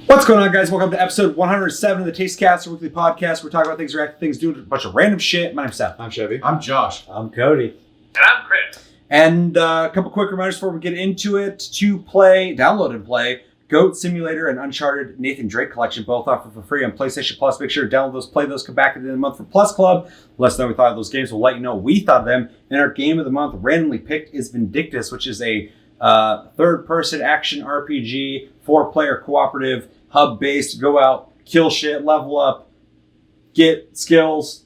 What's going on, guys? Welcome to episode 107 of the Tastycast, a weekly podcast. We're talking about things, reacting to things, doing a bunch of random shit. My name's Seth. I'm Chevy. I'm Josh. I'm Cody. And I'm Chris. And a couple quick reminders before we get into it. To play, download and play Goat Simulator and Uncharted Nathan Drake Collection, both offered for free on PlayStation Plus. Make sure to download those, play those, come back at the end of the month for Plus Club. Let us know what we thought of those games. We'll let you know what we thought of them. And our game of the month, randomly picked, is Vindictus, which is a third-person action RPG, 4-player cooperative, hub-based, go out, kill shit, level up, get skills,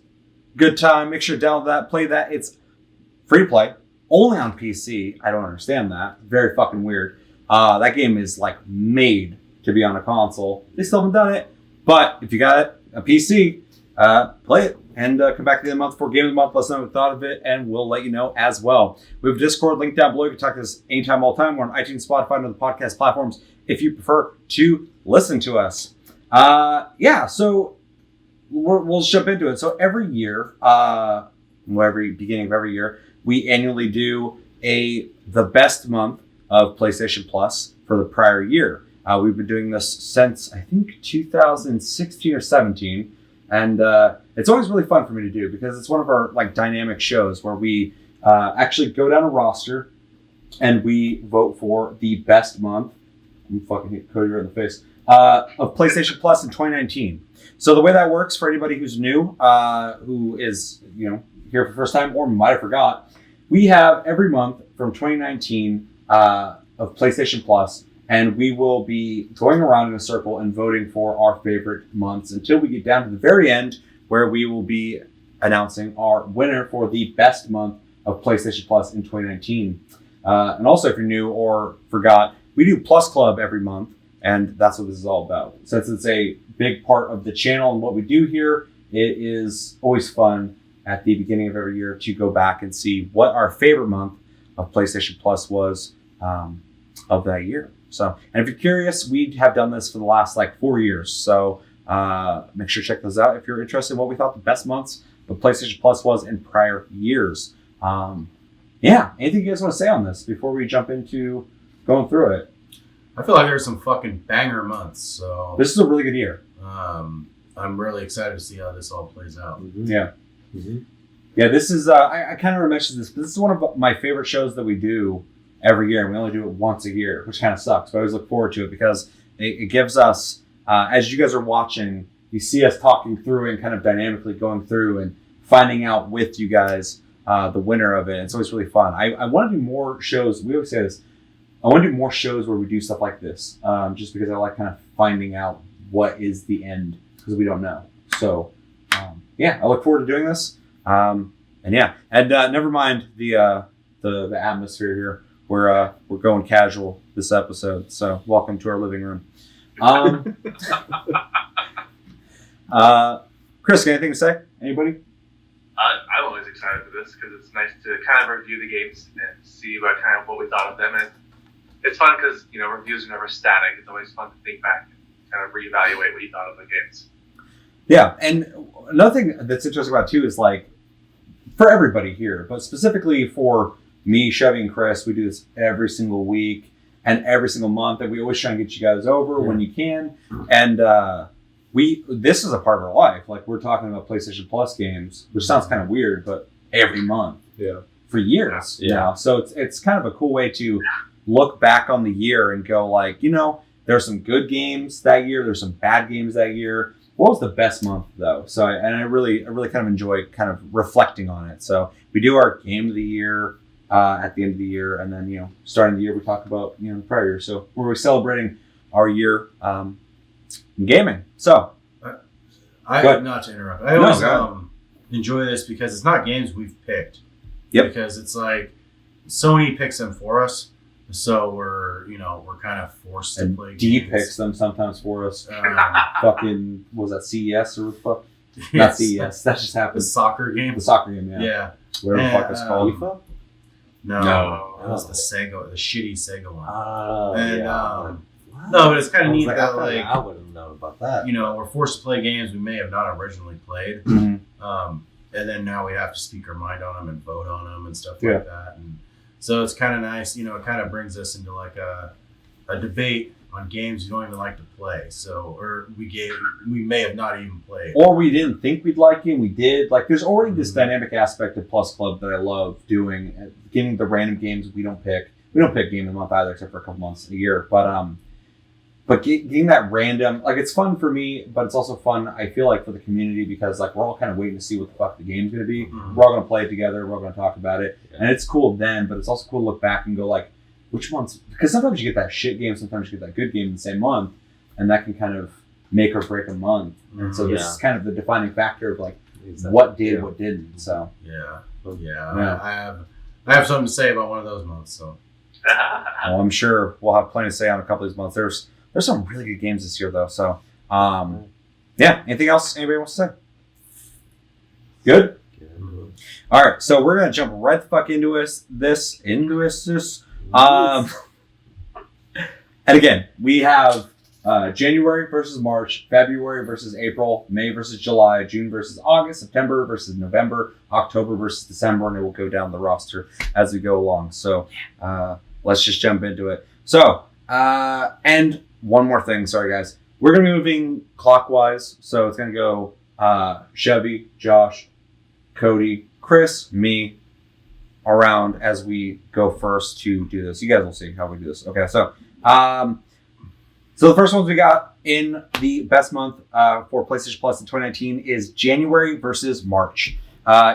good time. Make sure to download that, play that. It's free to play, only on PC. I don't understand that. Very fucking weird. That game is like made to be on a console. They still haven't done it. But if you got a PC, play it. And come back to the end of the month for Game of the Month. Let us know what you thought of it, and we'll let you know as well. We have a Discord link down below. You can talk to us anytime, all the time. We're on iTunes, Spotify, and other podcast platforms if you prefer to listen to us. So we'll jump into it. So every year, every beginning of every year, we annually do the best month of PlayStation Plus for the prior year. We've been doing this since, I think, 2016 or 17. And it's always really fun for me to do because it's one of our dynamic shows where we actually go down a roster and we vote for the best month. I'm fucking hit Cody right in the face of PlayStation Plus in 2019. So the way that works for anybody who's new, who is here for the first time or might have forgot, we have every month from 2019 of PlayStation Plus. And we will be going around in a circle and voting for our favorite months until we get down to the very end, where we will be announcing our winner for the best month of PlayStation Plus in 2019. And also, if you're new or forgot, we do Plus Club every month, and that's what this is all about. Since it's a big part of the channel and what we do here, it is always fun at the beginning of every year to go back and see what our favorite month of PlayStation Plus was of that year. So, and if you're curious, we have done this for the last 4 years. So make sure to check those out if you're interested in what we thought the best months of PlayStation Plus was in prior years. Anything you guys want to say on this before we jump into going through it? I feel like there's some fucking banger months. So this is a really good year. I'm really excited to see how this all plays out. Mm-hmm. Yeah. Mm-hmm. Yeah, this is, I kind of mentioned this, but this is one of my favorite shows that we do every year, and we only do it once a year, which kind of sucks, but I always look forward to it because it gives us, as you guys are watching, you see us talking through and kind of dynamically going through and finding out with you guys the winner of it. It's always really fun. I want to do more shows. We always say this. I want to do more shows where we do stuff like this, just because I like kind of finding out what is the end, because we don't know. So, I look forward to doing this. Never mind the atmosphere here. We're going casual this episode, so welcome to our living room. Chris, anything to say? Anybody? I'm always excited for this because it's nice to kind of review the games and see what we thought of them. And it's fun because reviews are never static. It's always fun to think back and kind of reevaluate what you thought of the games. Yeah, and another thing that's interesting about it too is for everybody here, but specifically for me, Chevy, and Chris, we do this every single week and every single month, and we always try and get you guys over when you can. And this is a part of our life. We're talking about PlayStation Plus games, which sounds kind of weird, but every month, for years now. So it's kind of a cool way to look back on the year and go there's some good games that year, there's some bad games that year. What was the best month though? So I really kind of enjoy kind of reflecting on it. So we do our game of the year at the end of the year, and then starting the year we talk about the prior year. So we're celebrating our year in gaming. So not to interrupt. I always enjoy this because it's not games we've picked. Yep. Because it's Sony picks them for us, so we're kind of forced to play. D games. picks them sometimes for us. Fucking what was that, CES or fuck? Not CES. That just happened. The soccer game. The soccer game. Yeah. Whatever the fuck it's called. FIFA? No, it was the shitty Sega one. No, but it's kind of neat that I wouldn't have known about that. We're forced to play games we may have not originally played, Mm-hmm. and then now we have to speak our mind on them and vote on them and stuff like that. And so it's kind of nice. It kind of brings us into a debate on games you don't even like to play. So, or we may have not even played. Or we didn't think we'd like it, and we did. Like, there's already this dynamic aspect of Plus Club that I love doing, getting the random games we don't pick. We don't pick game of the month either, except for a couple months a year. But getting that random, like, it's fun for me, but it's also fun, I feel like, for the community, because, like, we're all kind of waiting to see what the fuck the game's going to be. Mm-hmm. We're all going to play it together. We're all going to talk about it. Yeah. And it's cool then, but it's also cool to look back and go, like, which ones? Because sometimes you get that shit game, sometimes you get that good game in the same month, and that can kind of make or break a month. And so this is kind of the defining factor of, like, what did, what didn't. So yeah. I have something to say about one of those months. So well, I'm sure we'll have plenty to say on a couple of these months. There's some really good games this year, though. So yeah. Anything else anybody wants to say? Good. All right, so we're gonna jump right the fuck into this. And again, we have January versus March, February versus April, May versus July, June versus August, September versus November, October versus December, and it will go down the roster as we go along. So let's just jump into it. So, and one more thing, sorry guys. We're going to be moving clockwise. So it's going to go Chevy, Josh, Cody, Chris, me, around as we go first to do this. You guys will see how we do this. Okay, so so the first ones we got in the best month for PlayStation Plus in 2019 is January versus March.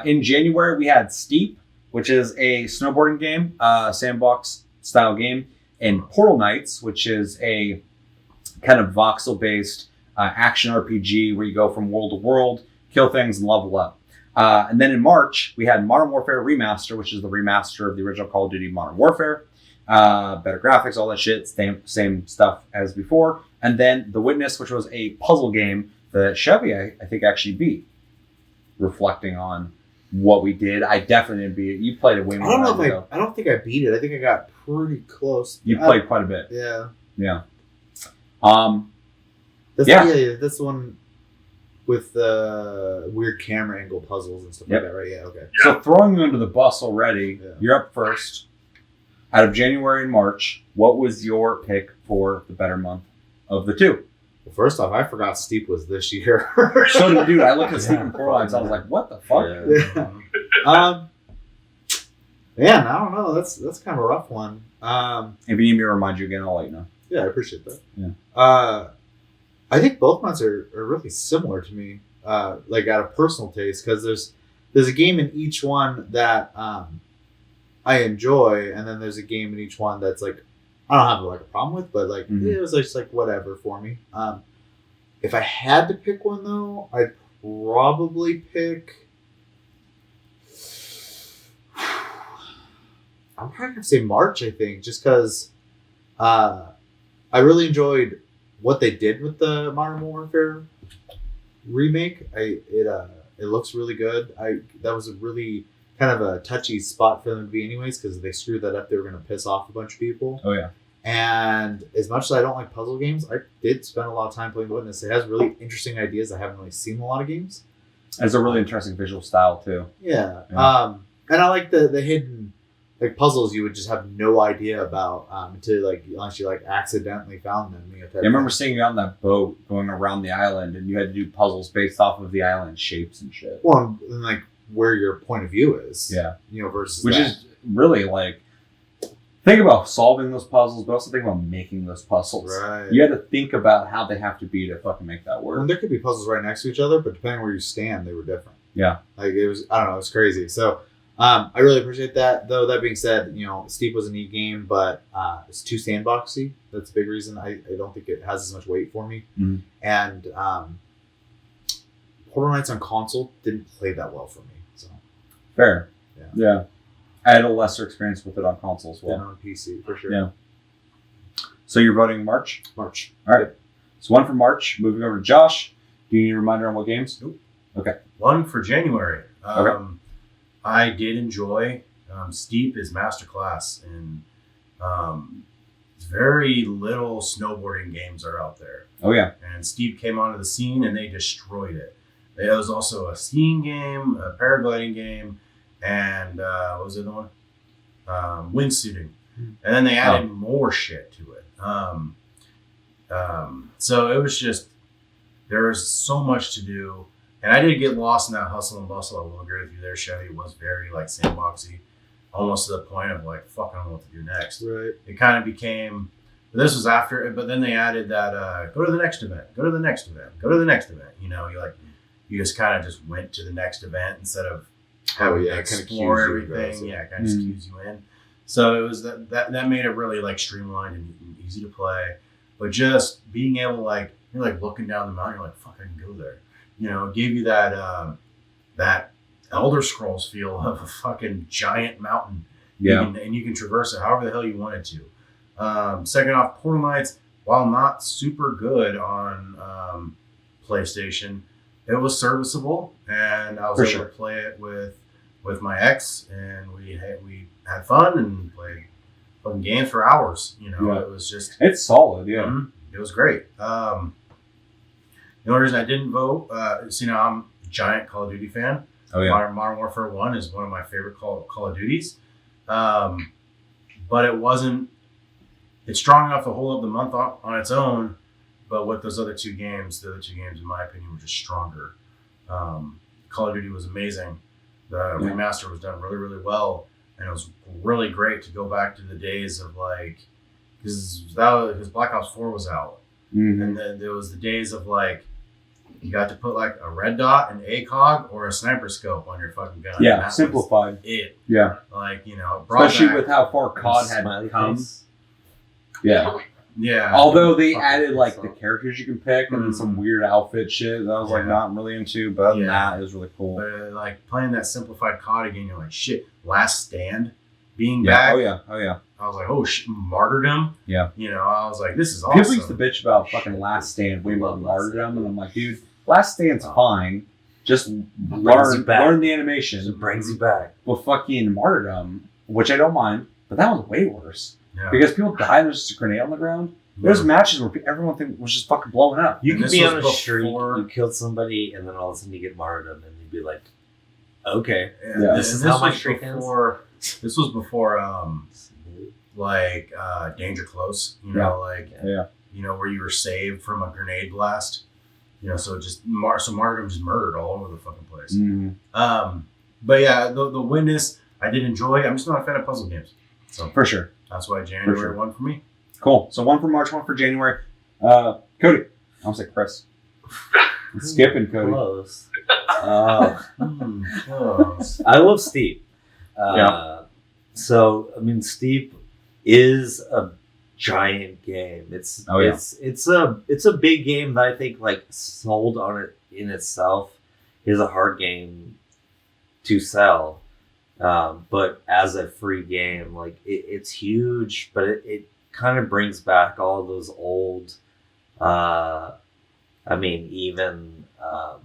In January, we had Steep, which is a snowboarding game, sandbox style game, and Portal Knights, which is a kind of voxel-based action RPG where you go from world to world, kill things, and level up. And then in March, we had Modern Warfare Remaster, which is the remaster of the original Call of Duty Modern Warfare. Better graphics, all that shit, same stuff as before. And then The Witness, which was a puzzle game that Chevy, I think, actually beat. Reflecting on what we did, I definitely didn't beat it. You played it way more. I don't think I beat it. I think I got pretty close. You played quite a bit. Yeah. Yeah. That's the one with the weird camera angle puzzles and stuff like that, right? Yeah, okay. So throwing you under the bus already, you're up first. Out of January and March, what was your pick for the better month of the two? Well, first off, I forgot Steep was this year. So did dude. I looked at Steep and Portal Knights. I was like, what the fuck? Man, I don't know. That's kind of a rough one. If you need me to remind you again, I'll let you know. Yeah, I appreciate that. Yeah. I think both months are really similar to me, like at a personal taste, because there's a game in each one that I enjoy, and then there's a game in each one that's like I don't have like a problem with, but like it was just like whatever for me. If I had to pick one though, I'd probably pick. I'm probably gonna say March. I think just because I really enjoyed what they did with the Modern Warfare remake. It looks really good. That was a really kind of a touchy spot for them to be anyways, because if they screwed that up, they were going to piss off a bunch of people. Oh, yeah. And as much as I don't like puzzle games, I did spend a lot of time playing The Witness. It has really interesting ideas I haven't really seen in a lot of games. It's a really interesting visual style, too. Yeah. And I like the hidden like puzzles you would just have no idea about until like unless you like accidentally found them. I remember seeing you on that boat going around the island, and you had to do puzzles based off of the island shapes and shit. Well, and like where your point of view is. Yeah. Versus which is really like think about solving those puzzles, but also think about making those puzzles. Right. You had to think about how they have to be to fucking make that work. Well, there could be puzzles right next to each other, but depending where you stand, they were different. Yeah. Like it was, I don't know, it was crazy. So I really appreciate that. Though that being said, Steep was a neat game, but it's too sandboxy. That's a big reason I don't think it has as much weight for me. Mm-hmm. And Portal Knights on console didn't play that well for me. So fair. Yeah. I had a lesser experience with it on console as well. Than on PC, for sure. Yeah. So you're voting March? March. All right. So one for March. Moving over to Josh. Do you need a reminder on what games? Nope. Okay. One for January. Okay. I did enjoy Steep is Masterclass, and very little snowboarding games are out there. Oh, yeah. And Steep came onto the scene, and they destroyed it. There was also a skiing game, a paragliding game, and what was the other one? Windsuiting. And then they added more shit to it. So it was just, there was so much to do. And I did get lost in that hustle and bustle. I will agree with you there, Chevy. It was very like sandboxy, almost to the point of like, fuck, I don't know what to do next. Right. It kind of became, this was after, but then they added that, go to the next event, go to the next event, go to the next event. You know, you just kind of just went to the next event instead of having to explore everything. Yeah, it kind of just cues you in. So it was that made it really like streamlined and easy to play. But just being able to like, you're like looking down the mountain, you're like, fuck, I can go there. You know, it gave you that that Elder Scrolls feel of a fucking giant mountain. Yeah. And you can traverse it however the hell you wanted to. Second off, Portal Knights, while not super good on PlayStation, it was serviceable, and I was able to play it with my ex, and we had fun and played fun games for hours. You know, it was just, it's solid. Yeah, it was great. The only reason I didn't vote, you know, I'm a giant Call of Duty fan. Oh yeah, Modern Warfare 1 is one of my favorite Call of Duties, but it wasn't. It's strong enough to hold up the month on its own, but with those other two games, in my opinion, were just stronger. Call of Duty was amazing. The remaster was done really, really well, and it was really great to go back to the days of like, because Black Ops 4 was out, and then there was the days of like, you got to put like a red dot, an ACOG, or a sniper scope on your fucking gun. Yeah, simplified. Yeah, like, you know, especially with how far COD had come. Face. Yeah. Yeah. Although they added like the characters you can pick and then some weird outfit shit that I was like not really into, but other than that, it was really cool. But like playing that simplified COD again, you're like, shit, Last Stand being back. Oh yeah. I was like, oh shit, Martyrdom. Yeah. You know, I was like, this is awesome. People used to bitch about fucking Last Stand way more than Martyrdom, and I'm like, dude, Last Stand's fine. Just learn the animation. It brings you back. But fucking Martyrdom, which I don't mind, but that was way worse. Yeah. Because people died and there's just a grenade on the ground. There's matches where everyone was just fucking blowing up. You could be on a street, you killed somebody, and then all of a sudden you get martyrdom, and you'd be like, okay, this is how my streak ends. This was before, like, Danger Close, you know, like, you know, where you were saved from a grenade blast. You know, so Martyrdom just murdered all over the fucking place. But yeah, the witness, I did enjoy. I'm just not a fan of puzzle games. So for sure. That's why January 1 for me. Cool. So 1 for March, 1 for January. Cody. I almost said Chris. I'm skipping Cody. Close. Close. I love Steep. So I mean, Steep is a giant game. It's a big game that I think like sold on it in itself is a hard game to sell. But as a free game, like it's huge, but it kind of brings back all those old, I mean, even, I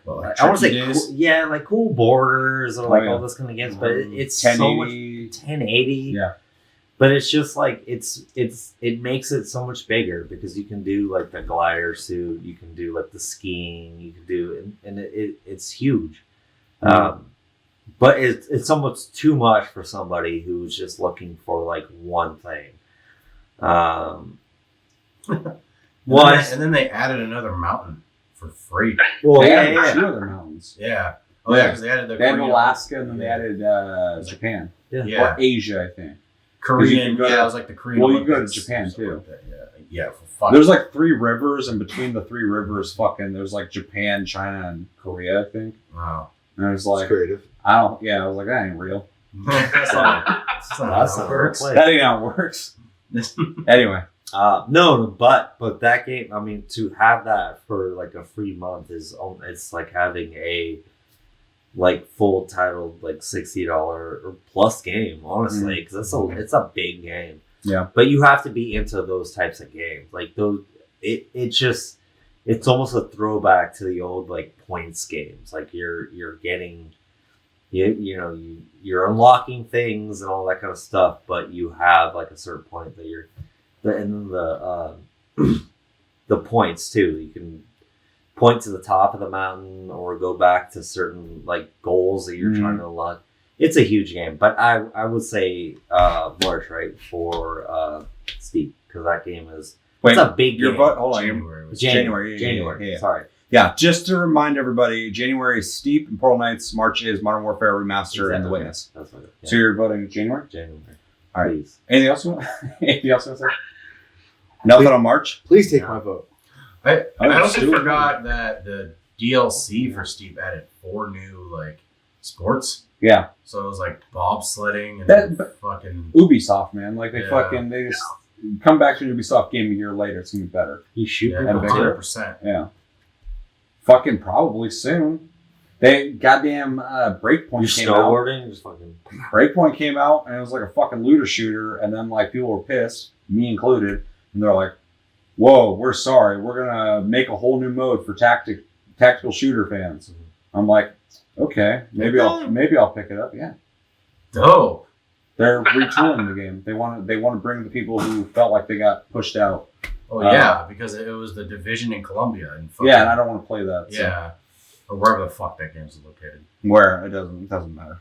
want to say, like cool borders or like all this kind of games, but it's 1080. So much 1080. Yeah. But it's just like, it makes it so much bigger because you can do like the glider suit, you can do like the skiing, you can do, and it's huge. But it's almost too much for somebody who's just looking for like one thing. And then they added another mountain for free. Well, they added 2 other mountains. Yeah. Oh yeah, because they added Alaska and then they added Japan. Yeah. Or Asia, I think. Korean. It was like the Korean. Well, you go to Japan too. Yeah. For fun. There's like 3 rivers, and between the 3 rivers, there's like Japan, China, and Korea, I think. Wow. And I was like, it's creative. I was like, that ain't real. That's not how it works. That ain't how it works. Anyway. No, but that game, I mean, to have that for like a free month it's like having a like full titled like $60 or plus game, honestly, because it's a big game. Yeah. But you have to be into those types of games, like those. It's almost a throwback to the old like points games. Like you're getting, you're unlocking things and all that kind of stuff, but you have like a certain point that and then the points too. You can point to the top of the mountain or go back to certain like goals that you're trying to unlock. It's a huge game, but I would say March, right, for Steep, because that game is Wait, it's a big your game. vote. Hold on, January was January. Yeah. Sorry. Yeah, just to remind everybody, January is Steep and Portal Knights. March is Modern Warfare Remaster and The Witness. That's what So you're voting January? January. All right. Please. Anything else you want? Anything else you want to say? Nothing on March? Please take my vote. I also Stewie. forgot that the DLC for Steep added 4 new like sports. Yeah. So it was like bobsledding and That- fucking. Ubisoft, man. Like, they Yeah. they just come back to an Ubisoft game a year later. It's going to be better. You shoot Yeah, people. bigger. 100%. Yeah. Fucking probably soon. They goddamn Breakpoint You're came out. snowboarding, just fucking. Breakpoint came out and it was like a fucking looter shooter, and then like people were pissed, me included, and they're like, "Whoa, we're sorry. We're gonna make a whole new mode for tactical shooter fans." I'm like, "Okay, maybe I'll pick it up." Yeah, Dope. they're retooling the game. They want to bring the people who felt like they got pushed out. Oh yeah, because it was the division in Colombia and fucking, Yeah, and I don't want to play that. So. yeah, or wherever the fuck that game's located. Where it doesn't matter.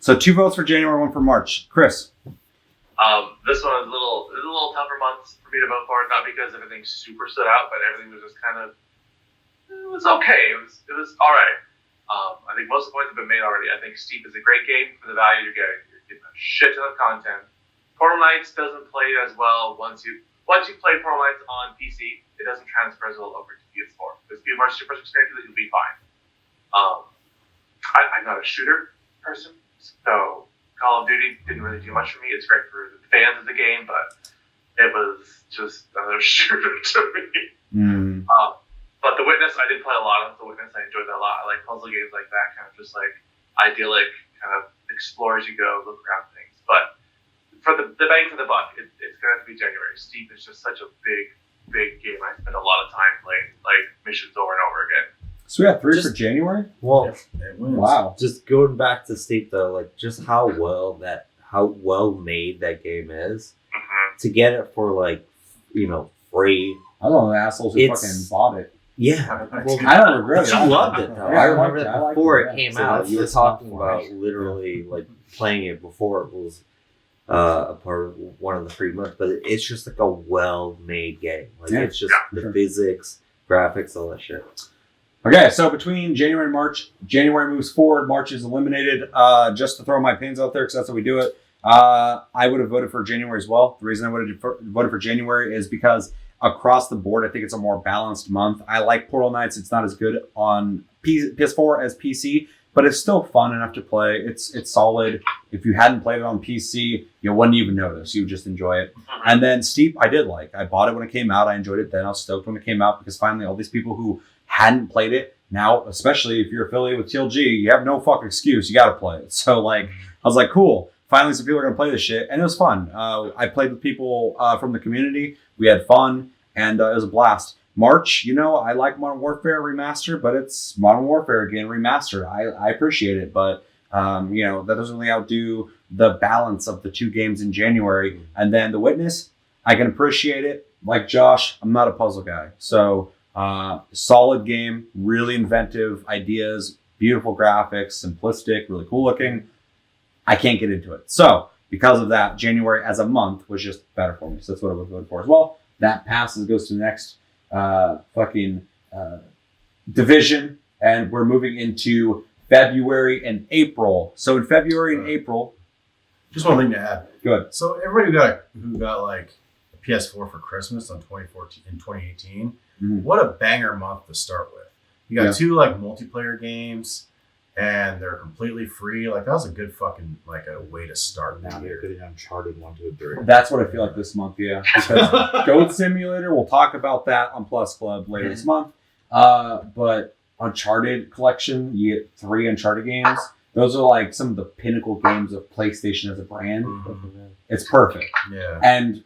So 2 votes for January, 1 for March. Chris. This one was a little tougher month for me to vote for, not because everything super stood out, but everything was just kind of, it was okay. It was all right. I think most of the points have been made already. I think Steep is a great game for the value you're getting. You're getting a shit ton of content. Portal Knights doesn't play as well once you play Portal Knights on PC. It doesn't transfer as well over to PS4. Because if you have super experience with it, you'll be fine. I'm not a shooter person, so Call of Duty didn't really do much for me. It's great for the fans of the game, but it was just another shooter to me. But The Witness, I did play a lot of The Witness. I enjoyed that a lot. I like puzzle games like that, kind of just like idyllic, kind of explore as you go, look around things. But for the bang for the buck, it's going to have to be January. Steep is just such a big game. I spent a lot of time playing like missions over and over again. So we got 3 for January? Well, It wins. Wow. just going back to Steep though, like just how well made that game is to get it for like free. I don't know the assholes who It's- fucking bought it. Yeah, well, I don't regret it. but you loved it though. Yeah, I remember liked it. that I liked before it, it came So out. that's You were this month talking for about us. literally like playing it before it was a part of one of the free months. But it's just like a well-made game. Like Yeah. it's just the sure. physics, graphics, all that shit. Okay, so between January and March, January moves forward, March is eliminated. Just to throw my opinions out there, because that's how we do it. I would have voted for January as well. The reason I would have voted for January is because across the board, I think it's a more balanced month. I like Portal Knights. It's not as good on PS4 as PC, but it's still fun enough to play. It's solid. If you hadn't played it on PC, you wouldn't even notice. You would just enjoy it. And then Steep, I did like. I bought it when it came out. I enjoyed it then. I was stoked when it came out because finally all these people who hadn't played it, now, especially if you're affiliated with TLG, you have no fucking excuse. You got to play it. So like, I was like, cool. Finally, some people are going to play this shit. And it was fun. I played with people from the community. We had fun. And it was a blast. March, I like Modern Warfare Remastered, but it's Modern Warfare again remastered. I appreciate it, but that doesn't really outdo the balance of the 2 games in January. And then The Witness, I can appreciate it. Like Josh, I'm not a puzzle guy. So solid game, really inventive ideas, beautiful graphics, simplistic, really cool looking. I can't get into it. So because of that, January as a month was just better for me. So that's what I would vote for as well. That passes, goes to the next division, and we're moving into February and April. So in February and April, Just one thing to add. good. So everybody who got like a PS4 for Christmas on 2018, what a banger month to start with. You got 2 like multiplayer games, and they're completely free. Like that was a good fucking like a way to start Now the they're year. getting Uncharted 1, 2, and 3. That's what I feel like this month, yeah. Because Goat Simulator, we'll talk about that on Plus Club later this month. But Uncharted collection, you get 3 Uncharted games. Those are like some of the pinnacle games of PlayStation as a brand. It's perfect. Yeah. And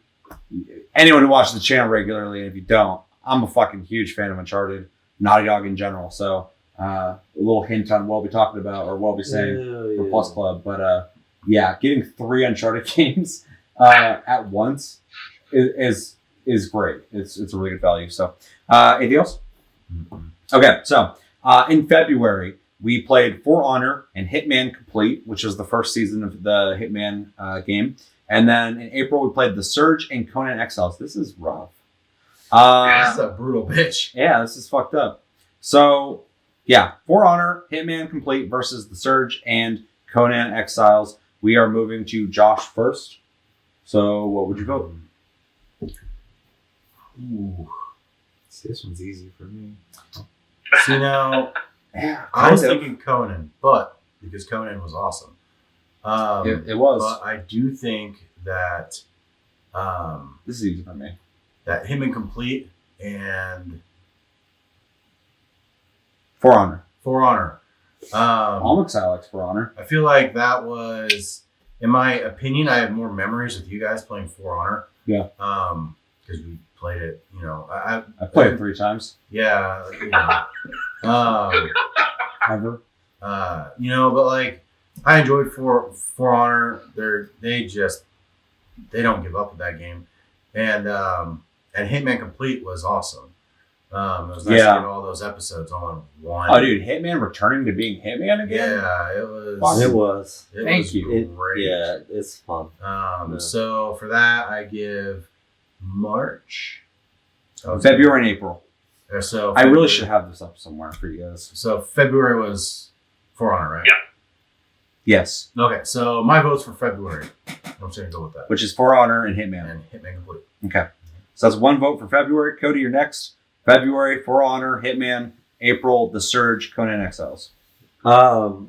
anyone who watches the channel regularly, and if you don't, I'm a fucking huge fan of Uncharted, Naughty Dog in general. So a little hint on what we'll be talking about or what we'll be saying for Plus Club. But getting 3 Uncharted games at once is great. It's a really good value. So anything else? Okay, so in February, we played For Honor and Hitman Complete, which was the first season of the Hitman game. And then in April, we played The Surge and Conan Exiles. This is rough. That's a brutal bitch. Yeah, this is fucked up. So, yeah, For Honor, Hitman Complete versus The Surge and Conan Exiles. We are moving to Josh first. So, what would you vote? Ooh. See, this one's easy for me. See, now, Yeah, I was thinking Conan, but because Conan was awesome. It was. But I do think that This is easy for me. that Hitman Complete and For Honor. For Honor. Almexile likes For Honor. I feel like that was, in my opinion, I have more memories with you guys playing For Honor. Yeah. Because we played it, you know. I played it 3 times. Yeah. You know, Ever. you know, but like I enjoyed For Honor. They don't give up with that game, and Hitman Complete was awesome. It was nice to get all those episodes all in one. Oh, dude, Hitman returning to being Hitman again? Yeah, it was. Fuck. It was. Thank you. Great. Yeah, it's fun. Yeah. So for that, I give March. February and April. So I really should have this up somewhere for you guys. So February was For Honor, right? Yeah. Yes. Okay, so my vote's for February. I'm just gonna go with that. Which is For Honor and Hitman. And Hitman Complete. Okay. So that's 1 vote for February. Cody, you're next. February, For Honor, Hitman. April, The Surge, Conan Exiles. The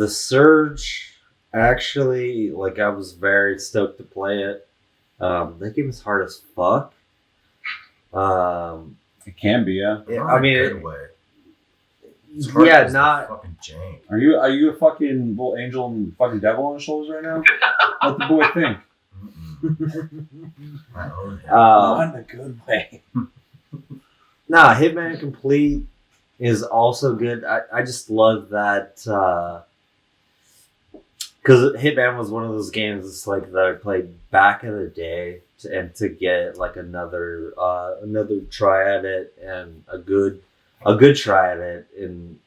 Surge, actually, like I was very stoked to play it. That game is hard as fuck. It can be, yeah. Yeah, Not I in mean, a good way. It's hard yeah, 'cause not. the fucking jank. Are you a fucking little angel and fucking devil on his shoulders right now? Let the boy think. I own him. Not in a good way. Nah, Hitman Complete is also good. I just love that because Hitman was one of those games it's like that I played back in the day, and to get like another try at it and a good try at it in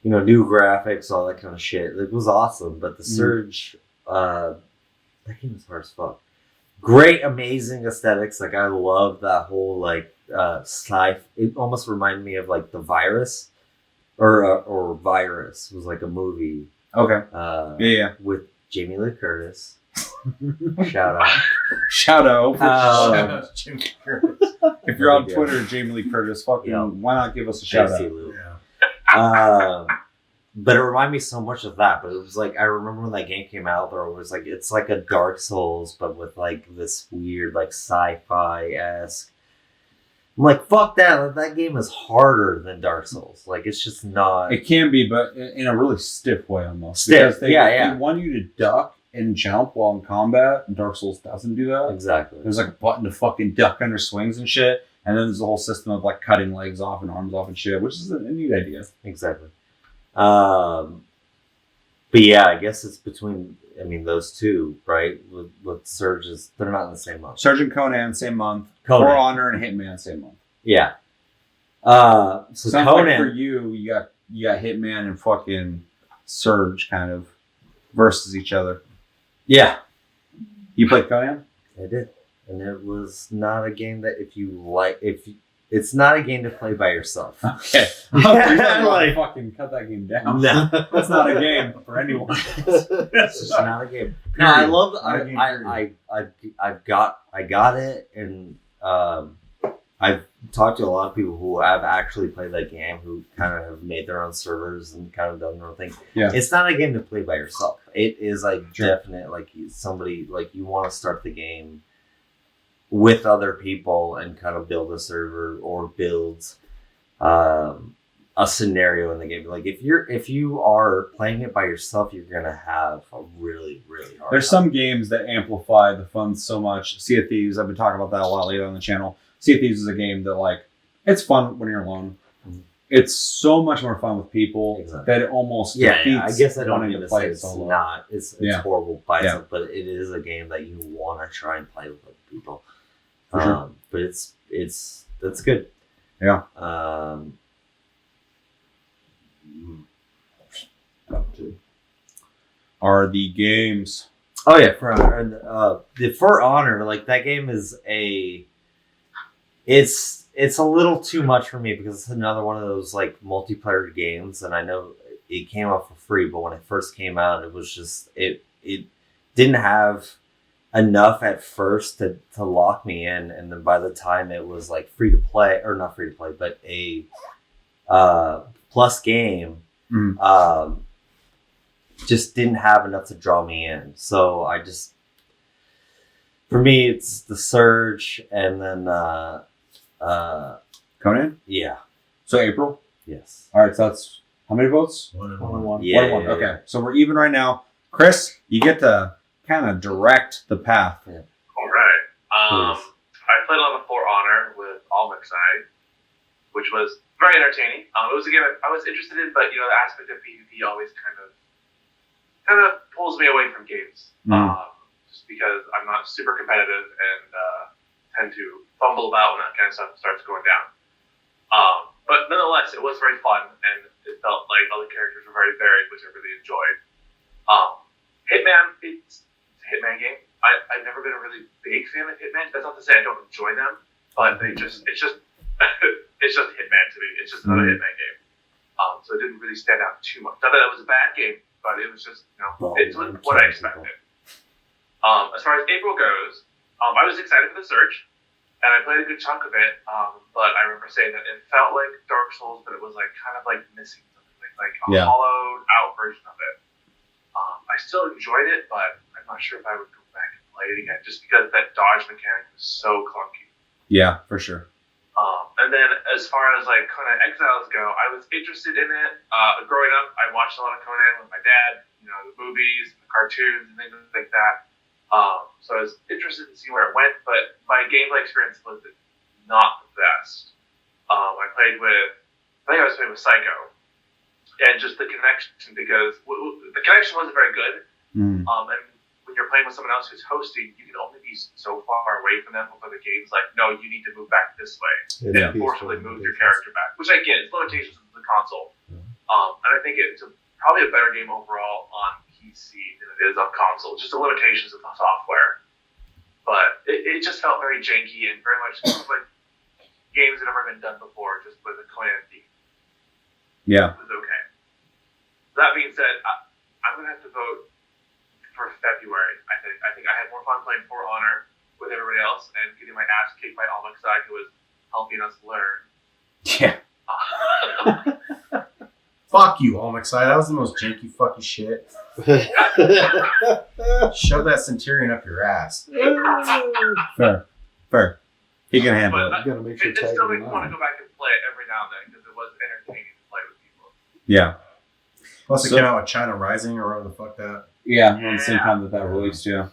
the new graphics, all that kind of shit. It was awesome, but the Surge, that game is hard as fuck. Great, amazing aesthetics. Like I love that whole like sci. It almost reminded me of like the Virus, or Virus was like a movie. Okay. Yeah. With Jamie Lee Curtis. Shout out. Shout out. Shout out to Jimmy Curtis. If you're on Twitter, Jamie Lee Curtis, fucking, why not give us a shout Tasty out? Lou. Yeah. But it reminded me so much of that. But it was like I remember when that game came out, there was like it's like a Dark Souls, but with like this weird like sci-fi-esque. I'm like, fuck that! That game is harder than Dark Souls. Like it's just not. It can be, but in a really stiff way almost. Stiff, Because they yeah. want you to duck and jump while in combat, and Dark Souls doesn't do that. Exactly. There's like a button to fucking duck under swings and shit, and then there's a whole system of like cutting legs off and arms off and shit, which is a neat idea. Exactly. But yeah, I guess it's between. I mean, those two, right? With Surges, they're not in the same month. Surge and Conan, same month. Conan. For Honor and Hitman, same month. Yeah. So Sounds Conan. like for you got Hitman and fucking Surge kind of versus each other. Yeah, You played Conan? I did, and it was not a game that it's not a game to play by yourself. Okay. Yeah, like, fucking cut that game down. No, That's not a game for anyone. it's just not a game. No, I love. I got it, and I've talked to a lot of people who have actually played that game, who kind of have made their own servers and kind of done their own thing. Yeah. It's not a game to play by yourself. It is like definite, like somebody like you want to start the game with other people and kind of build a server or build a scenario in the game. Like if you are playing it by yourself, you're gonna have a really, really hard There's time. some games that amplify the fun so much. Sea of Thieves, I've been talking about that a lot lately on the channel. Sea of Thieves is a game that like it's fun when you're alone. Mhm. It's so much more fun with people Exactly. that it almost Yeah, defeats I guess I don't wanting mean to to play say it it's solo. not. It's Yeah. horrible by Yeah. itself, but it is a game that you want to try and play with other people. For sure. But that's good. Yeah. are the games? Oh yeah, For Honor. And, the For Honor, like that game is it's a little too much for me because it's another one of those like multiplayer games, and I know it came out for free, but when it first came out, it was just it didn't have enough at first to lock me in, and then by the time it was like free to play, or not free to play, but a plus game, just didn't have enough to draw me in. So I just, for me, it's the Surge, and then Conan? yeah, So April? yes. All right, so that's how many votes? 1-1. Yeah, 1-1. yeah, Okay, yeah. so we're even right now. Chris, you get to kind of direct the path. All right. Please. I played on the For Honor with Almexide, which was very entertaining. It was a game I was interested in, but the aspect of PvP always kind of pulls me away from games. Just because I'm not super competitive and tend to fumble about when that kind of stuff starts going down. But nonetheless, it was very fun, and it felt like all the characters were very varied, which I really enjoyed. Hitman, it's a Hitman game. I've never been a really big fan of Hitman. That's not to say I don't enjoy them, but it's just it's just Hitman to me. It's just another Hitman game. So it didn't really stand out too much. Not that it was a bad game, but it was just it's what I expected. As far as April goes, I was excited for the Surge, and I played a good chunk of it. But I remember saying that it felt like Dark Souls, but it was like kind of like missing something, like a hollowed out version of it. I still enjoyed it, but I'm not sure if I would go back and play it again, just because that dodge mechanic was so clunky. Yeah, for sure. And then as far as like Conan Exiles go, I was interested in it. Growing up, I watched a lot of Conan with my dad, the movies, the cartoons, and things like that. So I was interested in seeing where it went, but my gameplay experience was not the best. I think I was playing with Psycho, and just the connection, because the connection wasn't very good. And when you're playing with someone else who's hosting, you can only be so far away from them before the game's like, no, you need to move back this way, and forcibly move your character back, which I get. It's limitations of the console. And I think it's probably a better game overall on PC than it is on console, just the limitations of the software. But it just felt very janky and very much like games that have never been done before, just with a Conan theme. Yeah. It was okay. That being said, I'm going to have to vote for February. I think I had more fun playing For Honor with everybody else and getting my ass kicked by Almexide, who was helping us learn. Yeah. Fuck you, Almexide. That was the most janky fucking shit. Shove that Centurion up your ass. Fair. He can handle it. You gotta make sure It still makes me want to go back and play it every now and then, because it was entertaining to play with people. Yeah. Plus, it came out with China Rising or whatever the fuck that. Yeah, around the same time that released, yeah.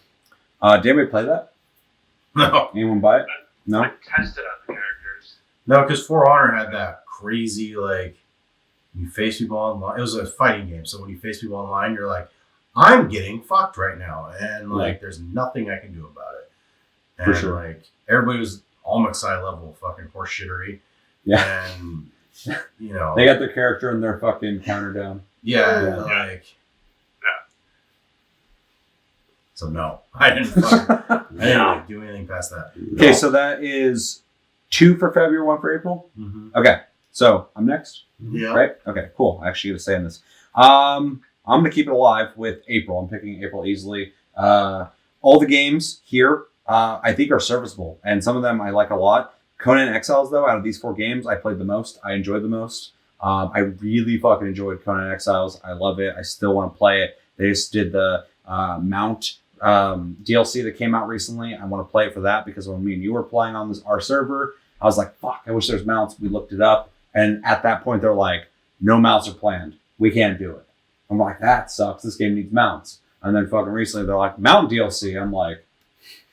Did anybody play that? No. Anyone buy it? No? I tested out the characters. No, because For Honor had that crazy, like, you face people online. It was a fighting game, so when you face people online, you're like, I'm getting fucked right now, and like, there's nothing I can do about it. And For sure. like, everybody was Almexide level fucking horseshittery. Yeah. And you know, They got their character and their fucking counter down. yeah. So no, I didn't like, do anything past that. Okay, so that is 2 for February, 1 for April? Mm-hmm. Okay, so I'm next. Yeah. Right? Okay, cool. I actually get to say in this. I'm going to keep it alive with April. I'm picking April easily. All the games here, I think, are serviceable, and some of them I like a lot. Conan Exiles, though, out of these 4 games, I played the most. I enjoyed the most. I really fucking enjoyed Conan Exiles. I love it. I still want to play it. They just did the Mount DLC that came out recently. I want to play it for that, because when me and you were playing on our server, I was like, fuck, I wish there's mounts. We looked it up, and at that point, they're like, no mounts are planned. We can't do it. I'm like, that sucks. This game needs mounts. And then fucking recently, they're like, mount DLC. I'm like,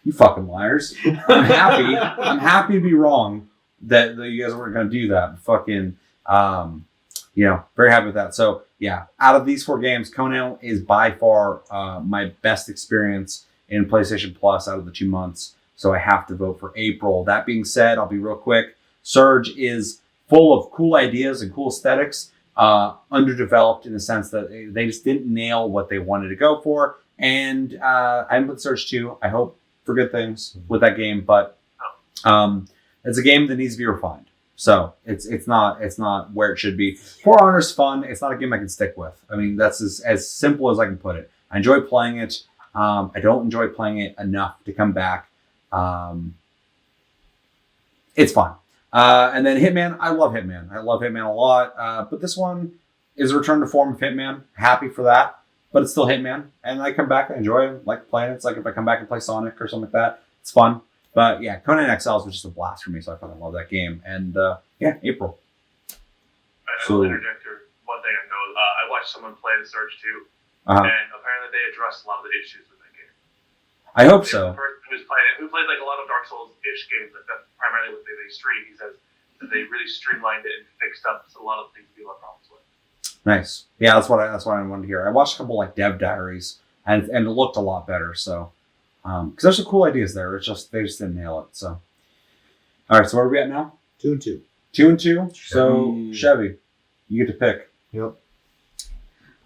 you fucking liars. I'm happy to be wrong that you guys weren't going to do that. Fucking, very happy with that. So, yeah, out of these 4 games, Conan is by far my best experience in PlayStation Plus out of the 2 months. So I have to vote for April. That being said, I'll be real quick. Surge is full of cool ideas and cool aesthetics. underdeveloped in the sense that they just didn't nail what they wanted to go for. And I haven't put Surge 2. I hope for good things with that game, but it's a game that needs to be refined. So it's not where it should be. For Honor's fun. It's not a game I can stick with. I mean, that's as simple as I can put it. I enjoy playing it. I don't enjoy playing it enough to come back. It's fun. And then Hitman. I love Hitman. I love Hitman a lot. But this one is a return to form of Hitman. Happy for that. But it's still Hitman. And I come back and enjoy it. Like playing it. It's like if I come back and play Sonic or something like that. It's fun. But yeah, Conan Exiles was just a blast for me. So I fucking love that game. And April. I will interject here. One thing I know. I watched someone play The Surge 2. And apparently they addressed a lot of the issues with that game. I hope so. The person who played like a lot of Dark Souls-ish games, like that's primarily what they stream. He says that they really streamlined it and fixed up a lot of things people have problems with. Nice. Yeah, that's what I wanted to hear. I watched a couple like dev diaries, and it looked a lot better. So, because there's some cool ideas there. It's just they just didn't nail it. So, all right. So where are we at now? 2-2. 2-2. So Chevy, you get to pick. Yep.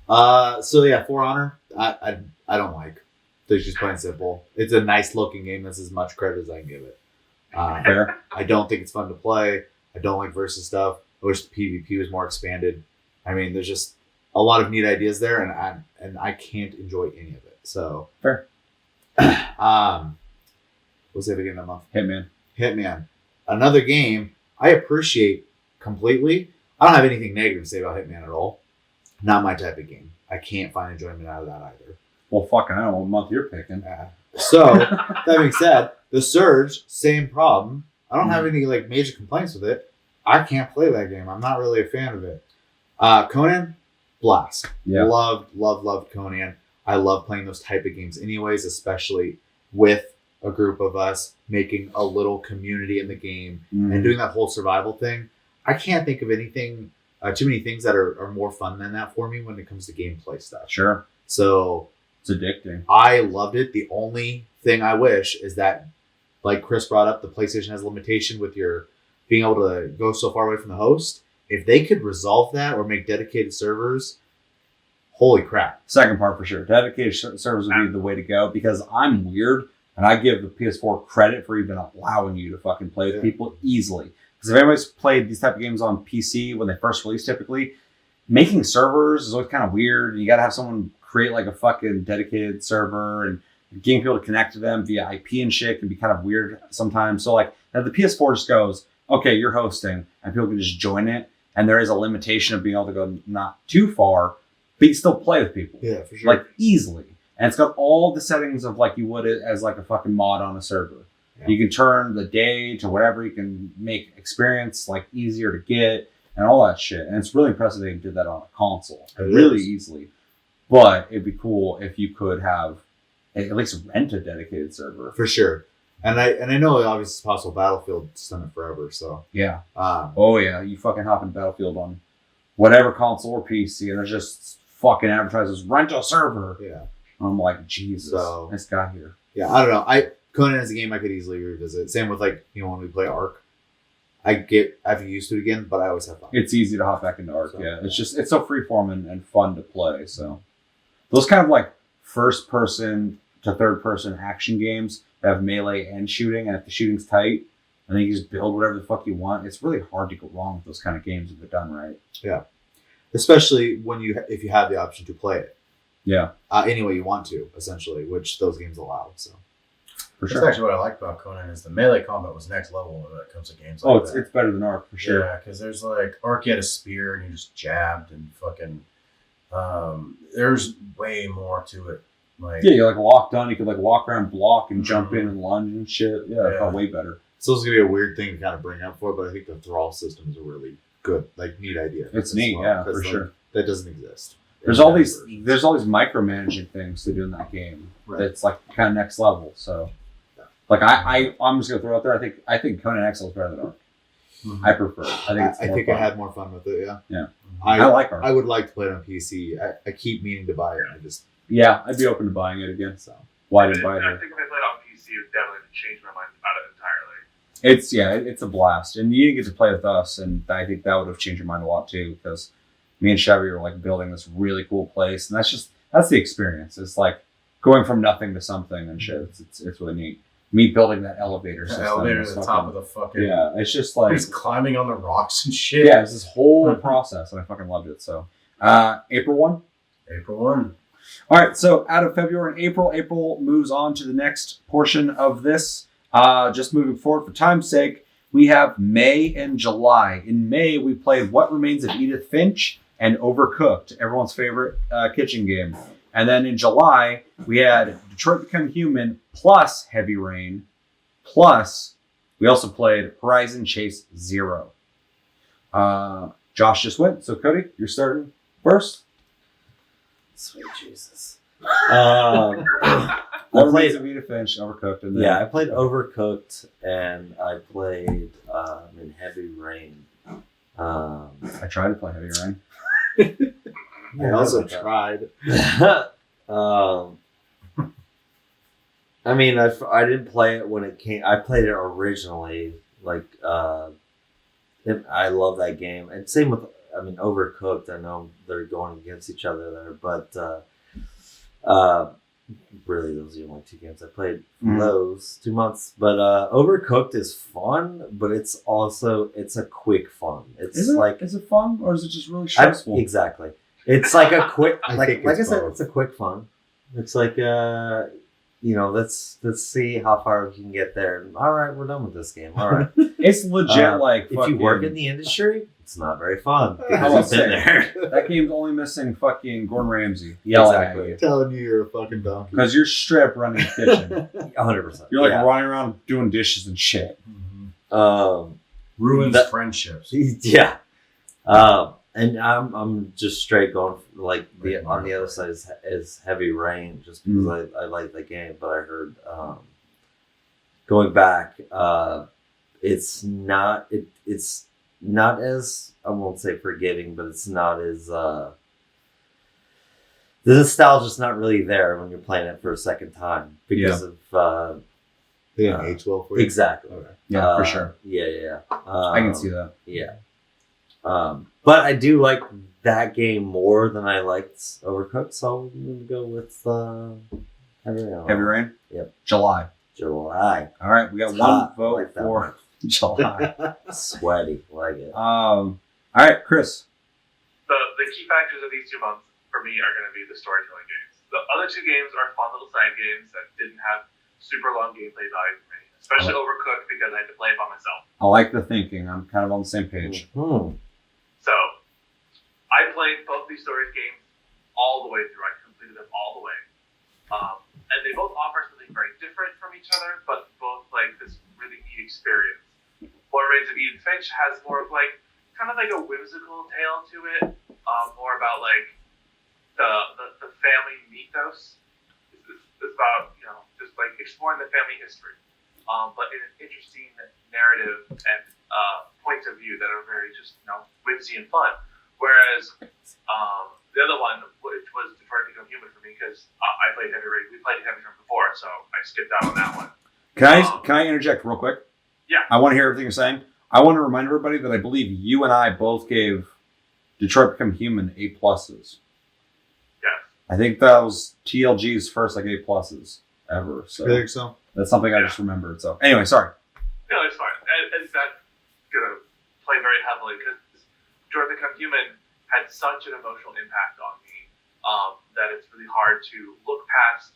For Honor, I don't like. It's just plain and simple. It's a nice looking game. That's as much credit as I can give it. Fair. I don't think it's fun to play. I don't like versus stuff. I wish the PvP was more expanded. I mean, there's just a lot of neat ideas there, and I can't enjoy any of it. So fair. What's the other game that month? Hitman. Another game I appreciate completely. I don't have anything negative to say about Hitman at all. Not my type of game. I can't find enjoyment out of that either. Well, fucking, I don't know what month you're picking. So, that being said, The Surge, same problem. I don't have any like major complaints with it. I can't play that game. I'm not really a fan of it. Conan, blast. Yeah. Loved Conan. I love playing those type of games anyways, especially with a group of us making a little community in the game and doing that whole survival thing. I can't think of anything, too many things that are more fun than that for me when it comes to gameplay stuff. Sure. So it's addicting. I loved it. The only thing I wish is that, like Chris brought up, the PlayStation has a limitation with your being able to go so far away from the host. If they could resolve that or make dedicated servers, holy crap. Second part for sure. Dedicated servers would be the way to go because I'm weird and I give the PS4 credit for even allowing you to fucking play with people easily. Because if anybody's played these type of games on PC when they first release, typically, making servers is always kind of weird. You got to have someone create like a fucking dedicated server and getting people to connect to them via IP and shit can be kind of weird sometimes. So like now the PS4 just goes, okay, you're hosting and people can just join it. And there is a limitation of being able to go not too far, but you still play with people. Yeah, for sure. Like easily. And it's got all the settings of like you would it as like a fucking mod on a server. Yeah. You can turn the day to whatever. You can make experience like easier to get and all that shit. And it's really impressive they did that on a console. Really easily. But it'd be cool if you could have at least rent a dedicated server. For sure. And I know obviously it's possible. Battlefield's done it forever, so yeah. You fucking hop in Battlefield on whatever console or PC, and there's just fucking advertises rent a server. Yeah. And I'm like, Jesus, nice guy here. Yeah, I don't know. Conan is a game I could easily revisit. Same with like when we play Ark. I have to get used to it again, but I always have fun. It's easy to hop back into Ark. So, yeah, it's so freeform and fun to play. So those kind of like first person to third person action games that have melee and shooting, and if the shooting's tight, and then you just build whatever the fuck you want. It's really hard to go wrong with those kind of games if they're done right. Yeah, especially if you have the option to play it. Yeah, any way you want to, essentially, which those games allow. So, for sure. That's actually what I like about Conan is the melee combat was next level when it comes to games like that. It's better than Ark for sure. Yeah, because there's like Ark, you had a spear and you just jabbed and fucking. There's way more to it. Like, yeah, you're like locked on. You could like walk around, block, and jump in and lunge and shit. Yeah, it felt way better. So it's gonna be a weird thing to kind of bring up for, but I think the thrall system is a really good, like, neat idea. It's neat, for sure. That doesn't exist. There's all these micromanaging things to do in that game. Right. That's like kind of next level. So, like I'm just gonna throw out there. I think Conan Exiles is better than Ark. Mm-hmm. I prefer. I think I had more fun with it. Yeah. Yeah. I like Ark. I would like to play it on PC. I keep meaning to buy it. Yeah, I'd be open to buying it again. So why didn't buy it? I think if I played on PC, it would definitely change my mind about it entirely. It's a blast, and you didn't get to play with us, and I think that would have changed your mind a lot too. Because me and Chevy are like building this really cool place, and that's the experience. It's like going from nothing to something and shit. It's really neat. Me building that elevator system. Elevator to the top of the fucking. Yeah, it's just like Just climbing on the rocks and shit. yeah, it's this whole process, and I fucking loved it. So, April 1. April 1. All right, so out of February and April moves on to the next portion of this. Just moving forward for time's sake, we have May and July. In May, we played What Remains of Edith Finch and Overcooked, everyone's favorite kitchen game. And then in July, we had Detroit Become Human plus Heavy Rain, plus we also played Horizon Chase Zero. Josh just went, so Cody, you're starting first. Sweet Jesus. What I Remains played. of Edith Finch, Overcooked, and then Yeah, I played Overcooked and I played in Heavy Rain. I tried to play Heavy Rain. I also tried. I mean, I didn't play it when it came. I played it originally. Like, I love that game. And same with, Overcooked. I know they're going against each other there, but really, those are the only two games I played from those 2 months. But Overcooked is fun, but it's a quick fun. It's like, is it fun or is it just really stressful? Exactly. It's like a quick, like I said, both. it's a quick fun. It's like, let's see how far we can get there. All right, we're done with this game. All right. It's legit like if you work in the industry, it's not very fun I because was you've been there. that game's only missing fucking Gordon Ramsay. Exactly. Telling you you're a fucking donkey. Because you're straight up running a kitchen. 100%. You're like Yeah. running around doing dishes and shit. Ruins That- friendships. Yeah. And I'm just straight going on the other side is Heavy Rain just because I like the game, but I heard going back it's not as, I won't say forgiving, but it's not as the nostalgia's not really there when you're playing it for a second time because of They didn't age well for you. exactly. Okay. Yeah, for sure. Yeah. I can see that. Yeah. But I do like that game more than I liked Overcooked, so I'm going to go with Heavy Rain? Yep. July. July. All right, we got It's one hot. vote Like that for July. Sweaty. Like it. All right, Chris. The key factors of these 2 months for me are going to be the storytelling games. The other two games are fun little side games that didn't have super long gameplay value for me, especially Overcooked because I had to play it by myself. I like the thinking. I'm kind of on the same page. Mhm. So I played both these stories games all the way through. I completed them all the way. And they both offer something very different from each other, but both like this really neat experience. What Remains of Edith Finch has more of like kind of like a whimsical tale to it, more about like the family mythos. It's about just like exploring the family history, but in an interesting narrative and points of view that are very just whimsy and fun. Whereas the other one, which was Detroit Become Human for me, because I played Heavy Rain. We played Heavy Rain before, so I skipped out on that one. Can I interject real quick? Yeah. I want to hear everything you're saying. I want to remind everybody that I believe you and I both gave Detroit Become Human A+. Yeah. I think that was TLG's first like A+ ever. So I think so. that's something I just remembered. So anyway, sorry. No, it's fine. And that's going to play very heavily because Detroit Become Human had such an emotional impact on me that it's really hard to look past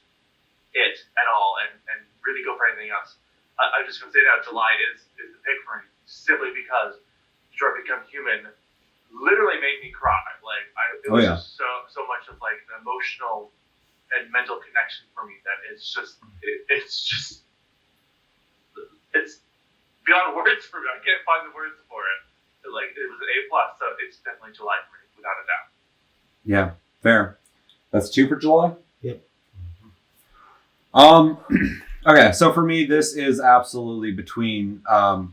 it at all and really go for anything else. I'm just going to say that July is the pick for me simply because Detroit Become Human literally made me cry. Like it was just so much of like an emotional and mental connection for me that it's beyond words for me. I can't find the words for it. Like it was an A+, so it's definitely July for me, without a doubt. Yeah, fair. That's 2 for July? Yep. Okay, so for me, this is absolutely between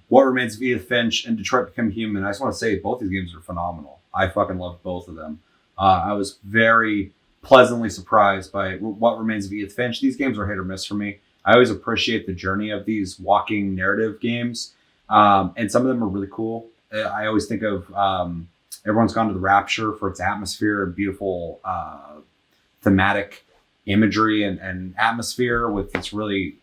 What Remains of Edith Finch and Detroit Become Human. I just want to say both these games are phenomenal. I fucking love both of them. I was very pleasantly surprised by What Remains of Edith Finch. These games are hit or miss for me. I always appreciate the journey of these walking narrative games, and some of them are really cool. I always think of Everyone's gone to the Rapture for its atmosphere and beautiful thematic imagery and atmosphere with this really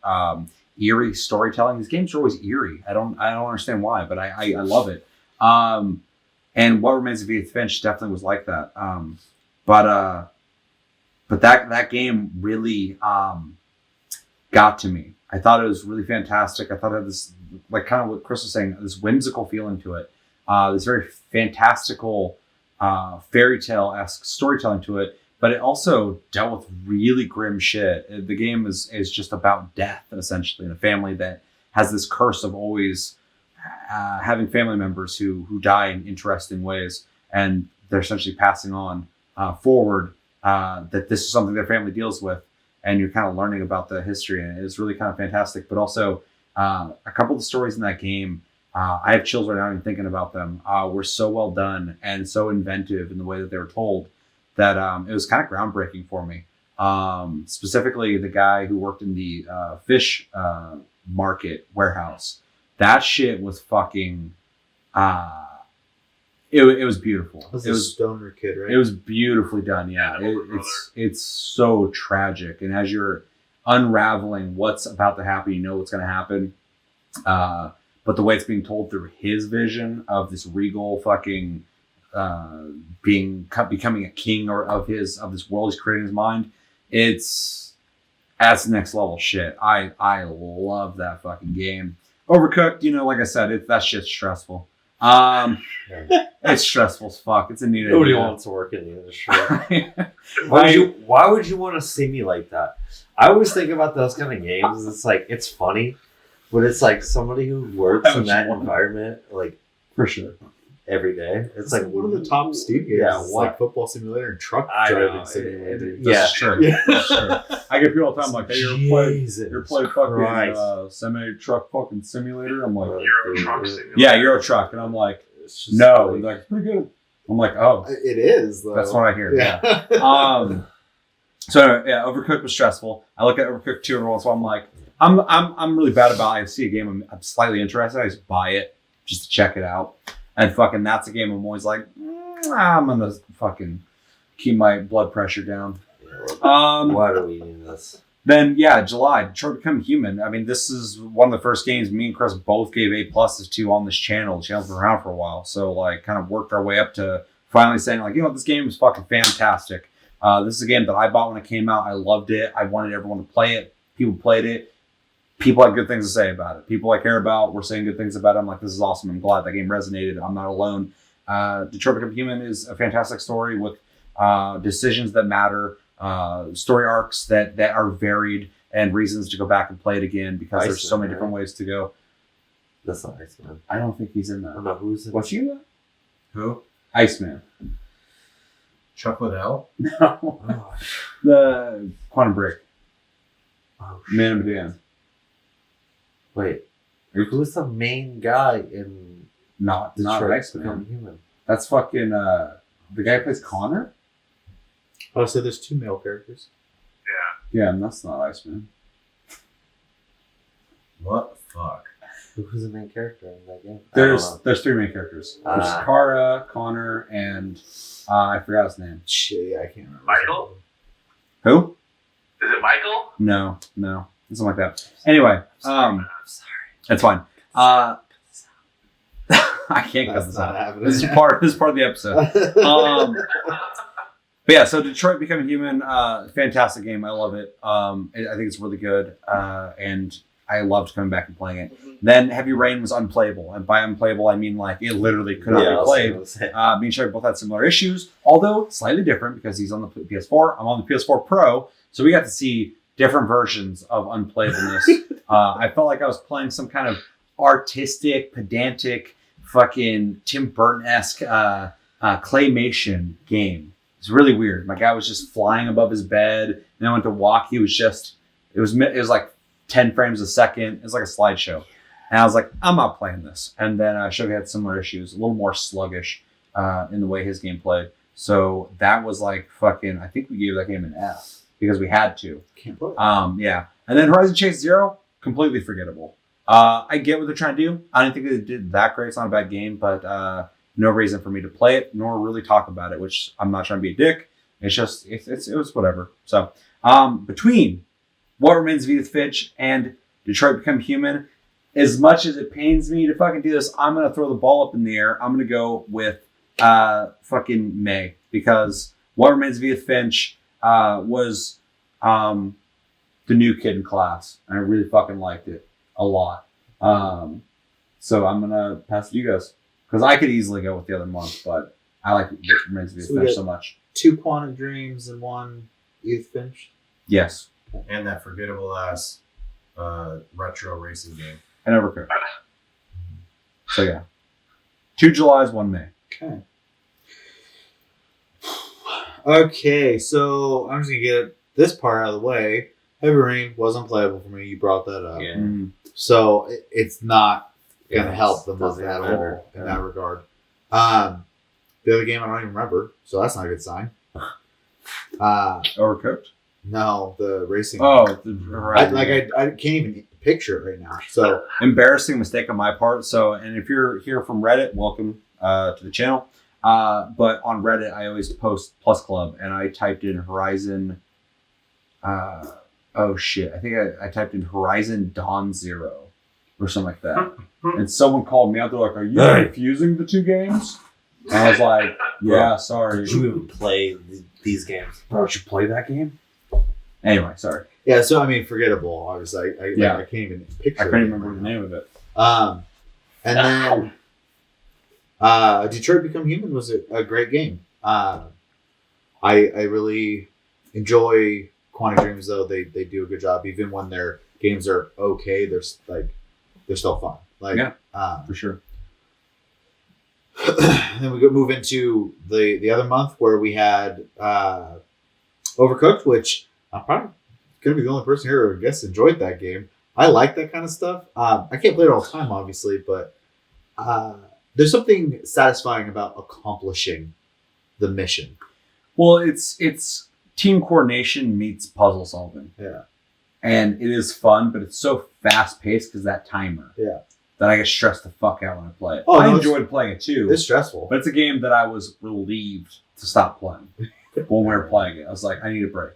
eerie storytelling. These games are always eerie. I don't understand why, but I love it. And What Remains of Edith Finch definitely was like that. But that game really got to me. I thought it was really fantastic. I thought it had this, like kind of what Chris was saying, this whimsical feeling to it. This very fantastical fairy tale-esque storytelling to it. But it also dealt with really grim shit. The game is just about death, essentially, in a family that has this curse of always having family members who die in interesting ways, and they're essentially passing on forward that this is something their family deals with, and you're kind of learning about the history, and it's really kind of fantastic. But also, a couple of the stories in that game, I have chills right now even thinking about them, were so well done and so inventive in the way that they were told. That it was kind of groundbreaking for me. Specifically, the guy who worked in the fish market warehouse. That shit was fucking. It was beautiful. It was a stoner kid, right? It was beautifully done. Yeah, it's so tragic, and as you're unraveling what's about to happen, you know what's going to happen. But the way it's being told through his vision of this regal fucking. Becoming a king of this world he's creating in his mind, that's next level shit. I love that fucking game. Overcooked, like I said, that shit's stressful. It's stressful as fuck. It's a neat Nobody idea. wants to work in the industry. Why would you want to simulate that? I always think about those kind of games. It's like, it's funny, but it's like somebody who works in that environment, like, for sure. Every day. It's like one of the top Steam games. Yeah, it's like Football Simulator and Truck Driving Simulator. That's true. That's true. I get people all the time like, hey, you're playing fucking semi-truck fucking simulator. I'm like, Euro Truck Simulator. Yeah, Euro Truck. And I'm like, no. Like, like, pretty good. I'm like, oh. It is, though. That's what I hear. Yeah. So yeah, Overcooked was stressful. I look at Overcooked 2 every once in a while. I'm like, I'm really bad about it. I see a game I'm slightly interested. I just buy it just to check it out. And fucking, that's a game I'm always like, I'm gonna fucking keep my blood pressure down. Why do we need this? Then yeah, July, Detroit Become Human. I mean, this is one of the first games me and Chris both gave A+ to on this channel. The channel's been around for a while, so like, kind of worked our way up to finally saying like, this game is fucking fantastic. This is a game that I bought when it came out. I loved it. I wanted everyone to play it. People played it. People had good things to say about it. People I care about were saying good things about it. I'm like, this is awesome. I'm glad that game resonated. I'm not alone. Detroit Become Human is a fantastic story with decisions that matter, story arcs that are varied, and reasons to go back and play it again because there's so many different ways to go. That's not Iceman. I don't think he's in I that. don't know who's in. What's he in that? Who? Iceman. Chuck Liddell? No. Oh, The Quantum Break. oh, Man of Medan. wait. Who's the main guy in Not Detroit Iceman. Become Human? That's fucking the guy who plays Connor? Oh, so there's 2 male characters. Yeah, and that's not Iceman. What the fuck? Who's the main character in that game? There's 3 main characters. There's Kara, Connor, and I forgot his name. Shit, yeah, I can't remember. Michael? Who? Is it Michael? No. Something like that. Anyway, I'm sorry. that's fine. I can't cut That's this not out. happening. This is part of the episode. But yeah, so Detroit Becoming Human, fantastic game. I love it. I think it's really good, and I loved coming back and playing it. Then Heavy Rain was unplayable, and by unplayable I mean like it literally could not be played. Me and Sherry both had similar issues, although slightly different because he's on the PS4. I'm on the PS4 Pro, so we got to see different versions of unplayableness. I felt like I was playing some kind of artistic, pedantic, fucking Tim Burton-esque claymation game. It's really weird. My guy was just flying above his bed, and then I went to walk. He was just, it was like 10 frames a second. It was like a slideshow. And I was like, I'm not playing this. And then Shogi had similar issues, a little more sluggish in the way his game played. So that was like fucking, I think we gave that game an F because we had to. Can't play. Yeah. And then Horizon Chase Zero, completely forgettable. I get what they're trying to do. I didn't think they did that great. It's not a bad game, but no reason for me to play it nor really talk about it, which I'm not trying to be a dick. It's just, it was whatever. So between What Remains of Edith Finch and Detroit Become Human, as much as it pains me to fucking do this, I'm going to throw the ball up in the air. I'm going to go with fucking May, because What Remains of Edith Finch was the new kid in class. And I really fucking liked it a lot. So I'm going to pass it to you guys, because I could easily go with the other month, but I like What Remains of Edith Finch so much. 2 Quantum Dreams and 1 Edith Finch. Yes. And that forgettable ass retro racing game. I never could. So yeah. 2 Julys, 1 May. Okay. Okay, so I'm just gonna get this part out of the way. Heavy Rain was unplayable for me. You brought that up. Yeah. So it's not gonna Yes, help the month doesn't at matter. all in that regard. The other game I don't even remember, so that's not a good sign. Overcooked? No, the racing. Oh, I can't even picture it right now. So embarrassing mistake on my part. So, and if you're here from Reddit, welcome to the channel. But on Reddit, I always post Plus Club, and I typed in Horizon. Oh shit! I think I typed in Horizon Dawn Zero or something like that. And someone called me out. They're like, "Are you confusing the 2 games?" And I was like, "Yeah, sorry." Did you even play these games? Bro, did you play that game? Anyway, sorry. yeah, so I mean, forgettable. Obviously, I Yeah. can't even picture. I couldn't it remember right the now. name of it. And then Detroit Become Human was a great game. I really enjoy Quantic Dreams, though. They do a good job, even when their games are okay. They're still fun. Like Yeah. For sure. then we go move into the other month where we had Overcooked, which I'm probably gonna be the only person here who I guess enjoyed that game. I like that kind of stuff. I can't play it all the time, obviously, but there's something satisfying about accomplishing the mission. Well, it's team coordination meets puzzle solving. Yeah. And it is fun, but it's so fast paced because that timer. Yeah. That I get stressed the fuck out when I play it. Oh, I no, enjoyed playing it too. It's stressful. But it's a game that I was relieved to stop playing when we were playing it. I was like, I need a break.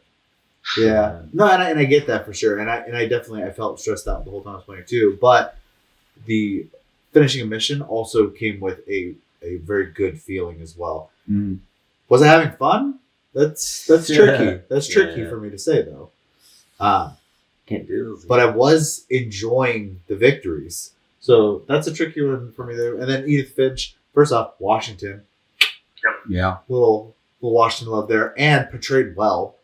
Yeah, no, and I get that for sure, and I definitely felt stressed out the whole time I was playing it too. But the finishing a mission also came with a very good feeling as well. Mm. Was I having fun? That's tricky. That's tricky Yeah. for me to say though. Can't do this. But I was enjoying the victories, so that's a tricky one for me there. And then Edith Finch, first off, Washington, Yeah. little Washington love there, and portrayed well.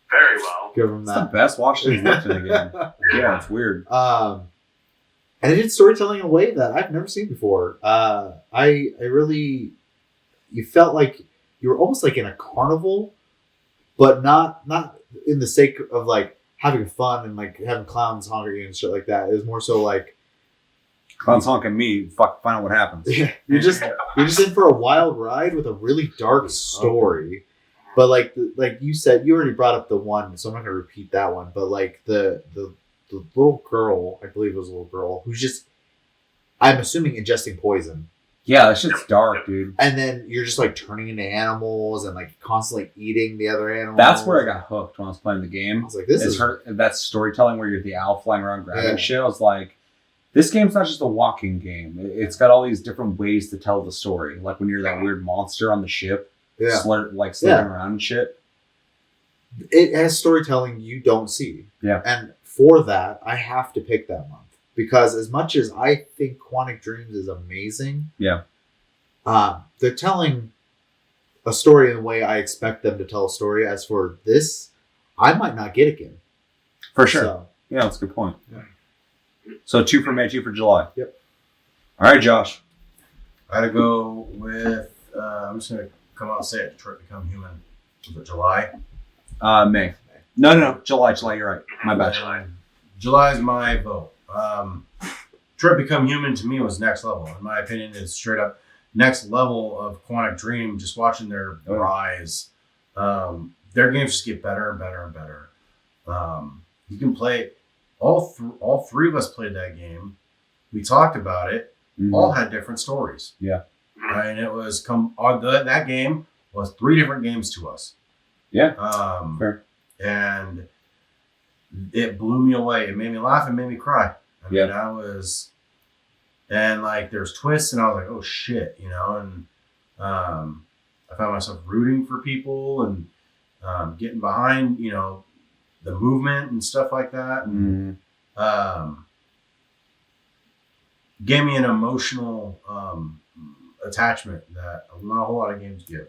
Very well. Give them It's the that. best Washington's left in the game. Yeah, it's weird. And it did storytelling in a way that I've never seen before. I really, you felt like you were almost like in a carnival, but not in the sake of like having fun and like having clowns honk at you and shit like that. It was more so like Clown's honking me. Fuck, find out what happens. you're just in for a wild ride with a really dark story. But like you said, you already brought up the one, so I'm not gonna repeat that one. But like the little girl, I believe it was a little girl, who's just, I'm assuming, ingesting poison. Yeah, that shit's dark, dude. And then you're just like turning into animals and like constantly eating the other animals. That's where I got hooked when I was playing the game. I was like, this It's is that storytelling where you're the owl flying around grabbing Yeah. shit. I was like, this game's not just a walking game. It's got all these different ways to tell the story. Like when you're that weird monster on the ship, yeah. slithering Yeah. around and shit. It has storytelling you don't see. Yeah. And for that, I have to pick that month. Because as much as I think Quantic Dreams is amazing, Yeah. They're telling a story in the way I expect them to tell a story. As for this, I might not get again. For sure. So, Yeah, that's a good point. Yeah. So 2 for May, 2 for July. Yep. All All right, Josh. I gotta go with. I'm just gonna come out and say it. Detroit Become Human. Was it July? May. No, July. You're right. My bad. July's my vote. Detroit Become Human to me was next level. In my opinion, it's straight up next level of Quantic Dream. Just watching their rise, their games just get better and better and better. You can play all three of us played that game. We talked about it. Mhm. All had different stories. Yeah. And it was that game was 3 different games to us. Yeah. Fair. And it blew me away. It made me laugh and made me cry. I mean, and like there's twists, and I was like, oh shit, and I found myself rooting for people and getting behind, the movement and stuff like that. And gave me an emotional attachment that not a whole lot of games give.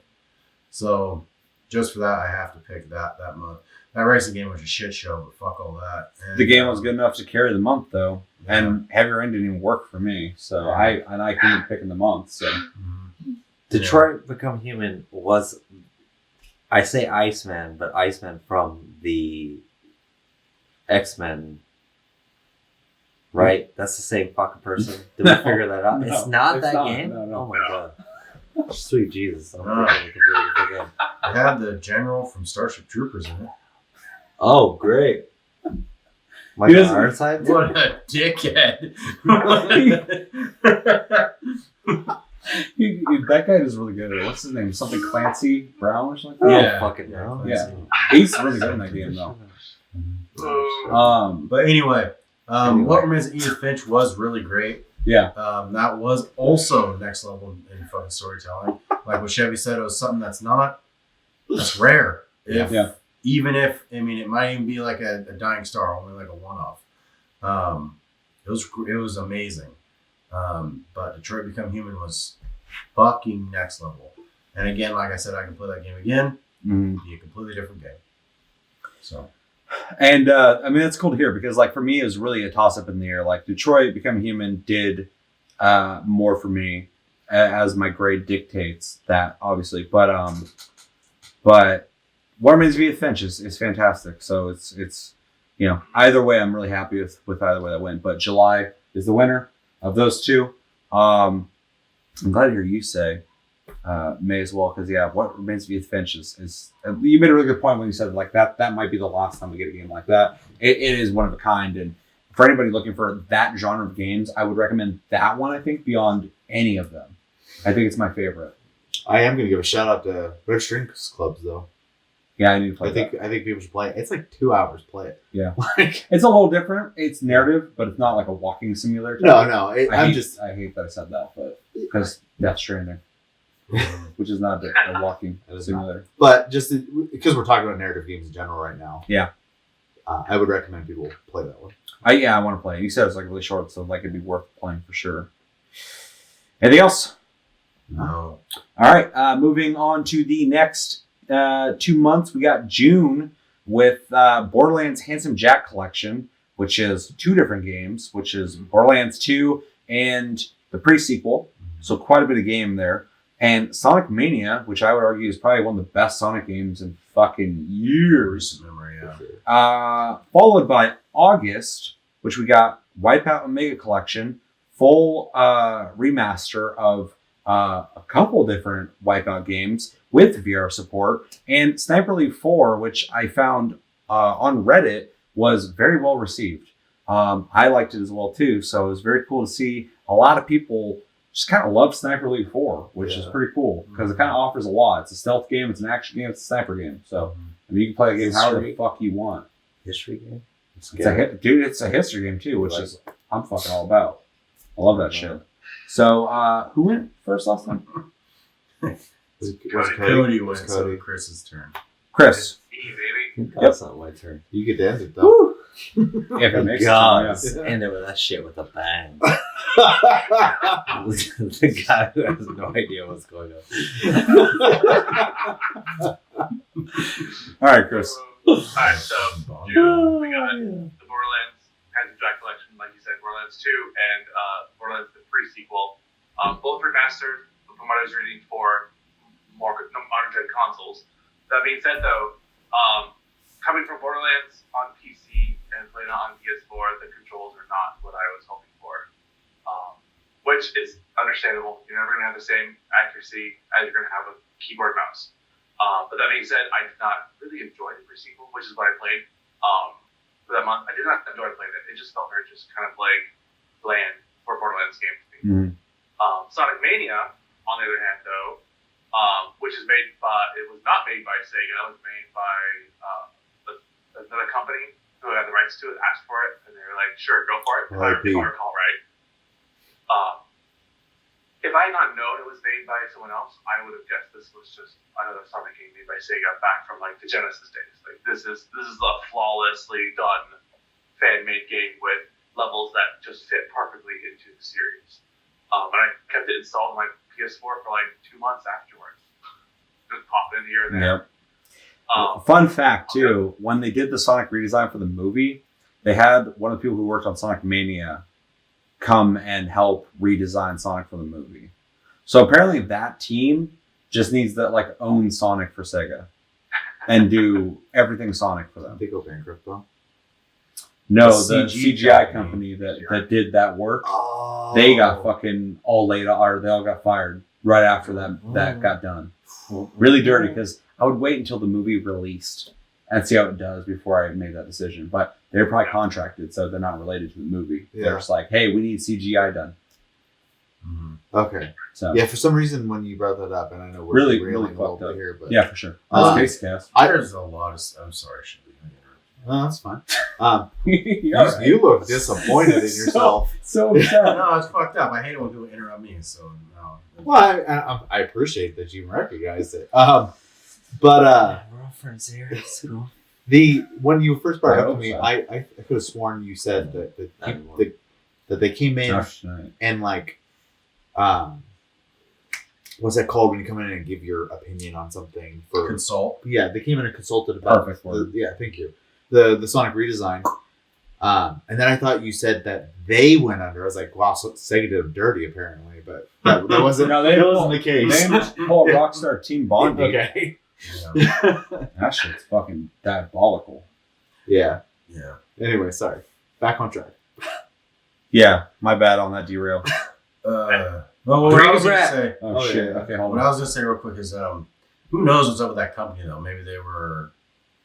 So just for that, I have to pick that month. That racing game was a shit show, but fuck all that. And, the game was good enough to carry the month, though, and Heavier Rain didn't even work for me. So I couldn't pick in the month. So Detroit Become Human was, I say Iceman, but Iceman from the X-Men. Right? That's the same fucking person. Did we figure that out? No, it's not it's that not. game? No. Oh my god. Sweet Jesus. I'm No. thinking completely different game. It had the general from Starship Troopers in it. Oh, great. Michael Ironside? What a dickhead. That guy is really good at it. What's his name? Something Clancy Brown or something? Yeah. Fucking no. Yeah. He's really good in that game, though. But anyway, What Remains of Edith Finch was really great. Yeah. That was also next level in fucking storytelling. Like what Chevy said, it was something that's rare. Even if, it might even be like a dying star, only like a one-off. It was amazing. But Detroit Become Human was fucking next level. And again, like I said, I can play that game again. Be a completely different game. So. And that's cool to hear because, like, for me, it was really a toss-up in the air. Like, Detroit Become Human did more for me as my grade dictates. That obviously, but What Remains of Edith Finch is fantastic. So it's either way, I'm really happy with either way that went. But July is the winner of those two. I'm glad to hear you say may as well because What Remains of Edith Finch is you made a really good point when you said like that might be the last time we get a game like that. It is one of a kind, and for anybody looking for that genre of games, I would recommend that one. I think beyond any of them, I think it's my favorite. I am going to give a shout out to Red Strings Clubs though. Yeah, I need to play. I think people should play it. It's like 2 hours. Play it. Yeah, like it's a little different. It's narrative, but it's not like a walking simulator. No. I hate that I said that, but because Death Stranding, which is not a walking simulator. But just because we're talking about narrative games in general right now. Yeah, I would recommend people play that one. I want to play it. You said it's like really short, so like it'd be worth playing for sure. Anything else? No. All right, moving on to the next 2 months. We got June with Borderlands Handsome Jack Collection, which is 2 different games, which is Borderlands 2 and the pre-sequel. So quite a bit of game there. And Sonic Mania, which I would argue is probably one of the best Sonic games in fucking years. Recent memory, yeah. Followed by August, which we got Wipeout Omega Collection, full remaster of a couple different Wipeout games with VR support, and Sniper Elite 4, which I found on Reddit was very well received. I liked it as well too, so it was very cool to see a lot of people just kind of love Sniper Elite 4, which is pretty cool because it kind of offers a lot. It's a stealth game, it's an action game, it's a sniper game. So you can play a game however the fuck you want. History game? It's a history game too, which is I'm fucking all about. I love that shit. So who went first last time? Cody went, so Chris's turn. Chris. Baby. That's not my turn. You get to end it though. If it makes God, sense. end it with that shit with a bang. The guy who has no idea what's going on. All right, Chris. Alright, so June, we got the Borderlands Handsome Jack Collection, like you said, Borderlands 2 and Borderlands the pre-sequel. Both remastered, from what I was reading, for more modern-gen consoles. That being said, though, coming from Borderlands on PC and playing it on PS4, the controls are not what I was hoping for. Which is understandable. You're never going to have the same accuracy as you're going to have a keyboard mouse. But that being said, I did not really enjoy the pre-sequel, which is what I played for that month. I did not enjoy playing it. It just felt very just kind of like bland for a Borderlands game to me. Sonic Mania, on on the other hand, though, which is made by, it was not made by Sega. It was made by another company who had the rights to it, asked for it, and they were like, sure, go for it. If I recall right. If I had not known it was made by someone else, I would have guessed this was just another Sonic game made by Sega back from like the Genesis days. Like this is a flawlessly done fan-made game with levels that just fit perfectly into the series. And I kept it installed on my PS4 for like 2 months afterwards. Just pop in here and there. Yep. Fun fact too, when they did the Sonic redesign for the movie, they had one of the people who worked on Sonic Mania come and help redesign Sonic for the movie. So apparently that team just needs to like own Sonic for Sega and do everything Sonic for them. They go bankrupt though. No, the CGI company that did that work, they got fucking all laid off, or they all got fired right after that got done. Really dirty, because I would wait until the movie released and see how it does before I made that decision. But they're probably contracted, so they're not related to the movie. Yeah. They're just like, hey, we need CGI done. Okay. So yeah, for some reason when you brought that up, and I know we're really railing fucked a little up bit here, but yeah, for sure. Tastycast. There's a lot of. I'm sorry, Shelby. no, that's fine. You look disappointed in yourself. So upset. No, it's fucked up. I hate it when people interrupt me. So no. Well, I appreciate that you recognized it. But reference here at school. when you first brought it up to me, so. I could have sworn you said that they came in and like what's that called when you come in and give your opinion on something for Consult. Yeah, they came in and consulted about Perfect word. thank you. The Sonic redesign. And then I thought you said that they went under. I was like, wow, so Sega did them dirty apparently, but that wasn't. No, that wasn't the case. They just pull a Rockstar Team Bond. Okay. Yeah. That shit's fucking diabolical. Yeah. Yeah. Anyway, sorry. Back on track. Yeah, my bad on that derail. Well, what I was gonna say. Oh shit. yeah. Okay, hold What on. I was gonna say real quick is, who knows what's up with that company though? Maybe they were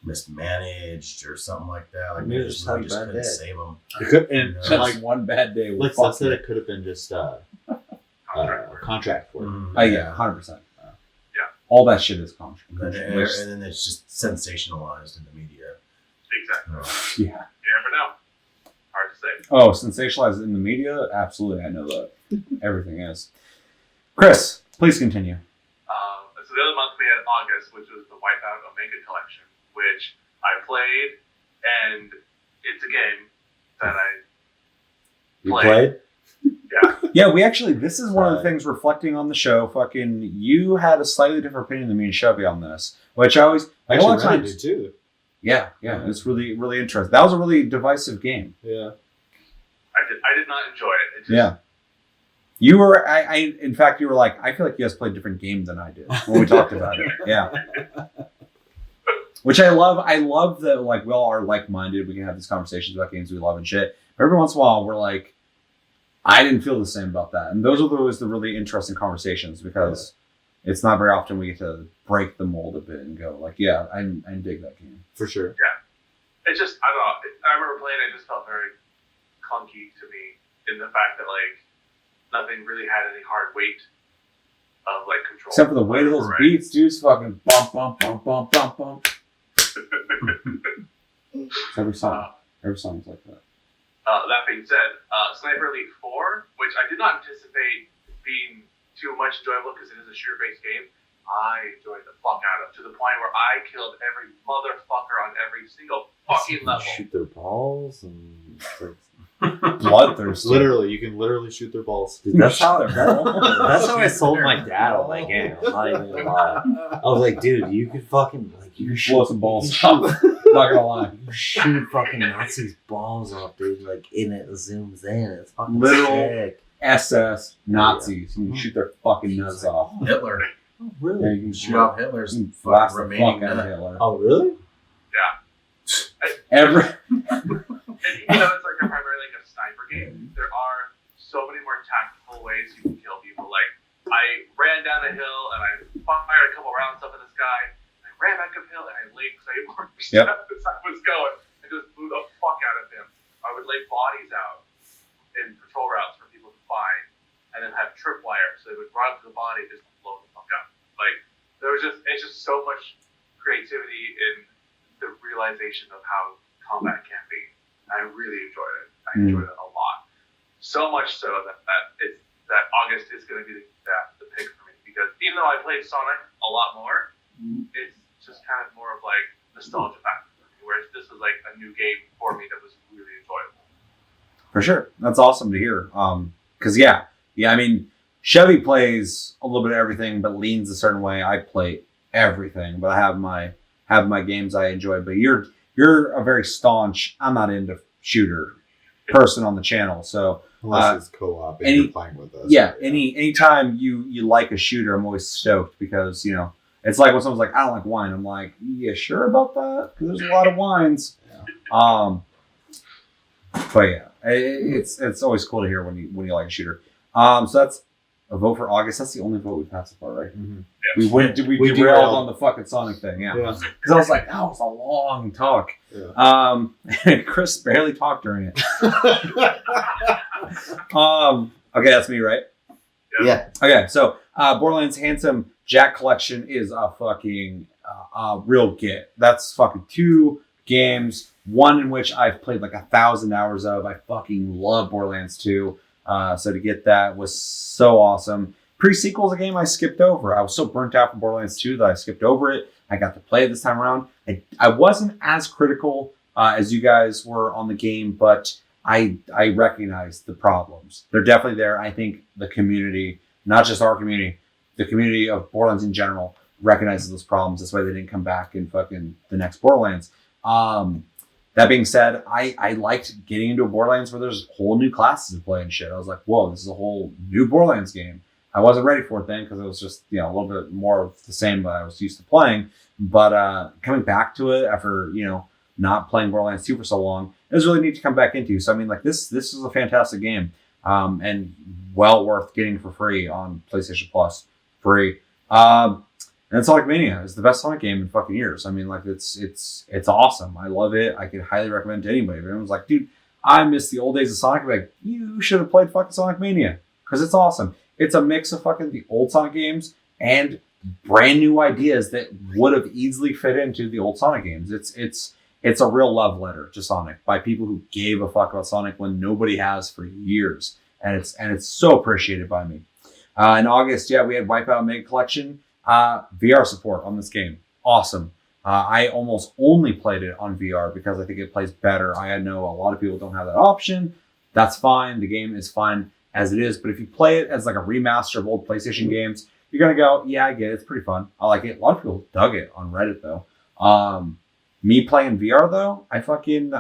mismanaged or something like that. Like Maybe maybe just we had a just bad couldn't day. save them. It could, and Just Just like like one bad day. like I said, it could have been just contract work. Yeah, 100%. Yeah. All that shit is contract. And then it's just sensationalized in the media. Exactly. Oh. Yeah. You never know. Hard to say. Oh, sensationalized in the media? Absolutely, I know that. Everything is. Chris, please continue. So the other month we had August, which was the Wipeout Omega Collection, which I played, and it's a game that I You played. played? Yeah, we actually, this is one of the things reflecting on the show. Fucking, you had a slightly different opinion than me and Chevy on this, which I always, like, a lot of Actually, Ryan times, did too. yeah, it's really, really interesting. That was a really divisive game. Yeah. I did not enjoy it. It just, Yeah. You were, in fact, you were like, I feel like you guys played a different game than I did when we talked about it. Yeah. Which I love. I love that, like, we all are like-minded. We can have these conversations about games we love and shit. But every once in a while, we're like, I didn't feel the same about that. And those are always the really interesting conversations because it's not very often we get to break the mold a bit and go, like, yeah, I dig that game. For sure. It just, I don't know. I remember playing it, just felt very clunky to me in the fact that, like, nothing really had any hard weight of, like, control. Except for the weight of those Right. beats, dude. It's fucking bump, bump, bump, bump, bump, bump. Every song. Every song's like that. That being said, Sniper Elite 4, which I did not anticipate being too much enjoyable because it is a shooter-based game, I enjoyed the fuck out of, to the point where I killed every motherfucker on every single fucking level. Shoot their balls and it's like, Bloodthirst. Literally, you can literally shoot their balls. dude, that's how I sold my dad on that game. I'm not even gonna lie. I was like, dude, you could fucking like you Blow shoot some balls you shoot- off. Not gonna lie. You shoot fucking Nazis' balls off, dude. Like in it zooms in. It's fucking Literal sick. SS Nazis. You can shoot their fucking nuts off. Hitler. Oh, Yeah, really? you can Shoot off Hitler's You can blast the remaining fuck out of nut. Hitler. Oh, really? Every And even though it's like primarily like a sniper game, there are so many more tactical ways you can kill people. Like, I ran down a hill and I fired a couple rounds up at this guy. And I ran back uphill and I laid claymores Yep. as I was going and just blew the fuck out of him. I would lay bodies out in patrol routes for people to find and then have tripwires so they would run to the body and just blow the fuck up. Like it's just so much creativity in the realization of how combat can be. I really enjoyed it. I enjoyed it a lot. So much so that August is going to be the pick for me, because even though I played Sonic a lot more, it's just kind of more of like nostalgia factor for me, whereas this was like a new game for me that was really enjoyable. For sure. That's awesome to hear. Because I mean, Chevy plays a little bit of everything, but leans a certain way. I play everything, but I have my games I enjoy. But you're a very staunch, I'm not into shooter person on the channel. So unless it's co-op and you're playing with us. Yeah, anytime you like a shooter, I'm always stoked, because it's like when someone's like, I don't like wine. I'm like, yeah, sure about that? Because there's a lot of wines. Yeah. But yeah, it's always cool to hear when you like a shooter. So that's a vote for August. That's the only vote we've had so far, right? Mm-hmm. We derailed on the fucking Sonic thing, yeah. Because I was like, that was a long talk. Yeah. Chris barely talked during it. Okay, that's me, right? Yeah. Okay, so Borderlands Handsome Jack Collection is a fucking real get. That's fucking 2 games, one in which I've played like 1,000 hours of. I fucking love Borderlands 2. So to get that was so awesome. Pre-sequel is a game I skipped over. I was so burnt out from Borderlands 2 that I skipped over it. I got to play it this time around. I wasn't as critical as you guys were on the game, but I recognize the problems. They're definitely there. I think the community, not just our community, the community of Borderlands in general, recognizes those problems. That's why they didn't come back in fucking the next Borderlands. That being said, I liked getting into a Borderlands where there's whole new classes to play and shit. I was like, whoa, this is a whole new Borderlands game. I wasn't ready for it then, because it was just a little bit more of the same that I was used to playing. But coming back to it after not playing Borderlands 2 for so long, it was really neat to come back into. So I mean, like this is a fantastic game, and well worth getting for free on PlayStation Plus, free. And Sonic Mania is the best Sonic game in fucking years. I mean, like it's awesome. I love it. I could highly recommend to anybody. If anyone's like, dude, I miss the old days of Sonic, I'm like, you should have played fucking Sonic Mania, because it's awesome. It's a mix of fucking the old Sonic games and brand new ideas that would have easily fit into the old Sonic games. It's a real love letter to Sonic by people who gave a fuck about Sonic when nobody has for years, and it's so appreciated by me. In August, we had Wipeout Mega Collection. VR support on this game, awesome. I almost only played it on VR because I think it plays better. I know a lot of people don't have that option. That's fine. The game is fine as it is. But if you play it as like a remaster of old PlayStation games, you're gonna go, yeah, I get it. It's pretty fun. I like it. A lot of people dug it on Reddit though. Me playing VR though, I think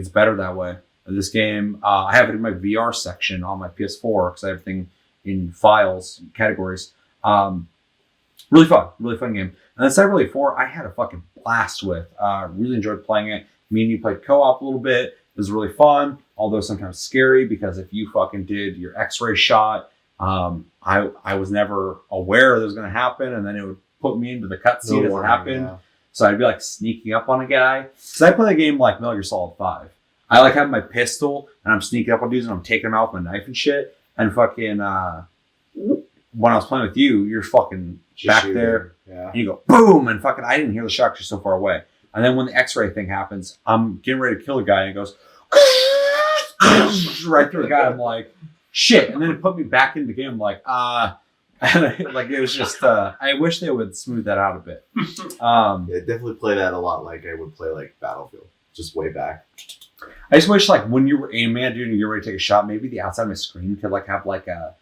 it's better that way. This game, I have it in my VR section on my PS4 because I have everything in files, categories. Really fun game. And then Cyber 4, I had a fucking blast with. Really enjoyed playing it. Me and you played co-op a little bit. It was really fun, although sometimes scary, because if you fucking did your X-ray shot, I was never aware that was going to happen, and then it would put me into the cutscene as it happened. Yeah. So I'd be like sneaking up on a guy. Because I play a game like Metal Gear Solid 5. I like having my pistol, and I'm sneaking up on dudes, and I'm taking them out with my knife and shit. And fucking, when I was playing with you, you're fucking back there, and you go boom, and fucking I didn't hear the shot because you're so far away. And then when the X-ray thing happens, I'm getting ready to kill a guy, and it goes right through a guy. I'm like, shit, and then it put me back in the game. I'm like, like it was just. I wish they would smooth that out a bit. Definitely play that a lot like I would play like Battlefield, just way back. I just wish like when you were aiming at dude and you're ready to take a shot, maybe the outside of my screen could like have like a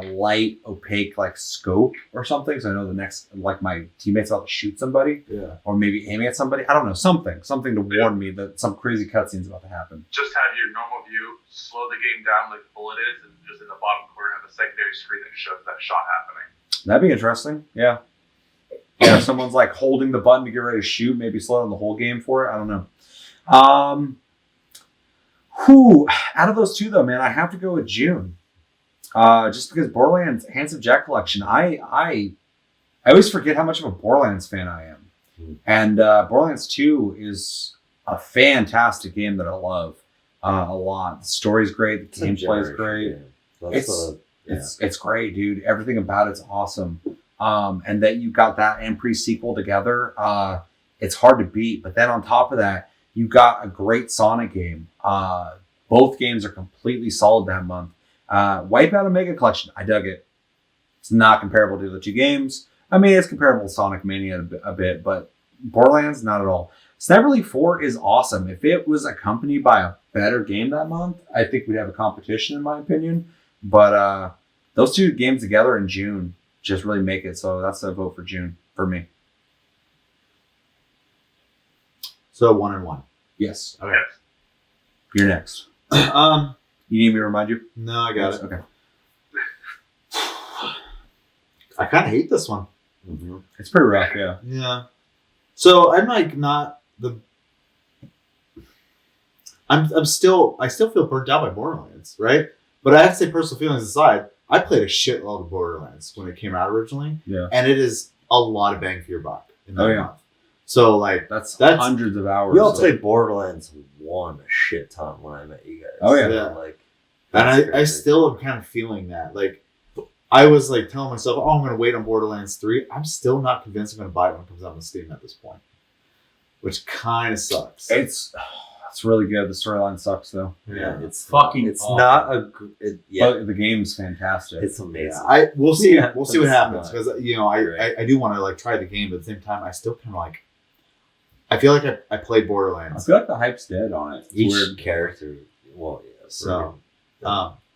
light opaque like scope or something, so I know the next like my teammates about to shoot somebody, or maybe aiming at somebody. I don't know, something to warn me that some crazy cutscene's about to happen. Just have your normal view, slow the game down like the bullet is, and just in the bottom corner have a secondary screen that shows that shot happening. That'd be interesting. Yeah, if someone's like holding the button to get ready to shoot, maybe slow down the whole game for it. I don't know. Out of those two though, man, I have to go with June. Just because Borderlands Handsome Jack Collection, I always forget how much of a Borderlands fan I am. And Borderlands 2 is a fantastic game that I love a lot. The story's great, the gameplay is great. It's great, dude. Everything about it's awesome. And that you got that and pre-sequel together, it's hard to beat. But then on top of that, you got a great Sonic game. Both games are completely solid that month. Wipeout and Mega Collection, I dug it. It's not comparable to the two games. I mean, it's comparable to Sonic Mania a bit, but Borderlands, not at all. Sniper Elite 4 is awesome. If it was accompanied by a better game that month, I think we'd have a competition, in my opinion. But those two games together in June just really make it. So that's a vote for June for me. So 1 and 1. Yes. Okay. Yes. You're next. You need me to remind you? No, I got it. Okay. I kind of hate this one. Mm-hmm. It's pretty rough, yeah. Yeah. So I'm like not the. I still feel burnt out by Borderlands, right? But I have to say, personal feelings aside, I played a shitload of Borderlands when it came out originally. Yeah. And it is a lot of bang for your buck in that Oh, yeah. month. So like That's That's- hundreds of hours. We all of- played Borderlands 1 a shit ton when I met you guys. Oh, yeah. Yeah. Like, and that's I crazy. still am kind of feeling that. Like I was like telling myself, oh, I'm gonna wait on Borderlands 3. I'm still not convinced I'm gonna buy it when it comes out on Steam at this point. Which kind of sucks. It's really good. The storyline sucks, though. Yeah, it's Fucking It's awful. not a. Yeah, But the game's fantastic. it's amazing. We'll see. Yeah, We'll see but what it's happens not because I great. do want to like try the game, but at the same time, I still kind of like. I feel like I played I Borderlands. feel like the hype's dead on it. It's Each weird. character, well, yeah. So,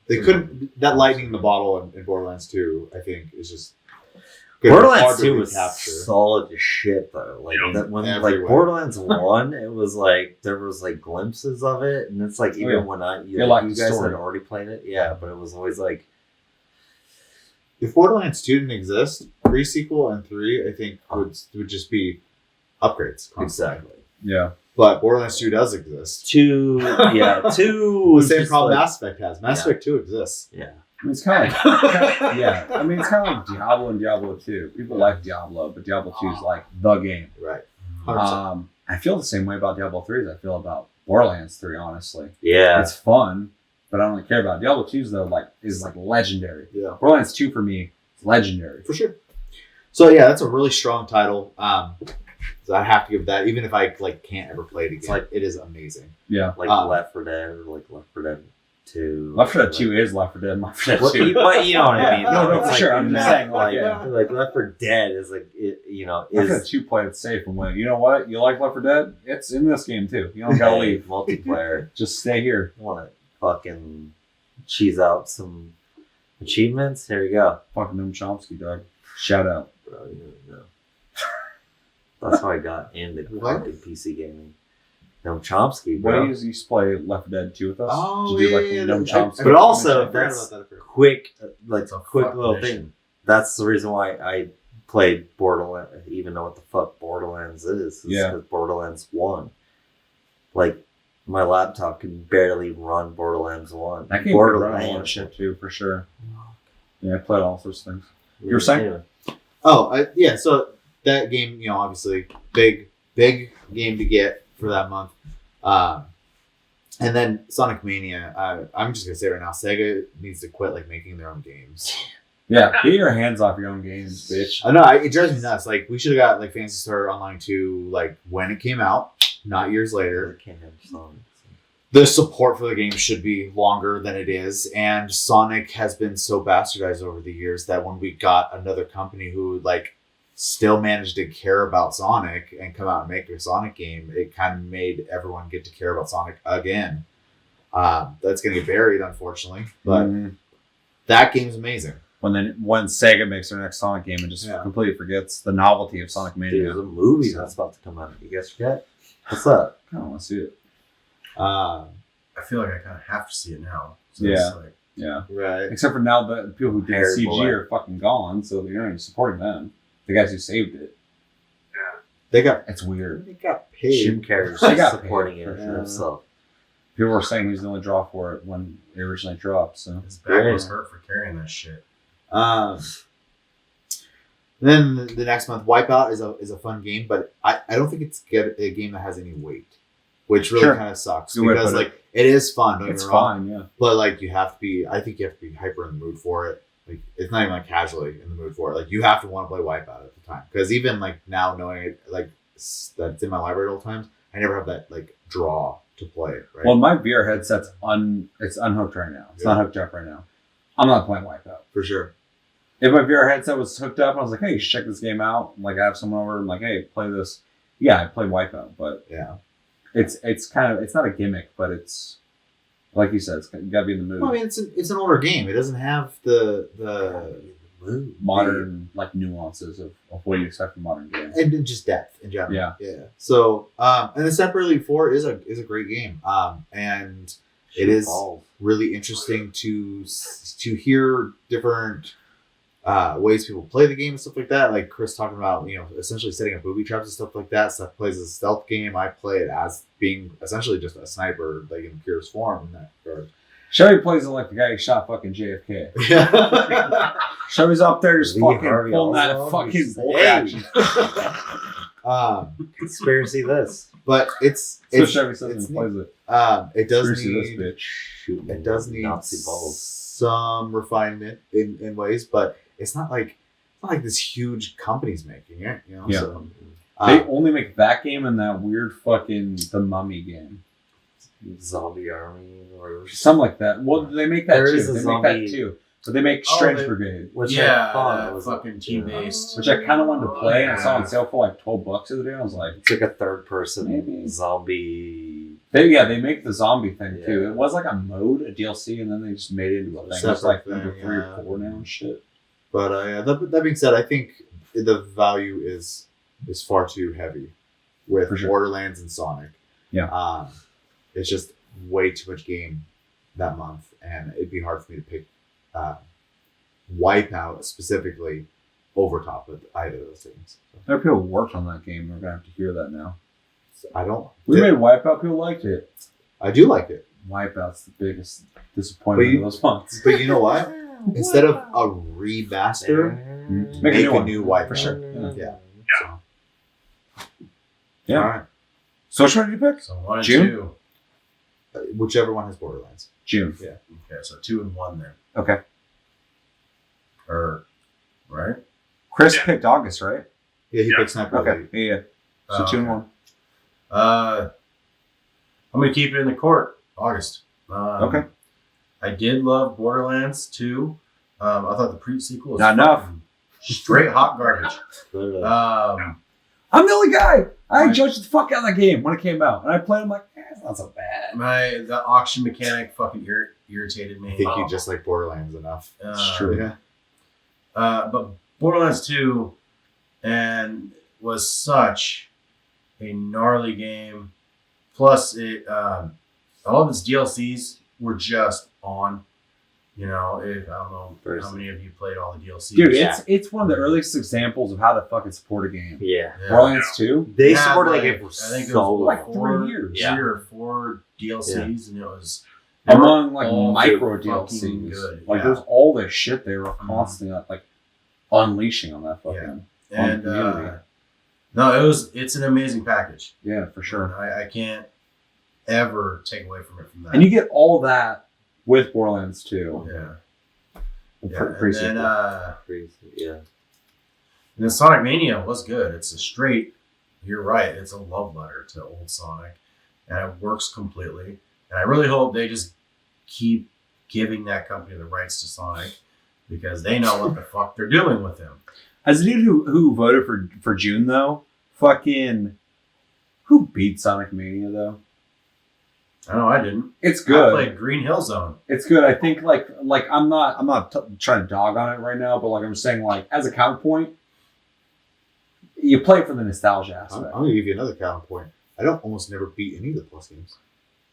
they couldn't that lightning in the bottle in Borderlands 2. I think is just gonna be hard Borderlands to 2 was recapture. solid as shit though. Like Yeah. that when Everywhere. like Borderlands 1, it was like there was like glimpses of it, and it's like even yeah. when You you liked guys the story. had already played it, yeah, but it was always like If Borderlands 2 didn't exist, pre-sequel and 3, I think would just be upgrades. constantly. exactly Yeah. But Borderlands 2 does exist. 2. Yeah, 2 The was same just problem like, Mass Effect has. Mass Yeah. Effect 2 exists. yeah. I mean, it's kind of like, yeah. I mean, it's kind of like Diablo and Diablo 2. People like Diablo, but Diablo 2 is like the game. Right. 100%. I feel the same way about Diablo 3 as I feel about Borderlands 3, honestly. Yeah. It's fun, but I don't really care about it. Diablo 2 is like legendary. Yeah. Borderlands 2 for me is legendary. For sure. So yeah, that's a really strong title. So I have to give that, even if I like can't ever play it again. It's like- it is amazing. Yeah. Like Left 4 Dead or like Left 4 Dead 2. Left 4 Dead 2 is Left 4 Dead. Left 4 Dead But 2. but you know what I mean. No, It's for like sure. I'm just saying, like, yeah. like Left 4 Dead is like it, you know, Left 4 Dead is 2 played it safe and went, you know what? You like Left 4 Dead? It's in this game too. You don't gotta leave. multiplayer. Just stay here. Want to fucking cheese out some achievements? Here you go. Fucking Noam Chomsky, dog. Shout out. Bro, you don't know. That's how I got into What? PC gaming. No Chomsky, When bro. you used to play Left 4 Dead 2 with us? Oh, Did you do like yeah, Noam yeah. Chomsky? But also, I forgot that's about that at first. quick, like It's a quick fuck little mission. thing. That's the reason why I played Borderlands, even know what the fuck Borderlands is. Yeah. Because Borderlands 1. Like, my laptop can barely run Borderlands 1. That game could run a lot of shit too, for sure. Yeah, I played all sorts of things. You were saying? Anyway. Oh, yeah. So that game, obviously big game to get for that month. And then Sonic Mania. I'm just gonna say right now, Sega needs to quit like making their own games. Yeah, get your hands off your own games, bitch. I know it drives me nuts. Like we should have got like Phantasy Star Online 2 like when it came out, not years later. I can't have Sonic. The support for the game should be longer than it is, and Sonic has been so bastardized over the years that when we got another company who like still managed to care about Sonic and come out and make a Sonic game, it kind of made everyone get to care about Sonic again. That's gonna get buried, unfortunately, but that game's amazing. When Sega makes their next Sonic game and just Yeah. completely forgets the novelty of Sonic Dude, Mania. there's a movie that's about to come out. You guys forget? What's up? I don't want to see it. Uh, I feel like I kind of have to see it now. So Yeah. It's like, Yeah. right. Except for now the people who did the Harry CG Bullock. are fucking gone, so you're not even supporting them. The guys who saved it. Yeah. They got It's weird. Jim paid. Carrey's They got supporting paid it for sure. himself. People were saying he's the only draw for it when it originally dropped. So his back was Yeah. hurt for carrying that shit. Then the next month, Wipeout is a fun game, but I don't think it's a game that has any weight, which really Sure. kind of sucks Good way to because put it. like It is fun. Don't get It's me wrong. fine, yeah. But like you have to be. I think you have to be hyper in the mood for it. Like it's not even like casually in the mood for it. Like you have to want to play Wipeout at the time. Because even like now knowing it, like that's in my library at all times, I never have that like draw to play it. Right. Well, my VR headset's it's unhooked right now. It's not hooked up right now. I'm not playing Wipeout. For sure. If my VR headset was hooked up, I was like, hey, you should check this game out. Like I have someone over and like, hey, play this. Yeah, I play Wipeout, but Yeah. it's kind of, it's not a gimmick, but it's like you said, you gotta be in the mood. Well, I mean, it's an older game. It doesn't have the Modern like nuances of what you expect from modern games. and just depth in general. Yeah. Yeah. So and the Separately 4 is a great game. And it is really interesting to hear different ways people play the game and stuff like that. Like Chris talking about, essentially setting up booby traps and stuff like that. Seth plays a stealth game. I play it as being essentially just a sniper, like in purest form in that regard. Chevy plays it like the guy who shot fucking JFK. Yeah. Chevy's up there just Lee fucking Harvey pulling that Oswald. fucking bolt Hey. action. Conspiracy this. But it's So Chevy says it's he plays it. it does Conspiracy this need bitch. Shooting it does need Nazi balls. some refinement in ways, but it's not like this huge company's making it, Yeah. So, They only make that game and that weird fucking The Mummy game. Zombie Army or Something like that. Well, they make that There too. is a They make zombie- that too. But they make Strange they- Brigade, which Yeah, I thought was fucking team-based. which I kind of wanted to play, and I saw Yeah. on sale for like $12 the other day. I was like, It's like a third person Maybe. zombie. they make the zombie thing too. Yeah. It was like a mode, a DLC, and then they just made it into a thing. It's Separate like thing, number 3 yeah. or 4 now and shit. But that being said, I think the value is far too heavy with For sure. Borderlands and Sonic. Yeah. It's just way too much game that month, and it'd be hard for me to pick Wipeout specifically over top of either of those things. So, There are people who worked on that game. We're gonna have to hear that now. I don't. We made Wipeout. People liked it. I do like it, Wipeout's the biggest disappointment of those months. but you know what? Instead of a remaster, Make make a a new new one. Wipeout. For sure. Yeah. So, Yeah. all right. So which one did you pick? So 1 and June? 2. Whichever one has Borderlands. June. Yeah. Okay, so 2 and 1 then. Okay. Right? Chris Yeah. picked August, right? Yeah, he Yeah. picks Sniper Okay. Elite. Yeah. So 2 and 1. I'm going to keep it in the court. August. Okay. I did love Borderlands 2. I thought the pre-sequel was Not enough. fucking straight hot garbage. I'm the only guy. I Right. judged the fuck out of that game when it came out, and I played. I'm like, it's not so bad. The auction mechanic fucking irritated me. I think you just like Borderlands enough. It's true. Yeah. But Borderlands 2 was such a gnarly game. Plus, all of its DLCs were just on. I don't know how many of you played all the DLCs. Dude, Yeah. it's one of the earliest examples of how to fucking support a game. Yeah. Yeah. Borderlands 2, They Yeah, supported like, that game for I think it so was long. like 3 years. Yeah. 3 or 4 DLCs, and it was Among like all micro fucking DLCs, good, like yeah. there's all this shit they were constantly like unleashing on that fucking and community. no, it's an amazing package. Yeah, for sure. I can't ever take away from that. And you get all that with Borderlands 2. yeah. The Yeah, pre-sequel. and then, Crazy. Yeah. and then Sonic Mania was good. It's a straight, you're right, it's a love letter to old Sonic. And it works completely. And I really hope they just keep giving that company the rights to Sonic because they know what the fuck they're doing with him. As a dude who voted for June though, fucking who beat Sonic Mania though? I know I didn't. It's I good. played Green Hill Zone. It's good. I think like I'm not trying to dog on it right now, but like I'm saying like as a counterpoint, you play it for the nostalgia I'm aspect. going to give you another counterpoint. I don't almost never beat any of the Plus games.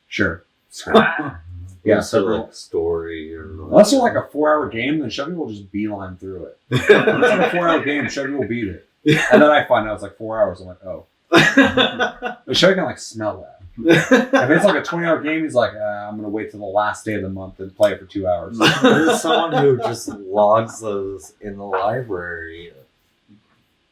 Sure. Ah, Yeah, So several. like story or Unless you're like a 4-hour game, then Chevy will just beeline through it. If it's like a 4-hour game, Chevy will beat it. And then I find out it's like 4 hours. I'm like, oh. But Chevy can like smell that. If it's like a 20-hour game, he's like, I'm going to wait till the last day of the month and play it for 2 hours. There's someone who just logs those in the library.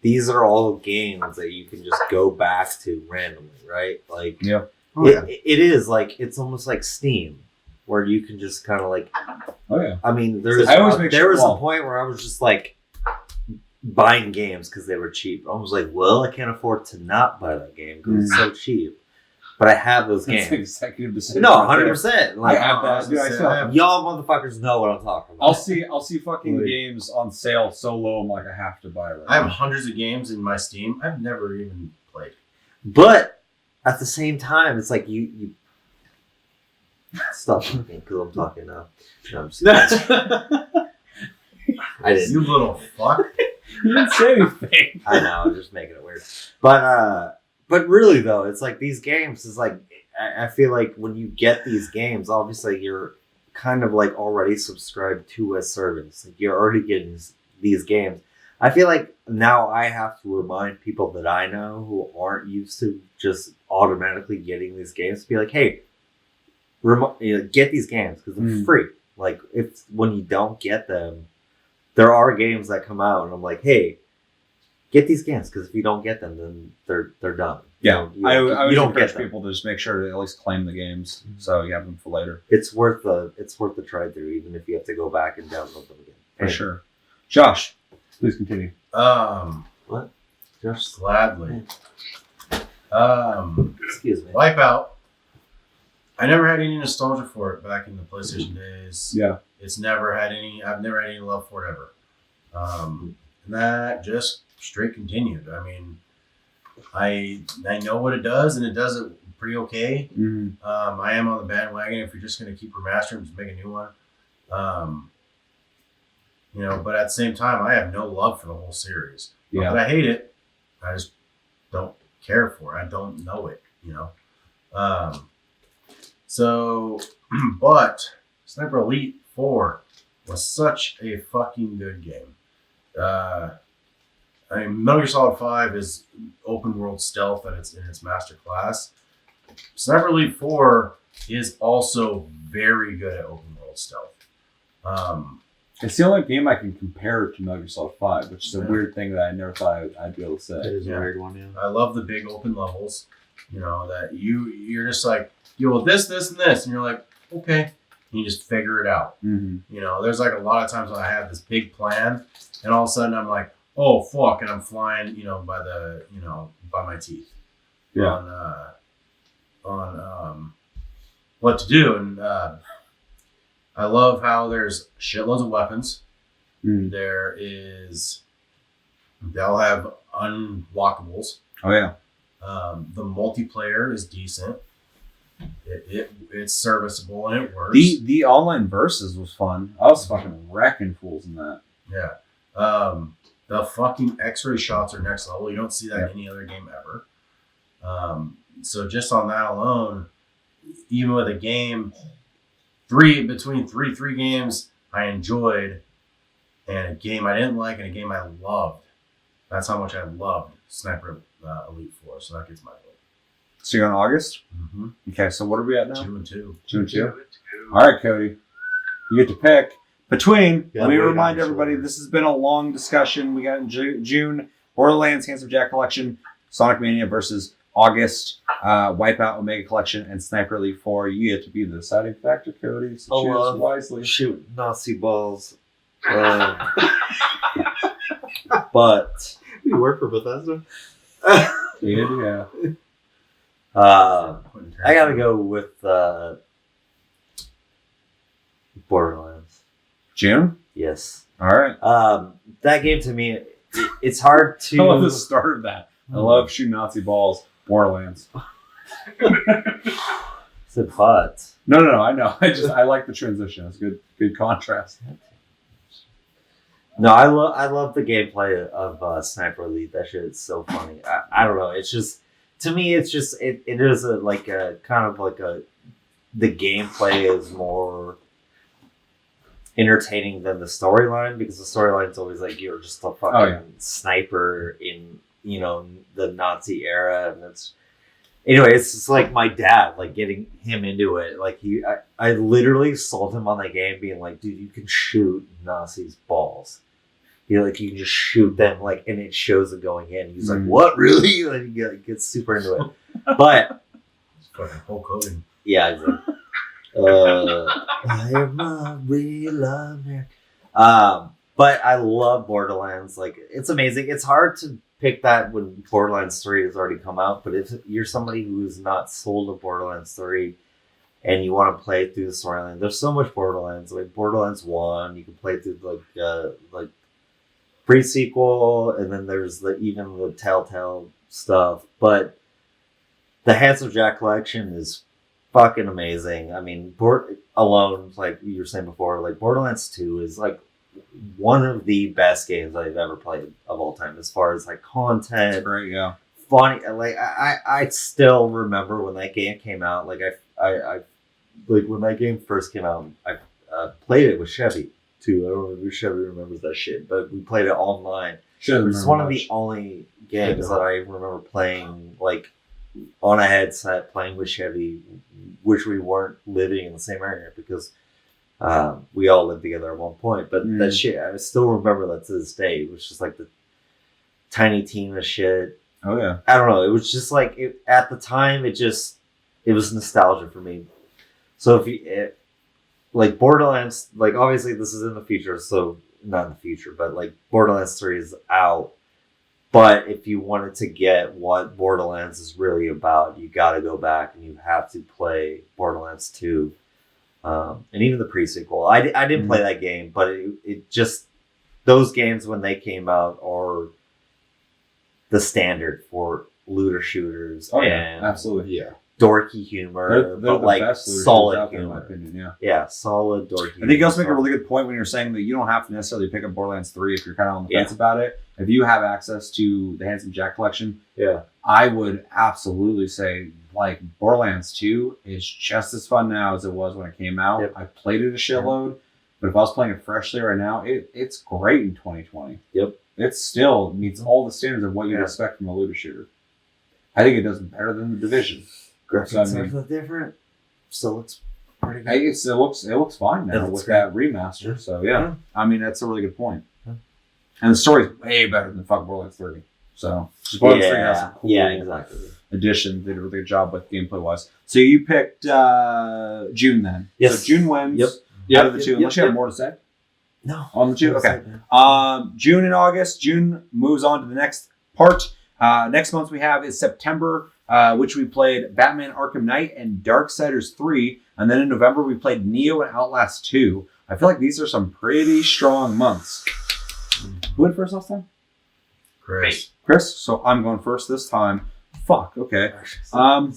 These are all games that you can just go back to randomly, right? Like, Yeah. It is like it's almost like Steam, where you can just kind of like. Oh yeah. I mean, there was a point where I was just like buying games because they were cheap. I was like, well, I can't afford to not buy that game because it's so cheap. But I have those games. That's an executive decision. No, 100%. Like I have that. Dude, I still have. Y'all motherfuckers know what I'm talking about. I'll see fucking games on sale so low. I'm like, I have to buy it. I have hundreds of games in my Steam. I've never even played. But at the same time, it's like you stop talking because I'm talking now. No, I'm just I didn't. You little fuck. You didn't say anything. I know. I'm just making it weird. But really though, it's like these games is like I feel like when you get these games, obviously you're kind of like already subscribed to a service. Like you're already getting these games. I feel like now I have to remind people that I know who aren't used to just automatically getting these games to be like, hey, get these games because they're free. Like if when you don't get them, there are games that come out and I'm like, hey, get these games because if you don't get them, then they're done. Yeah, you I don't encourage get them. people to just make sure to at least claim the games so you have them for later. It's worth the try through, even if you have to go back and download them again. For sure. Josh, please continue. What? Josh, Gladly. excuse me. Wipeout. I never had any nostalgia for it back in the PlayStation days. Yeah. I've never had any love for it ever. And that just straight continued. I mean, I know what it does, and it does it pretty okay. Mm-hmm. I am on the bandwagon. If you're just going to keep remastering, just make a new one. But at the same time, I have no love for the whole series. Yeah. Not that I hate it. I just don't care for it. I don't know it. But Sniper Elite 4 was such a fucking good game. Metal Gear Solid 5 is open world stealth in its master class. Sniper Elite 4 is also very good at open world stealth. It's the only game I can compare to Metal Gear Solid 5, which is a weird thing that I never thought I'd be able to say. It is a weird one, yeah. I love the big open levels. That you're just like, well, this, and this, and you're like, okay, and you just figure it out. Mm-hmm. There's like a lot of times when I have this big plan, and all of a sudden I'm like, oh fuck, and I'm flying, by my teeth. Yeah. On what to do, and I love how there's shitloads of weapons. Mm. They'll have unlockables. Oh yeah. The multiplayer is decent. It's serviceable and it works. The online versus was fun. I was fucking wrecking fools in that. Yeah. The fucking X-ray shots are next level. You don't see that in any other game ever. So just on that alone, even with a game, three games I enjoyed, and a game I didn't like, and a game I loved. That's how much I loved Sniper Elite 4. So that gets my vote. So you're on August? Mm-hmm. Okay, so what are we at now? 2 and 2. 2 and 2? All right, Cody. You get to pick between. Yeah, let me wait remind on everybody, shoulders. this has been a long discussion. We got in June, Borderlands Handsome Jack Collection, Sonic Mania versus August, Wipeout Omega Collection, and Sniper Elite 4. You get to be the deciding factor, Cody. So choose wisely. Shoot Nazi balls. But You work for Bethesda? Yeah. I gotta go with Borderlands. June? Yes. All right. That game to me, it's hard to. I love the start of that. I love shooting Nazi balls. Borderlands. It's a but. No. I know. I like the transition. It's good contrast. No, I love the gameplay of Sniper Elite. That shit is so funny. I don't know. It's just, to me, it's just it is the gameplay is more entertaining than the storyline, because the storyline's always like you're just a fucking sniper in the Nazi era, and it's just like my dad, like getting him into it. Like I literally sold him on the game, being like, dude, you can shoot Nazis' balls. You can just shoot them, and it shows it going in. He's like, what, really? Like, he gets super into it. But Fucking Hulk Hogan. Yeah, exactly. I am a real lover. But I love Borderlands. Like, it's amazing. It's hard to pick that when Borderlands 3 has already come out. But if you're somebody who's not sold to Borderlands 3 and you want to play through the storyline, there's so much Borderlands. Like Borderlands 1, you can play through like pre-sequel, and then there's even the Telltale stuff. But the Handsome Jack collection is fucking amazing. I mean, alone, like you were saying before, like Borderlands 2 is like one of the best games I've ever played of all time, as far as like content. That's great, yeah. Funny, like I still remember when that game came out. Like I like when that game first came out, I played it with Chevy too. I don't know if Chevy remembers that shit, but we played it online. It's one of the only games that I remember playing like on a headset, playing with Chevy, which we weren't living in the same area because we all lived together at one point. But that shit, I still remember that to this day. It was just like the Tiny Tina shit. Oh yeah. I don't know. It was just like at the time. It was nostalgia for me. So like Borderlands, like obviously this is in the future, so not in the future, but like Borderlands 3 is out. But if you wanted to get what Borderlands is really about, you got to go back and you have to play Borderlands 2. And even the pre-sequel. I didn't play that game, but it just, those games when they came out are the standard for looter shooters. Oh, and absolutely. Yeah. dorky humor, but like solid humor. In my opinion, yeah. Yeah, solid dorky humor. I think you also make a really good point when you're saying that you don't have to necessarily pick up Borderlands 3 if you're kind of on the fence about it. If you have access to the Handsome Jack collection, I would absolutely say like Borderlands 2 is just as fun now as it was when it came out. Yep. I played it a shitload, but if I was playing it freshly right now, it's great in 2020. Yep. It still meets all the standards of what you'd expect from a looter shooter. I think it does better than The Division. Graphics are a little different. Still looks pretty good. It looks fine now with that remaster. So yeah, I mean that's a really good point. And the story's way better than fucking Borderlands 3. So Borderlands 3 has some cool exactly. additions. They did a really good job with gameplay wise. So you picked June then. Yes. So June wins out of the two. Unless you have more to say. No. On the two? Okay. June and August. June moves on to the next part. Next month we have is September, which we played Batman Arkham Knight and Darksiders 3. And then in November we played Neo and Outlast 2. I feel like these are some pretty strong months. Who went first last time? Chris. Chris? So I'm going first this time. Fuck, okay. I'm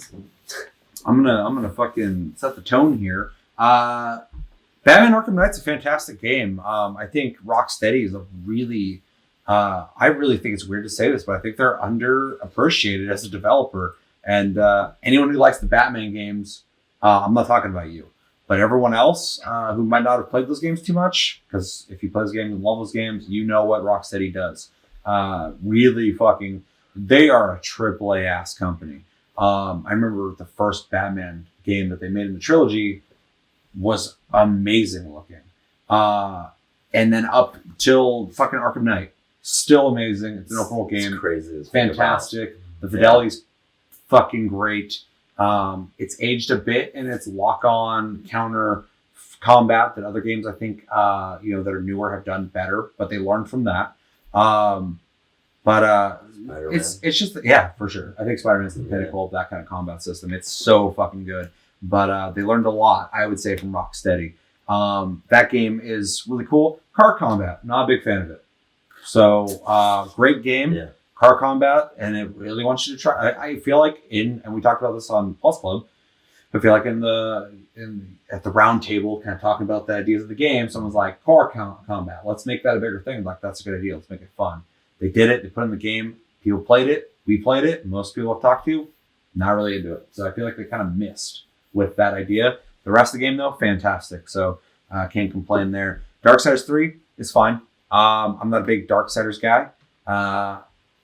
gonna fucking set the tone here. Batman Arkham Knight's a fantastic game. I think Rocksteady is a really I really think it's weird to say this, but I think they're underappreciated as a developer. And anyone who likes the Batman games, I'm not talking about you, but everyone else who might not have played those games too much, because if you play those games and love those games, you know what Rocksteady does. Really fucking, they are a AAA ass company. I remember the first Batman game that they made in the trilogy was amazing looking. And then up till fucking Arkham Knight, still amazing. It's an open world game. It's crazy. It's fantastic. The fidelity's fucking great. It's aged a bit in its lock-on counter combat that other games I think that are newer have done better, but they learned from that. It's just for sure. I think Spider-Man's the pinnacle of that kind of combat system. It's so fucking good. But they learned a lot, I would say, from Rocksteady. That game is really cool. Car combat, not a big fan of it. So great game. Yeah. Car combat, and it really wants you to try. I feel like and we talked about this on Plus Club. I feel like at the round table, kind of talking about the ideas of the game, someone's like, car combat. Let's make that a bigger thing. Like, that's a good idea. Let's make it fun. They did it. They put it in the game. People played it. We played it. Most people I've talked to, not really into it. So I feel like they kind of missed with that idea. The rest of the game, though, fantastic. So can't complain there. Darksiders 3 is fine. I'm not a big Darksiders guy.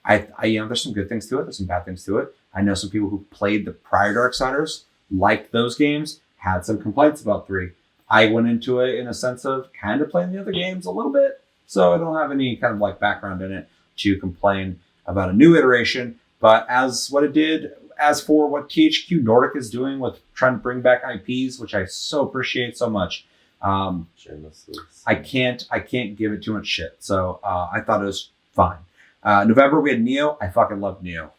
There's some good things to it. There's some bad things to it. I know some people who played the prior Darksiders, liked those games, had some complaints about 3. I went into it in a sense of kind of playing the other games a little bit, so I don't have any kind of like background in it to complain about a new iteration. But as what it did as for what THQ Nordic is doing with trying to bring back IPs, which I so appreciate so much, I can't give it too much shit. So I thought it was fine. November we had Neo. I fucking love Neo.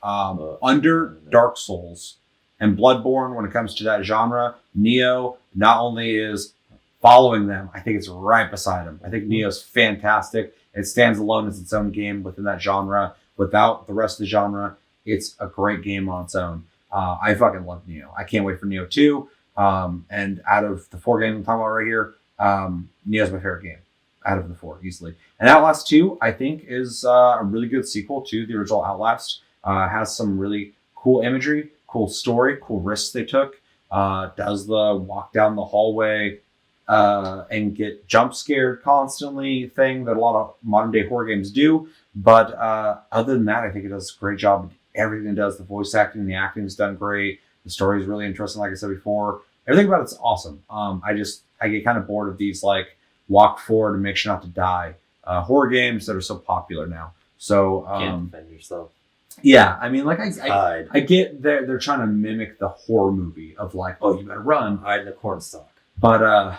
Under Dark Souls and Bloodborne, when it comes to that genre, Neo not only is following them, I think it's right beside them. I think Neo's fantastic. It stands alone as its own game within that genre. Without the rest of the genre, it's a great game on its own. I fucking love Neo. I can't wait for Neo 2. And out of the 4 games I'm talking about right here, Neo's my favorite game out of the 4, easily. And Outlast 2, I think, is a really good sequel to the original Outlast. Has some really cool imagery, cool story, cool risks they took. Does the walk down the hallway and get jump scared constantly thing that a lot of modern day horror games do. But other than that, I think it does a great job with everything it does. The voice acting, the acting is done great. The story is really interesting, like I said before. Everything about it's awesome. I get kind of bored of these like walk forward and make sure not to die horror games that are so popular now. So can't defend yourself. Yeah, I mean, like I get they're trying to mimic the horror movie of like, oh, you better run, hide in the cornstalk. But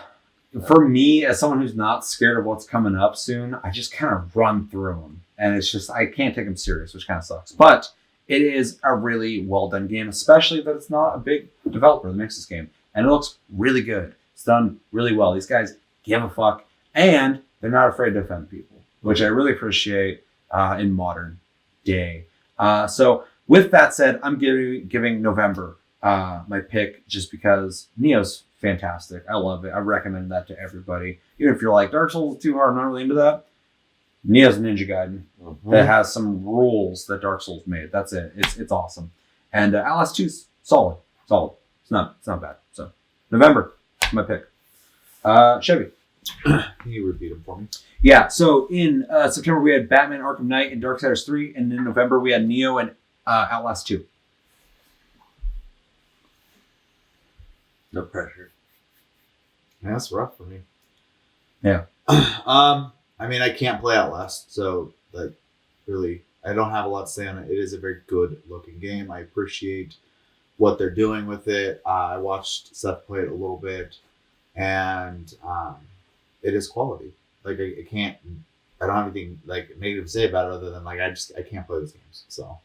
for me, as someone who's not scared of what's coming up soon, I just kind of run through them, and it's just I can't take them serious, which kind of sucks. But it is a really well done game, especially that it's not a big developer that makes this game, and it looks really good. It's done really well. These guys give a fuck, and they're not afraid to offend people, which I really appreciate in modern day. So with that said, I'm giving November my pick just because Neo's fantastic. I love it. I recommend that to everybody. Even if you're like, Dark Souls is too hard, I'm not really into that. Neo's Ninja Gaiden that has some rules that Dark Souls made. That's it. It's awesome. And Outlast 2's solid. It's not bad. So November, my pick. Chevy. Can you repeat them for me? Yeah, so in September we had Batman Arkham Knight and Darksiders 3, and in November we had Neo and Outlast 2. No pressure. Yeah, that's rough for me. Yeah. I mean, I can't play Outlast, so like, really, I don't have a lot to say on it. It is a very good looking game. I appreciate what they're doing with it. I watched Seth play it a little bit, and it is quality. Like I don't have anything like negative to say about it other than like I can't play those games. So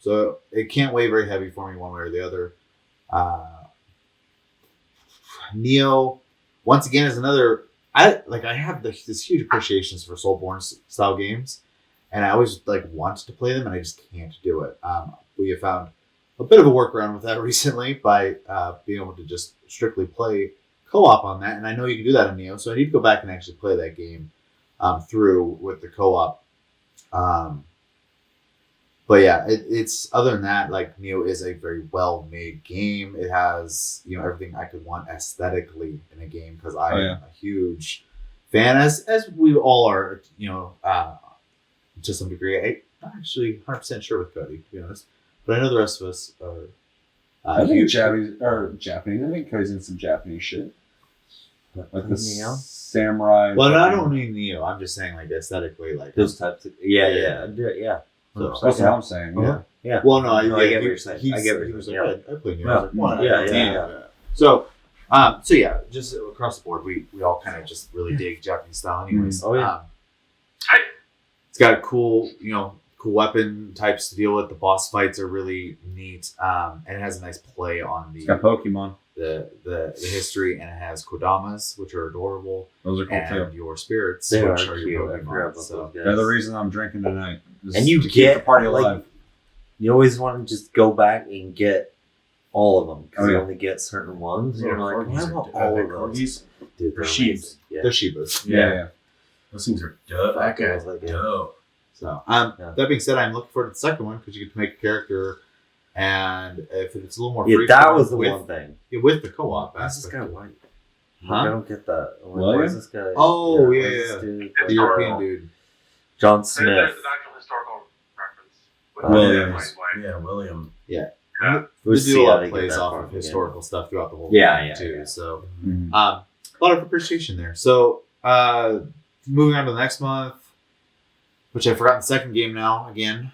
so it can't weigh very heavy for me one way or the other. Neo, once again, is another. I have this huge appreciation for Soulborne style games, and I always like want to play them, and I just can't do it. We have found a bit of a workaround with that recently by being able to just strictly play co-op on that, and I know you can do that in Neo, so I need to go back and actually play that game through with the co-op. But yeah, it's other than that, like Neo is a very well-made game. It has everything I could want aesthetically in a game because I am a huge fan, as we all are, to some degree. I'm not actually 100% sure with Cody, to be honest, but I know the rest of us are. I think Japanese. I think Cody's in some Japanese shit, like the Neo? samurai. Well, I don't mean Neo. I'm just saying like aesthetically, like Those types of yeah. So, That's what I'm saying. Yeah. Yeah. Well, no, I get what he- you're saying. he's- I get what he you're was saying. like, I play Neo. Yeah. I was like, "Well, Yeah. So yeah, just across the board, we all kind of just really dig Japanese style, anyways. Oh, yeah. It's got cool weapon types to deal with. The boss fights are really neat, and it has a nice play on It's got Pokemon. the history, and it has kodamas, which are adorable, Those are cool and too. your spirits, They which are are cute. your I forgot Pokemon. about So those guys. They're the reason I'm drinking tonight. Is And you to keep the get party like, alive. you always want to just go back and get all of them because Oh, you yeah. only get certain ones. Yeah, You're like, corgis I are- want are all they of those. corgis? Dude, They're they're sheep. amazing. Yeah. they're Shibas. Yeah. Those things are dope. That Yeah, guy's like, yeah. dope. So, Yeah. that being said, I'm looking forward to the second one because you get to make a character, and if it's a little more Yeah, free that flowing was the with, one thing. with the co-op Why is this aspect. guy white? Huh? I don't get that. William? Where's this guy? Oh, where's yeah, this yeah. dude? The European dude. John There's Smith. an actual historical reference. With Williams. white. Yeah, William. Yeah. We'll The see dude how they get plays that off far of again. historical stuff throughout the whole Yeah, game yeah, too. yeah. So Mhm. a lot of appreciation there. So moving on to the next month, which I forgot the second game now again.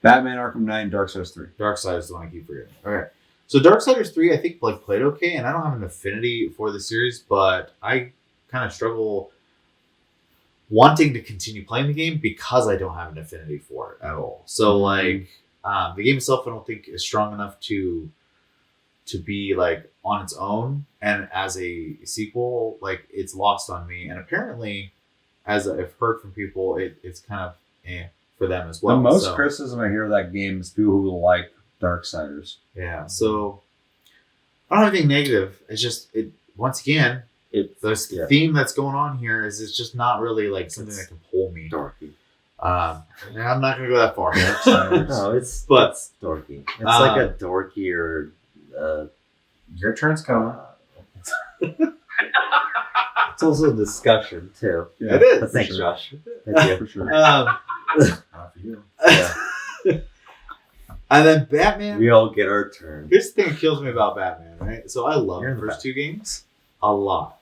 Batman Arkham Knight and Darksiders 3. Darksiders is the one I keep forgetting. Okay. So Darksiders 3, I think played okay, and I don't have an affinity for the series, but I kind of struggle wanting to continue playing the game because I don't have an affinity for it at all. So the game itself I don't think is strong enough to be on its own, and as a sequel, it's lost on me. And apparently, as I've heard from people, it's kind of for them as well. The most criticism I hear of that game is people who like Darksiders. Yeah, so I don't have anything negative. It's just once again, the theme that's going on here is it's just not really something that can pull me. Dorky. I'm not gonna go that far. No, it's dorky. It's like a dorkier. Your turn's coming. It's also a discussion too. Yeah, it is. Thanks, sure. Josh. Thank you. For sure. Not for you. And then Batman. We all get our turn. Here's the thing that kills me about Batman, right? So I love You're the in the first two games a lot.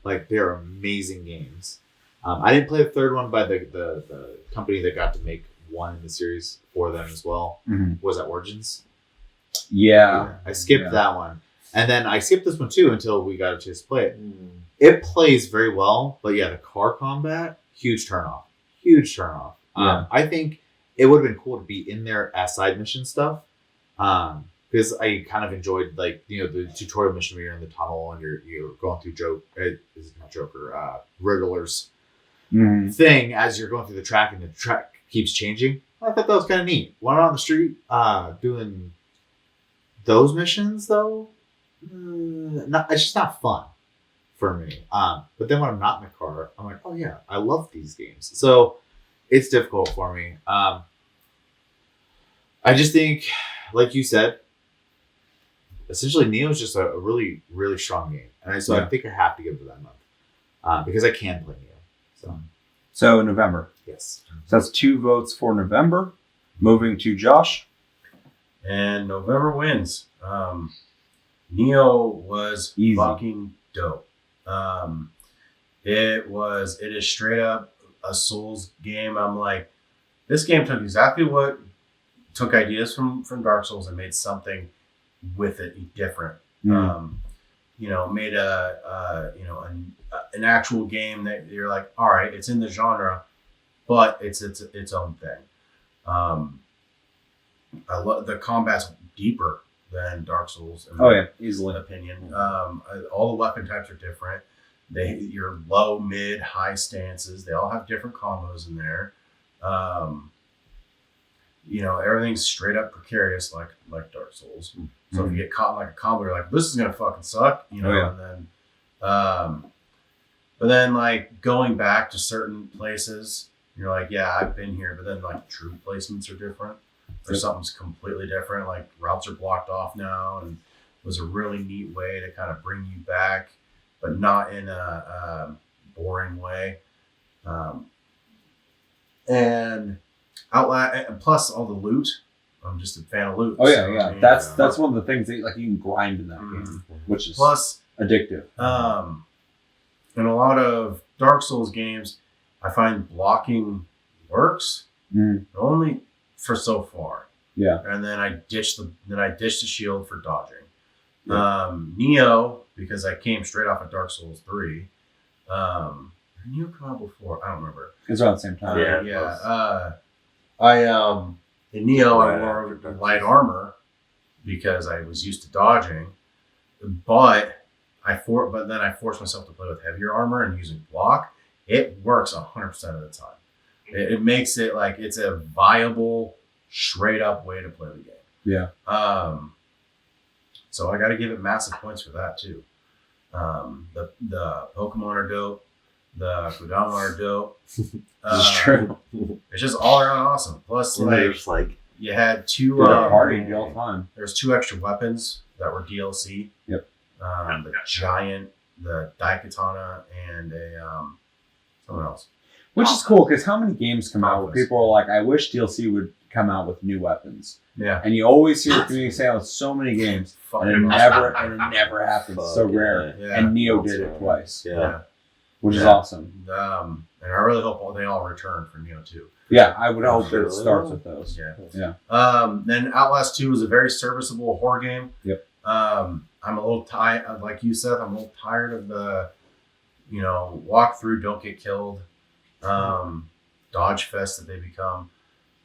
They're amazing games. I didn't play the third one by the company that got to make one in the series for them as well. Mhm. Was that Origins? Yeah. I skipped that one. And then I skipped this one too until we got a chance to play it. Mm. It plays very well, but yeah, the car combat, huge turnoff. Huge turnoff. Yeah. I think it would have been cool to be in there as side mission stuff. Because I kind of enjoyed the tutorial mission where you're in the tunnel and you're going through Riddler's thing as you're going through the track and the track keeps changing. I thought that was kind of neat. When I'm on the street doing those missions though, it's just not fun for me. But then when I'm not in the car, I'm like, oh yeah, I love these games. So it's difficult for me. I just think, like you said, essentially Neo is just a really, really strong game. And I think I have to give it that month because I can play Neo. So November. Yes. So that's 2 votes for November. Moving to Josh. And November wins. Neo was Easy. fucking dope. It is straight up a Souls game. I'm like, this game took ideas from Dark Souls and made something with it different. Made an actual game that you're like, all right, it's in the genre, but it's its own thing. I love the combat's deeper than Dark Souls. In my easily. opinion. All the weapon types are different. Your low, mid, high stances. They all have different combos in there. Everything's straight up precarious like Dark Souls. So if you get caught in a combo, you're like, this is gonna fucking suck, and then but then going back to certain places, you're like, yeah, I've been here, but then troop placements are different. Or something's completely different, routes are blocked off now, and it was a really neat way to kind of bring you back, but not in a boring way. And plus all the loot. I'm just a fan of loot. Oh yeah, yeah. That's one of the things that you can grind in that game, which is plus addictive. In a lot of Dark Souls games, I find blocking works only for so far. Yeah. And then I ditch the shield for dodging. Yeah. Neo, because I came straight off of Dark Souls 3. Did Neo come out before? I don't remember. It's around the same time. In Neo, I wore light armor because I was used to dodging, but then I forced myself to play with heavier armor and using block. It works 100% of the time. It makes it it's a viable, straight up way to play the game. Yeah. So I got to give it massive points for that too. The Pokemon are dope. The Kodama are dope. It's true. It's just all around awesome. Plus, you had two. Party all the time. There's 2 extra weapons that were DLC. Yep. The giant, the Daikatana, and someone else. Which is cool because how many games come out where people are like, I wish DLC would come out with new weapons. Yeah. And you always hear the community say on so many games, and it never happens. It's so rare. Yeah. And Neo did it twice. Yeah. which is awesome. And I really hope they all return for Neo 2. Yeah, I would hope that it starts with those. Yeah. Then Outlast 2 is a very serviceable horror game. Yep. I'm a little tired, like you said, I'm a little tired of the, walk through, don't get killed, dodge fest that they become,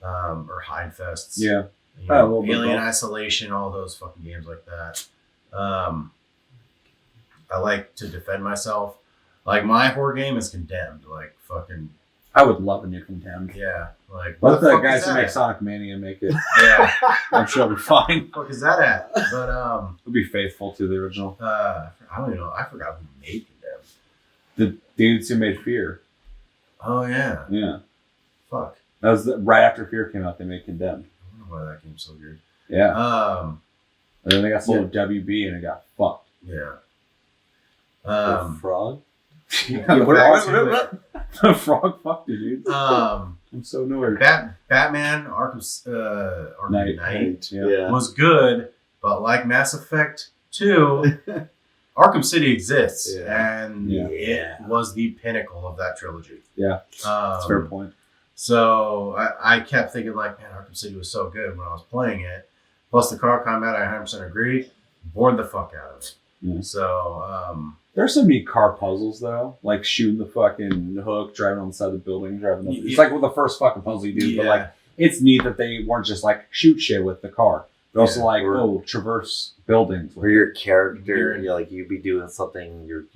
or hide fests. Yeah. Alien Isolation, all those fucking games like that. I like to defend myself. Like, my horror game is Condemned. Like, fucking... I would love a new Condemned. Yeah. Like, let the fuck guys is who that make at? Sonic Mania make it. Yeah. I'm sure it'll be fine. What the fuck is that at? But, It'll be faithful to the original. I don't even know. I forgot who made Condemned. The dudes who made Fear. Oh, yeah. Yeah. Fuck. That was right after Fear came out, they made Condemned. I don't know why that game's so good. Yeah. And then they got sold to WB and it got fucked. Yeah. The frog? What? The frog fucked you, dude. Um, I'm so annoyed. Batman Arkham Knight Yeah. was good, but like Mass Effect 2, Arkham City exists, and it was the pinnacle of that trilogy. Yeah, that's a fair point. So I kept thinking, like, man, Arkham City was so good when I was playing it. Plus the car combat, I 100% agree. Bored the fuck out of it. Yeah. So, there's some neat car puzzles though, like shooting the fucking hook, driving on the side of the building, driving up. It's like the first fucking puzzle you do, but like it's neat that they weren't just like shoot shit with the car. They're also like, traverse buildings. Where your character, you'd be doing something, you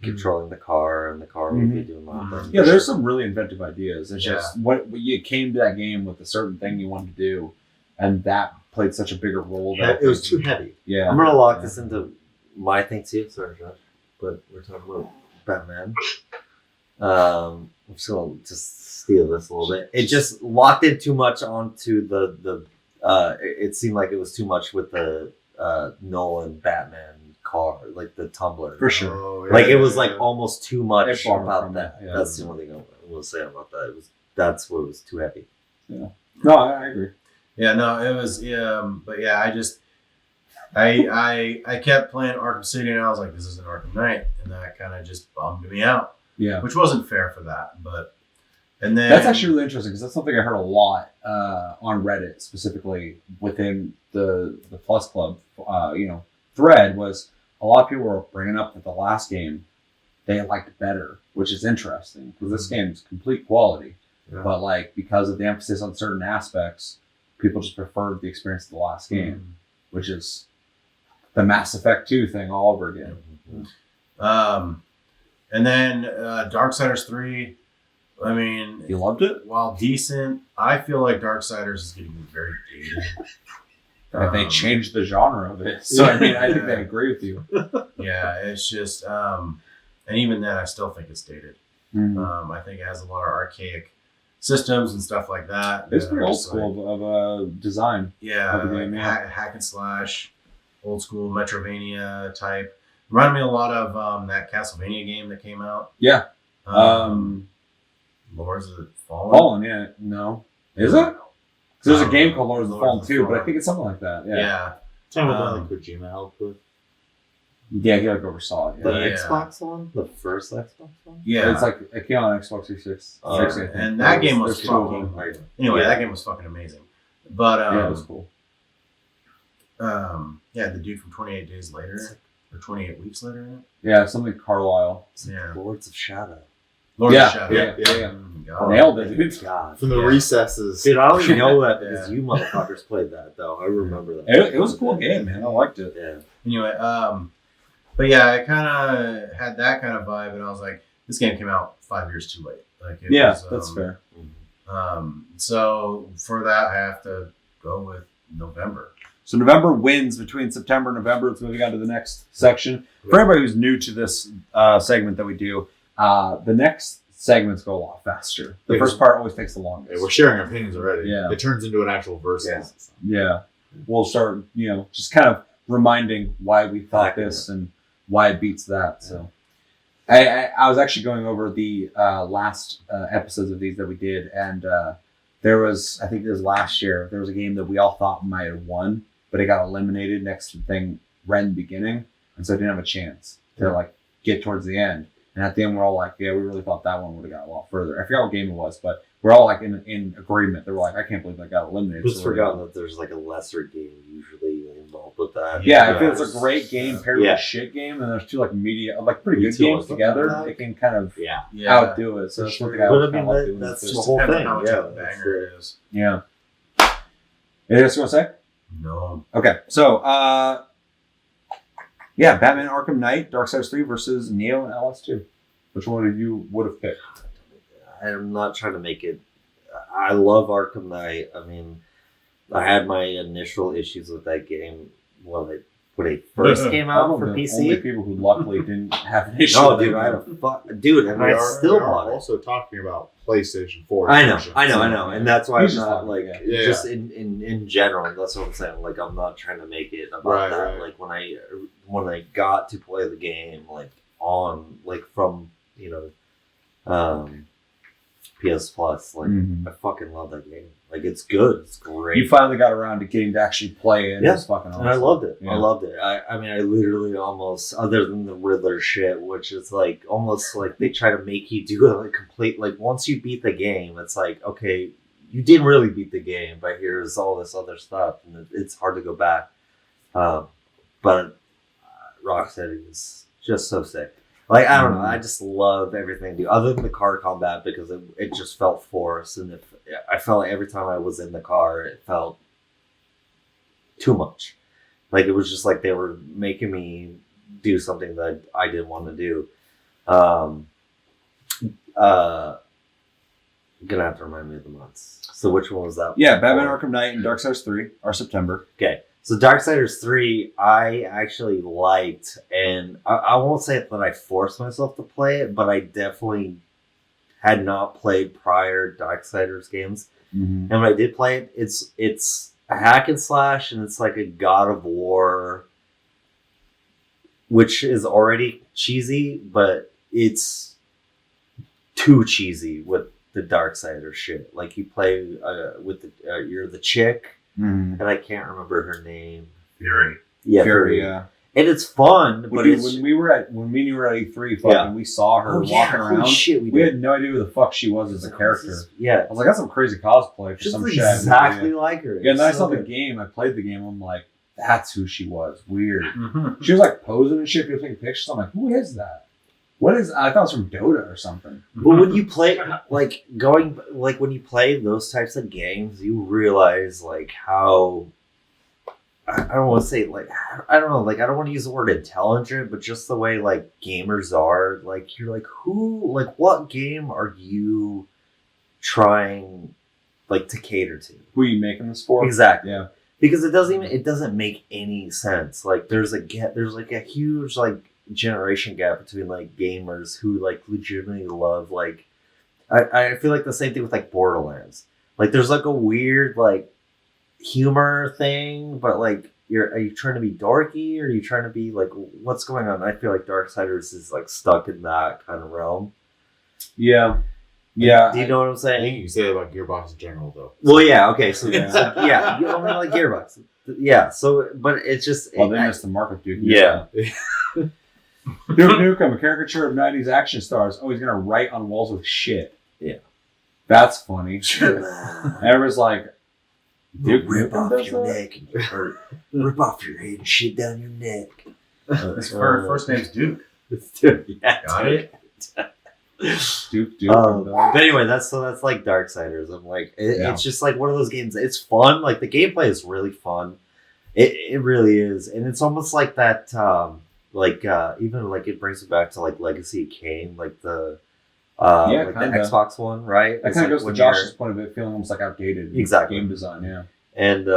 controlling the car, and the car would be doing that thing. Yeah, there's some really inventive ideas. It's just what you came to that game with a certain thing you wanted to do, and that played such a bigger role. It was too heavy. Yeah, I'm gonna lock this into my thing too. Sorry, Josh, but we're talking about Batman. I'm just gonna steal this a little bit. It just locked in too much onto the. It seemed like it was too much with the Nolan Batman car, like the Tumblr. For sure. Oh, Like it was like almost too much It borrowed about from that. it, yeah. That's the only thing I will say about that. That's what was too heavy. Yeah. No, I agree. yeah, no, it was, but yeah, I kept playing Arkham City, and I was like, this isn't Arkham Knight, and that kind of just bummed me out, Yeah. which wasn't fair for that, but, and then... That's actually really interesting because that's something I heard a lot on Reddit, specifically within the Plus Club, thread was a lot of people were bringing up that the last game they liked better, which is interesting because this game's complete quality, but like because of the emphasis on certain aspects, people just preferred the experience of the last game, which is the Mass Effect 2 thing all over again. And then Darksiders 3, I mean, You loved it? while decent, I feel like Darksiders is getting very dated. They changed the genre of it, so I mean, I think they agree with you. Yeah, it's just, and even then, I still think it's dated. I think it has a lot of archaic systems and stuff like that. It's pretty old school of design. Yeah, of the game, like hack and slash, old school Metrovania type. Reminded me a lot of that Castlevania game that came out. Yeah. Lords of the Fallen. Fallen, yeah. No. Is it? 'Cause there's a game called Lords of the Fallen too, but I think it's something like that. Yeah. Tell me about Kojima helped with. Yeah, he like oversaw it. The Yeah. Xbox one, the first Xbox one. Yeah. It's like it came on Xbox 360. And that game was There's two of fucking. them. Anyway, that game was fucking amazing. But Yeah, it was cool. the dude from 28 Days Later or 28 Weeks Later in it. Yeah, something Carlisle. Yeah. Lords of Shadow. Lord Yeah, of the Shadow. yeah. God. Nailed it, dude. God. From the recesses. Dude, I only know that Yeah. because you motherfuckers played that, though. I remember that. It was a cool game, man. I liked it. Yeah. Anyway, but yeah, I kind of had that kind of vibe, and I was like, this game came out 5 years too late. Like, it Yeah, was, that's fair. So for that, I have to go with November. So November wins between September and November. It's moving on to the next section. For everybody who's new to this segment that we do, the next segments go a lot faster. The first part always takes the longest. Hey, we're sharing our opinions already. Yeah. It turns into an actual versus. Yeah. We'll start, just kind of reminding why we thought this and why it beats that. So I was actually going over the last episodes of these that we did, and there was, I think it was last year, there was a game that we all thought might have won, but it got eliminated next to the thing right in the beginning, and so it didn't have a chance to get towards the end. And at the end, we're all like, yeah, we really thought that one would have got a lot further. I forgot what game it was, but we're all like in agreement. They were like, I can't believe that got eliminated. Just forgotten that there's like a lesser game usually involved with that. Yeah, if it's a great game paired with a shit game, and there's two like pretty good games together, it can kind of outdo it. So that's one thing I would kind of like doing. That's Just the whole depends thing. on how much of a banger it is. Yeah. Anything else you want to say? No. Okay, so Batman Arkham Knight, Darksiders 3 versus Neo and LS2. Which one of you would have picked? I'm not trying to make it. I love Arkham Knight. I mean, I had my initial issues with that game when it first came out for PC. Only people who luckily didn't have an issue. No, dude, I had and we I are still bought it. Also talking about PlayStation 4. I know, versions. and that's why I'm not talking, like just in general. That's what I'm saying. Like, I'm not trying to make it about that. Right. Like when I got to play the game, like on like from PS Plus, like I fucking love that game. Like, it's good. It's great. You finally got around to getting to actually play it. Yeah. It's fucking awesome. And I loved it. Yeah. I loved it. I mean, I literally almost, other than the Riddler shit, which is like almost like they try to make you do a complete, like once you beat the game, it's like, okay, you didn't really beat the game, but here's all this other stuff, and it's hard to go back. But Rocksteady is just so sick. Like, I don't know, I just love everything they do, other than the car combat, because it just felt forced, and I felt like every time I was in the car, it felt too much. Like, it was just like they were making me do something that I didn't want to do. You're gonna have to remind me of the months. So which one was that? Yeah, Batman Arkham Knight and Darksiders 3 are September. Okay. So Darksiders 3, I actually liked, and I won't say that I forced myself to play it, but I definitely had not played prior Darksiders games. Mm-hmm. And when I did play it, it's a hack and slash, and it's like a God of War, which is already cheesy, but it's too cheesy with the Darksiders shit. Like, you play with you're the chick. Mm-hmm. And I can't remember her name. Fury. Yeah, Fury, yeah. And it's fun, but it's... when me and you were at E3, we saw her walking around. Holy shit, we had no idea who the fuck she was as a character. Yeah. I was like, that's some crazy cosplay for She's some shit. exactly like her. Yeah, and then I saw the game. I played the game. I'm like, that's who she was. Weird. Mm-hmm. She was like posing and shit. People taking pictures. I'm like, who is that? What is? I thought it was from Dota or something. But when you play, when you play those types of games, you realize like how. I don't want to say I don't know, I don't want to use the word intelligent, but just the way like gamers are, like you're like, what game are you trying like to cater to? Who are you making this for? Exactly. Yeah. Because it doesn't make any sense. Like there's a huge like generation gap between like gamers who like legitimately love like I feel like the same thing with like Borderlands. Like there's like a weird like humor thing, but like are you trying to be dorky, or are you trying to be like, what's going on? I feel like Darksiders is like stuck in that kind of realm. Yeah. Yeah. Do you know what I'm I saying? think you can say that about Gearbox in general, though. Well, yeah, okay, so Yeah. yeah, you only like Gearbox. Yeah, so but it's just Well, they missed the market, dude. Yeah. Duke Nukem, a caricature of 90s action stars. Oh, he's gonna write on walls with shit. Yeah. That's funny. Everyone's like, Duke rip Nukem off does your that? neck or rip off your head and shit down your neck. His first name's Duke. Yeah, Got it? Duke. But anyway, that's like Darksiders. I'm like, it's just like one of those games. It's fun. Like the gameplay is really fun. It really is, and it's almost like that. Even like it brings me back to like Legacy of Kain, like the the Xbox one, right? That kind of goes to Josh's point of it feeling almost like outdated. Exactly. Game design, yeah. And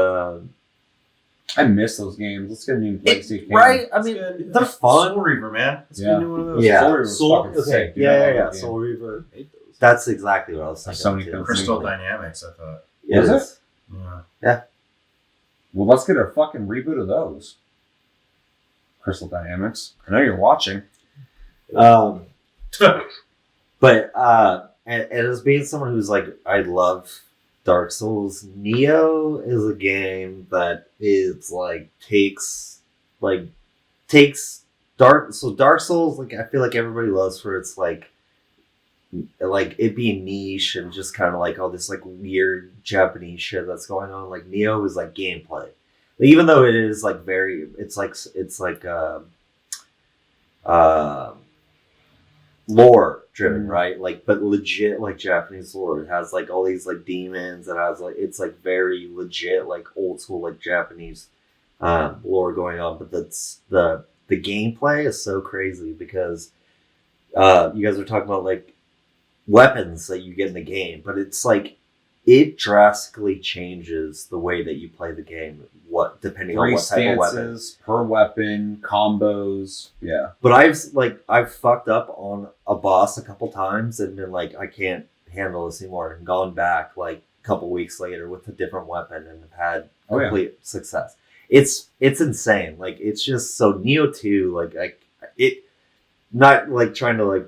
I miss those games. Let's get a new Legacy of Kain. right? I mean, they're fun. Soul Reaver, man. Let's get a new one of those. Yeah. Soul Reaver was fucking sick, dude. I love that game. Soul Reaver. That's exactly what I was thinking. So many too. things. Crystal Dynamics, I thought. Was it? Yeah. Well, let's get a fucking reboot of those. Crystal Dynamics. I know you're watching. But and as being someone who's like, I love Dark Souls, Neo is a game that is like takes Dark Souls, like I feel like everybody loves for its like it being niche and just kind of like all this like weird Japanese shit that's going on. Like Neo is like gameplay, like, even though it is like it's like lore driven, right? Like, but legit like Japanese lore. It has like all these like demons. It has like it's like very legit like old school like Japanese lore going on. But that's the gameplay is so crazy because you guys are talking about like weapons that you get in the game, but it's like it drastically changes the way that you play the game. What depending on what type of weapon per weapon, combos, yeah. But I've fucked up on a boss a couple times and been like, I can't handle this anymore, and gone back like a couple weeks later with a different weapon and have had complete success. It's insane. Like it's just so Neo 2, like it not like trying to like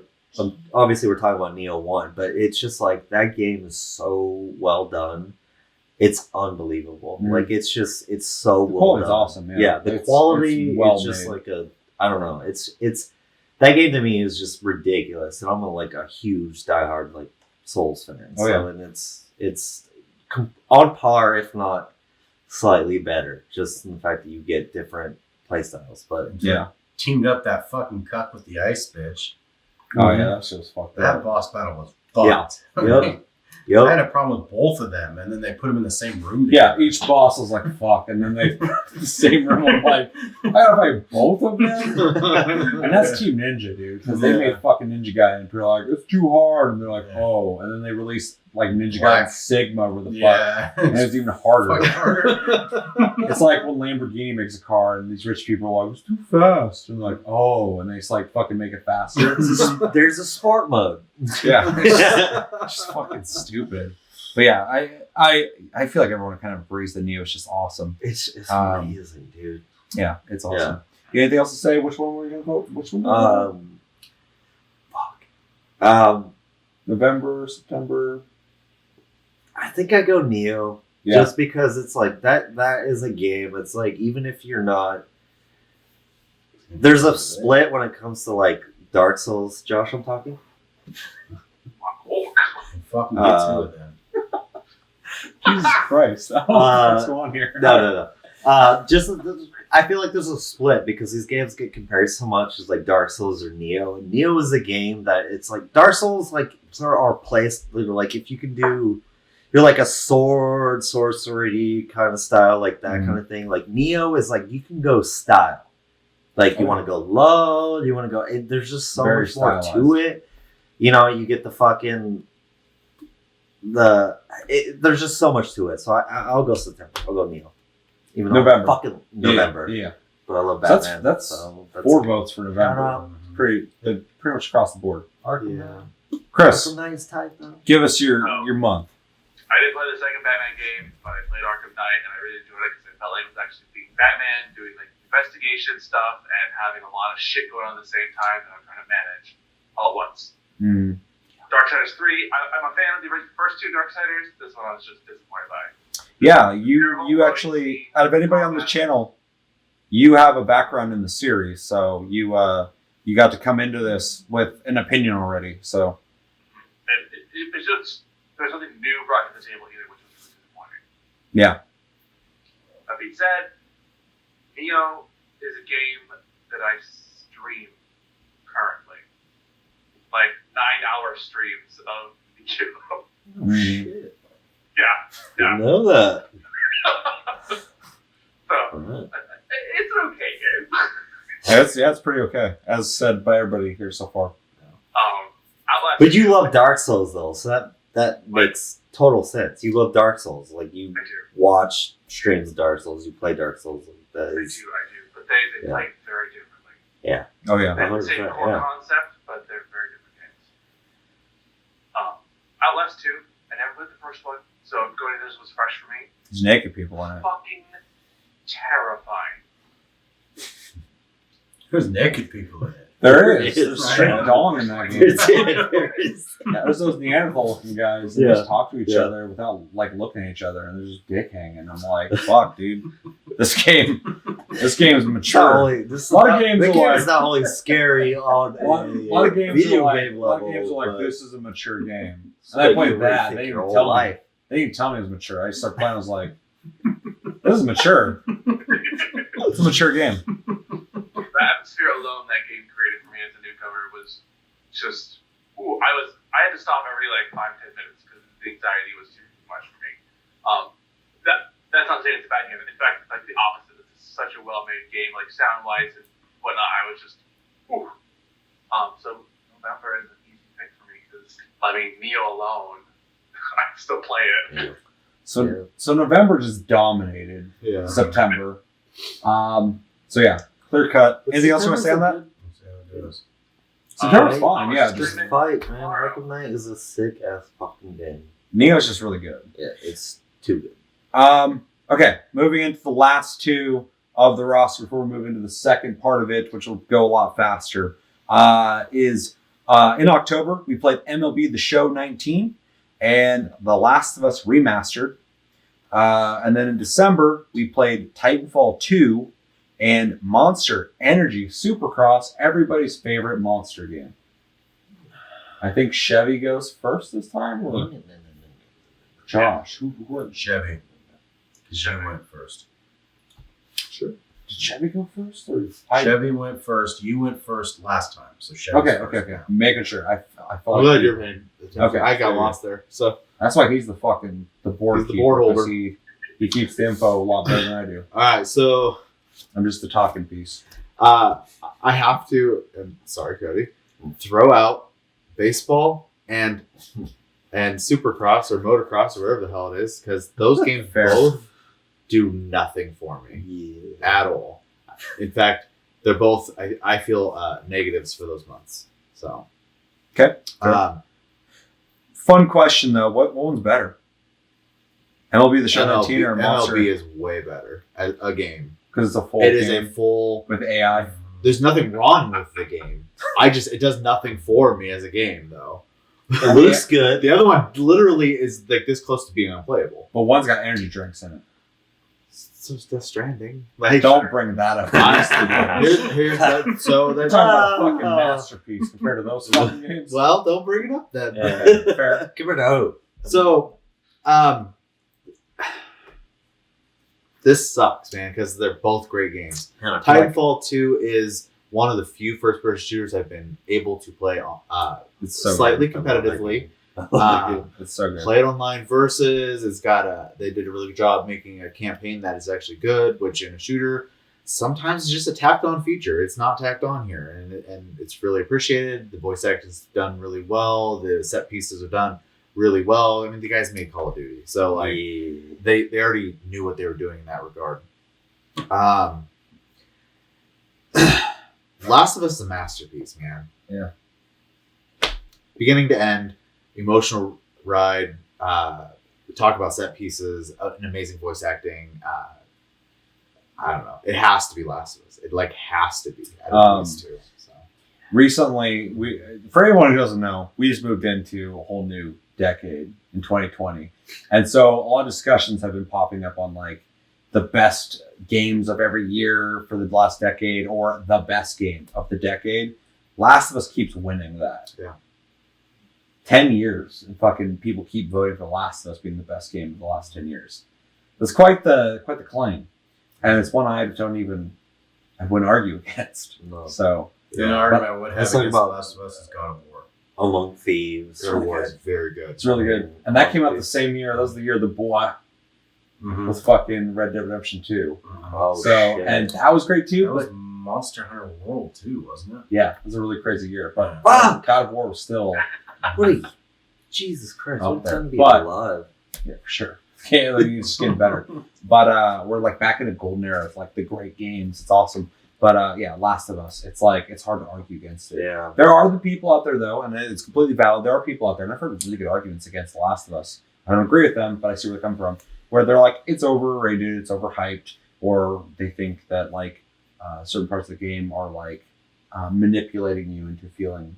obviously we're talking about Neo 1, but it's just like that game is so well done. It's unbelievable. Like it's so the well quality's done. awesome, man. Yeah, the quality is just made. like I don't know. It's that game to me is just ridiculous, and I'm like a huge diehard like Souls fan. And it's on par, if not slightly better, just in the fact that you get different playstyles. But yeah, teamed up that fucking cuck with the ice bitch. Oh yeah, that shit was fucked That up. boss battle was fucked. Yep. I had a problem with both of them, and then they put them in the same room Yeah, together. each boss was like fuck, and then they the same room. I'm like, I gotta fight both of them, and that's Team Ninja, dude, because they made fucking Ninja Gaiden, and people are like, it's too hard, and they're like, oh, and then they released like Ninja Gaiden Sigma, where the fuck, and it's even harder. It's like when Lamborghini makes a car, and these rich people are like, it's too fast, and they're like, oh, and they just like fucking make it faster. There's a sport mode. Yeah, it's just fucking stupid. But yeah, I feel like everyone kind of agrees that Neo is just awesome. It's amazing, dude. Yeah, it's awesome. You anything else to say? Which one were you gonna vote? Which one? November, September. I think I go Neo. Yeah. Just because it's like that is a game. It's like even if you're not, there's a split when it comes to like Dark Souls. Josh, I'm talking. Fucking get to it then. Jesus Christ! I don't know what's going on here. No. Just I feel like there's a split because these games get compared so much as like Dark Souls or Neo. And Neo is a game that it's like Dark Souls like are placed like if you can do. You're like a sorcery kind of style, like that kind of thing. Like Neo is like you can go style, like you want to go low, you want to go. There's just so much more to it. You know, you get the fucking there's just so much to it. So I'll go September. I'll go Neo. Even November. Fucking November. Yeah. But I love So Batman. that's 4 votes for November. Pretty much across the board. Yeah. Chris, Arkham Knight's tight though. give us your month. I didn't play the second Batman game, but I played Arkham Knight, and I really enjoyed it because I felt like it was actually being Batman, doing like investigation stuff, and having a lot of shit going on at the same time that I'm trying to manage all at once. Darksiders 3, I'm a fan of the first 2 Darksiders. This one I was just disappointed by. Yeah, you actually, out of anybody on this channel, you have a background in the series, so you got to come into this with an opinion already. So, And it's just there's something new brought to the table here, which was really disappointing. yeah. That being said, Neo is a game that I stream currently. Like 9-hour streams of Neo. Shit. Yeah. Didn't know that. So, it's an okay game. It's pretty okay, as said by everybody here so far. Outlast. But you love Dark Souls though, so that makes total sense. You love Dark Souls, like you I do. watch streams of Dark Souls, you play Dark Souls. That I do. is, But they play very differently. yeah. Oh yeah. They have the same 100%, core yeah. concept, but they're very different games. Outlast 2, I never played the first one, so going into this was fresh for me. There's naked people in it. Fucking terrifying. There's naked people in it. There is. There's straight dong in that game. There is. Yeah, there's those Neanderthal looking guys that Yeah. just talk to each other without like looking at each other, and there's just dick hanging. I'm like, fuck, dude. This game is Not mature. only, this A lot of games the are game like- is not only scary on A lot of games video are like, game a lot of level, games are like, but this is a mature game. so And I you played really that. think They your didn't whole tell me. life. They didn't tell me it was mature. I started playing. I was like, this is mature. It's a mature game. The atmosphere alone that game created for me as a newcomer was just. Ooh, I had to stop every like 5-10 minutes because the anxiety was too much for me. That's not saying it's a bad game. In fact, it's like the opposite. It's such a well-made game, like sound-wise and whatnot. I was just. Ooh. So November is an easy pick for me because I mean Neo alone, I still play it. So November just dominated Yeah. September. So yeah, clear cut. Anything else you want to say on that? Let's see how it goes. September's fine. Yeah, Just just fight, man. Arkham Knight is a sick ass fucking game. Neo's just really good. Yeah, it's too good. Okay, moving into the last two of the roster before we move into the second part of it, which will go a lot faster, is in October, we played MLB The Show 19 and The Last of Us Remastered. And then in December, we played Titanfall 2 and Monster Energy Supercross, everybody's favorite monster game. I think Chevy goes first this time, or Josh? Who Chevy. Chevy went first. Sure. did Chevy go first? Or Chevy went first. You went first last time, so Chevy. Okay. Making sure. I I'm felt glad like you're paying attention. Okay. I got lost there. So, that's why he's the board He's the keeper, board 'cause holder. He keeps the info a lot better than I do. all right. So, I'm just the talking piece. I have to, and sorry, Cody, throw out baseball and supercross or motocross or whatever the hell it is, because those games Fair. both do nothing for me at all. In fact, they're both, I feel, negatives for those months. So, Okay. Fun question though. What one's better? MLB The Show 19 or Monster? MLB is way better as a game. Because it's a full It is game a full. with AI. There's nothing wrong with the game. It does nothing for me as a game though. It looks good. The other one literally is like this close to being unplayable. But one's got energy drinks in it. So it's Death Stranding. Like, Don't bring that up. here's that. So They're that's talking about a fucking masterpiece compared to those fucking games. well. Don't bring it up then. Yeah. Fair. Give her no. So, this sucks, man, because they're both great games. Titanfall 2 is one of the few first-person shooters I've been able to play It's so slightly good. competitively. It's so good. Play it online versus. It's got they did a really good job making a campaign that is actually good, which in a shooter sometimes it's just a tacked on feature. It's not tacked on here, and it's really appreciated. The voice acting is done really well. The set pieces are done really well. I mean, the guys made Call of Duty, so like they already knew what they were doing in that regard. Last of Us is a masterpiece, man. Yeah. Beginning to end, emotional ride. We talk about set pieces, an amazing voice acting. I don't know. It has to be Last of Us. It has to be. I don't think it's two. So. Recently, for anyone who doesn't know, we just moved into a whole new decade in 2020, and so a lot of discussions have been popping up on like the best games of every year for the last decade or the best game of the decade. Last of Us keeps winning that. Yeah. 10 years and fucking people keep voting for Last of Us being the best game of the last 10 years. It's quite the claim, and it's one I wouldn't argue against. No. So The argument I would have Let's against talk The about- Last of Us is God of War. Among Thieves. God of War is very good. it's really good, and that came out the same year. That was the year the boy with fucking Red Dead Redemption 2. Oh, So shit. and that was great too. That was But Monster Hunter World too, wasn't it? yeah, it was a really crazy year. But Fuck! God of War was still Wait. Jesus Christ. Out What there. time to be But- alive? yeah for sure. Can't let you just get better. But we're like back in the golden era of like the great games. It's awesome. But yeah, Last of Us. It's like it's hard to argue against it. Yeah. There are the people out there though, and it's completely valid. There are people out there, and I've heard really good arguments against The Last of Us. I don't agree with them, but I see where they come from. Where they're like, it's overrated, it's overhyped, or they think that like certain parts of the game are like manipulating you into feeling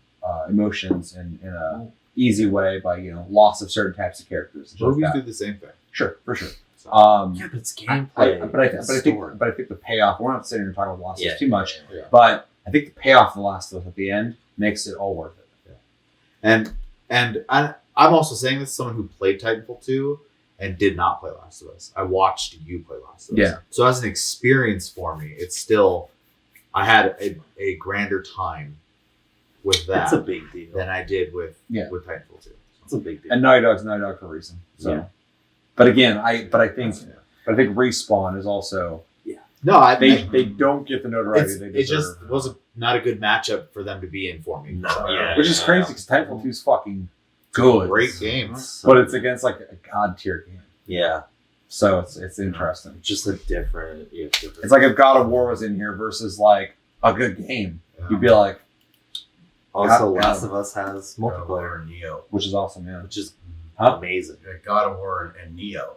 emotions in a easy way by loss of certain types of characters. and shit like Movies that. do the same thing. Sure, for sure. So, Yeah, but it's gameplay. But I think the payoff. We're not sitting here talking about The Last of Us too much, yeah. but I think the payoff of The Last of Us at the end makes it all worth it. And I'm also saying this as someone who played Titanfall 2 and did not play Last of Us. I watched you play Last of Us. Yeah. So as an experience for me, it's still, I had a grander time with that It's a big deal. than I did with Yeah. Titanfall 2. It's a big deal. And Naughty Dog's Naughty Dog for a reason. So, Yeah. but again, I think Respawn is also No, they don't get the notoriety they it deserve. just was not a good matchup for them to be in for me. No, So, yeah. Which is crazy because Titanfall 2 is fucking good. Great game. But it's against like a god tier game. Yeah. So it's interesting. Just a different. Yeah, different. It's like if God of War was in here versus like a good game. You'd be like, Also, God- Last of Us has God of War multiplayer, and Neo. which is awesome, yeah. which is Huh? amazing. God of War and Neo.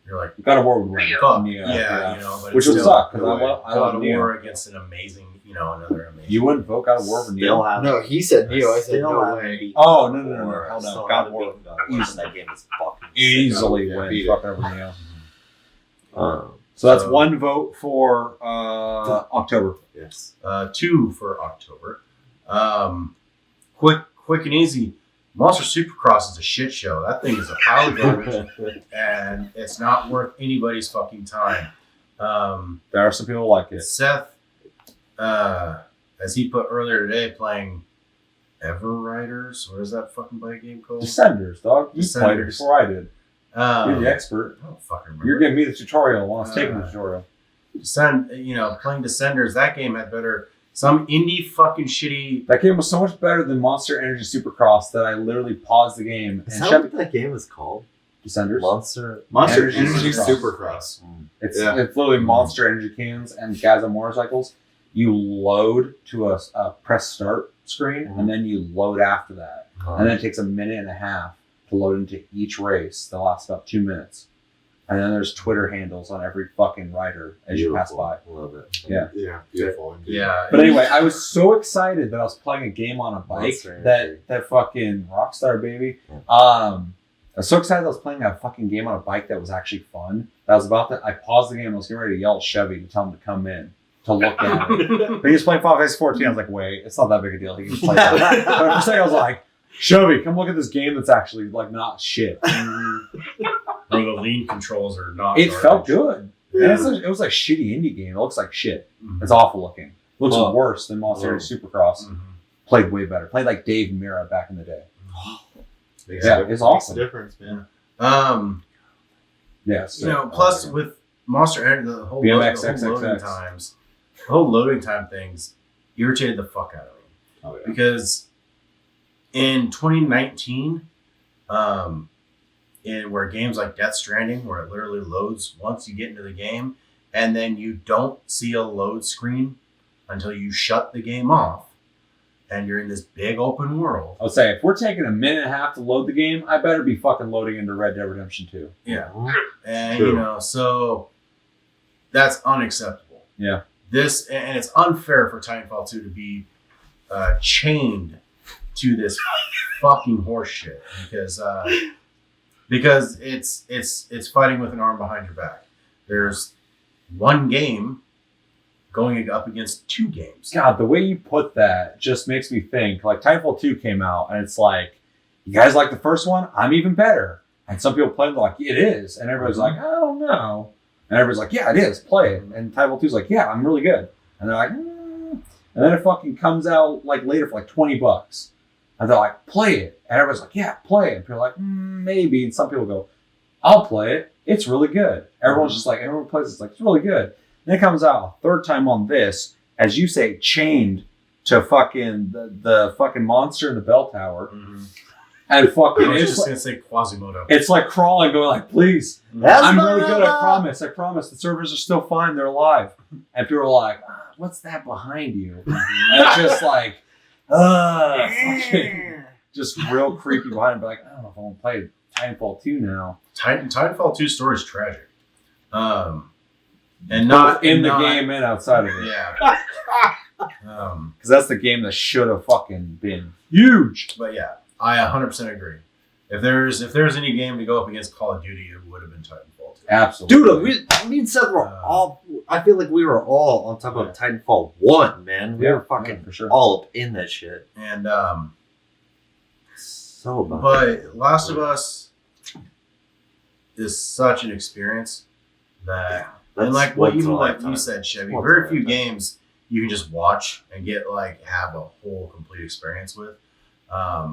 You're like, God of War would win. fuck, Neo, yeah, you know, but Which it's would still suck because no I way. love God of Neo. War against an amazing, another amazing. You wouldn't vote God of War over Still Neo? have. No, he said Neo. I said still no haven't way. beaten Oh, no, God no, of no, War. hell no. Still God of haven't War beaten God of War. easily. That game is fucking Easily Yeah, win beat it. fucking over Neo. sick. So that's one vote for October. Yes. 2 for October. Quick and easy. Monster Supercross is a shit show. That thing is a pile of garbage, and it's not worth anybody's fucking time. There are some people like it. Seth, as he put earlier today, playing Everriders. What is that fucking play game called? Descenders, dog. You played it Descenders. before I did. You're the expert. I don't fucking remember. You're giving me the tutorial while I was taking the tutorial. Playing Descenders. That game had better. Some indie fucking shitty. That game was so much better than Monster Energy Supercross that I literally paused the game Is and that shut what that game is called? Descenders. Monster. Monster Energy Energy Supercross. Supercross. It's Yeah. it's literally Monster Energy cans and guys on motorcycles. You load to a press start screen and then you load after that. And then it takes a minute and a half to load into each race that lasts about 2 minutes. And then there's Twitter handles on every fucking rider as you pass by. Love it. Yeah. Yeah, beautiful. Indeed. Yeah. But anyway, I was so excited that I was playing a game on a bike Monster Energy. that fucking Rockstar baby. Yeah. I was so excited that I was playing a fucking game on a bike that was actually fun. That I was about to. I paused the game. I was getting ready to yell at Chevy to tell him to come in to look at it. But he was playing Final Fantasy 14. I was like, wait, it's not that big a deal. He can play that. But for a second, I was like, Chevy, come look at this game that's actually like not shit. Or the lean controls are not. It garbage. felt good. And it was like a shitty indie game. It looks like shit. Mhm. It's awful looking. It looks Well, worse than Monster Energy Supercross. Mhm. Played way better. Played like Dave Mira back in the day. Makes Yeah, a- it's makes awesome. a difference, man. Yes. Plus with Monster Energy, the whole BMX loading XXX. times, the whole loading time things irritated the fuck out of me. Oh yeah. Because in 2019, where games like Death Stranding, where it literally loads once you get into the game, and then you don't see a load screen until you shut the game off, and you're in this big open world. I would say if we're taking a minute and a half to load the game, I better be fucking loading into Red Dead Redemption 2. Yeah, and True. so that's unacceptable. Yeah. And it's unfair for Titanfall 2 to be chained to this fucking horse shit because it's fighting with an arm behind your back. There's one game going up against 2 games. God, the way you put that just makes me think like Titanfall 2 came out and it's like, you guys like the first one? I'm even better. And some people play it like, it is. And everybody's like, I don't know. And everybody's like, yeah, it is. Play it. And Titanfall 2's like, yeah, I'm really good. And they're like, And then it fucking comes out like later for like $20. And they're like, play it. And everybody's like, yeah, play it. And people are like, maybe. And some people go, I'll play it. It's really good. Everyone's just like, everyone plays it. It's like, it's really good. And then it comes out a third time on this, as you say, chained to fucking the fucking monster in the bell tower. Mm-hmm. And fucking, I was it's just like, gonna say Quasimodo. it's like crawling, going like, please. That's I'm not really good. I enough. promise. The servers are still fine. They're alive. And people are like, what's that behind you? And it's just like, fucking, just real creepy behind. But like, I don't know if I want to play Titanfall 2 now. Titanfall 2 story is tragic. and not in the game and outside of it. Yeah. Because that's the game that should have fucking been huge. But yeah, I 100% agree. If there's any game to go up against Call of Duty, it would have been Titanfall 2. Absolutely. Dude, me and Seth were all. I feel like we were all on top of Titanfall 1, man. We were fucking for sure. all up in that shit. And So bad. but Last of Us is such an experience that, and like what you said, Chevy, very few games you can just watch and get have a whole complete experience with. I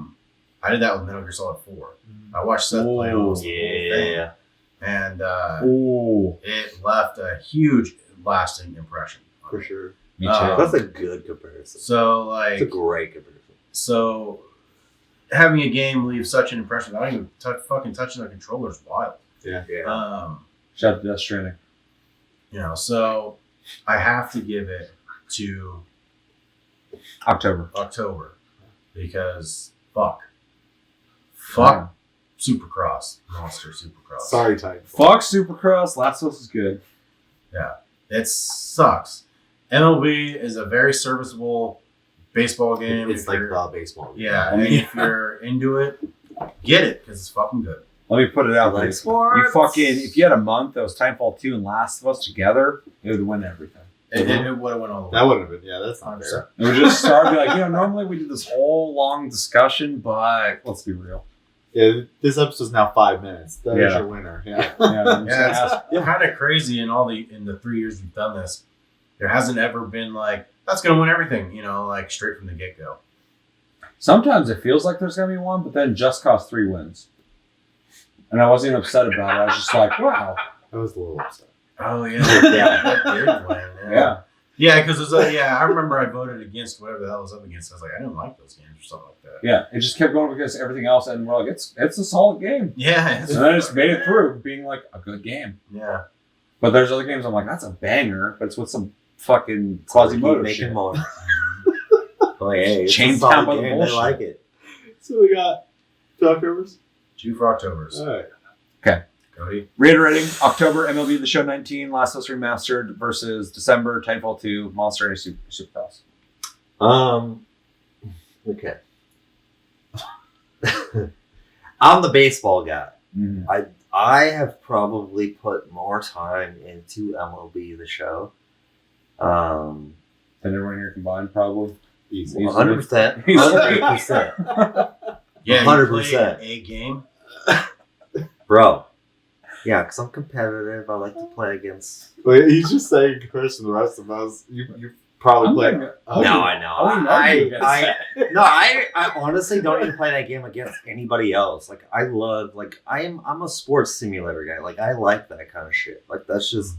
did that with Metal Gear Solid 4. I watched Seth play almost the whole thing, and it left a huge lasting impression. For sure. Me too. That's a good comparison. So It's a great comparison. So having a game leave such an impression, I don't even fucking touching the controller is wild. Yeah. Shout out to Death Stranding. So I have to give it to October. Because fuck Supercross, Monster Supercross. Sorry, Titanfall. Fuck Supercross. Last of Us is good. Yeah, it sucks. MLB is a very serviceable baseball game. It's like the baseball. Yeah, and if you're into it, get it because it's fucking good. Let me put it out there. Sports. If you had a month that was Titanfall 2 and Last of Us together, it would win everything. It would have went all the way. That would have been, that's not fair. It would just start be like, normally we do this whole long discussion, but let's be real. Yeah, this episode's now 5 minutes. That is Yeah. your winner. Yeah. It's kind of crazy in the 3 years we've done this. There hasn't ever been that's gonna win everything, straight from the get go. Sometimes it feels like there's going to be one, but then Just Cause 3 wins. And I wasn't even upset about it. I was just like, wow. I was a little upset. Oh yeah, that did win. Yeah. Yeah, because I remember I voted against whatever the hell I was up against. I was like, I didn't like those games or something like that. Yeah. It just kept going against everything else, and we're like, it's a solid game. Yeah. And then I just made it through being like a good game. Yeah. But there's other games I'm like, that's a banger, but it's with some fucking Quasimodo making shit. more. Hey, it's Chained a solid down by the game. bullshit. I like it. So we got 2 Octobers. 2 for Octobers. All right. Cody. Reiterating, October, MLB The Show 19, Last of Us Remastered versus December, Titanfall 2, Monster Energy Supercross. Okay. I'm the baseball guy. Mm-hmm. I have probably put more time into MLB The Show. And everyone here combined, probably. Easy. 100%. Easily. 100%. Yeah, 100%. A game. Bro. Yeah, because I'm competitive. I like to play against... Wait, he's just saying in comparison to the rest of us, you probably play. No, I know. I honestly don't even play that game against anybody else. Like, I love, I'm a sports simulator guy. Like, I like that kind of shit. Like, that's just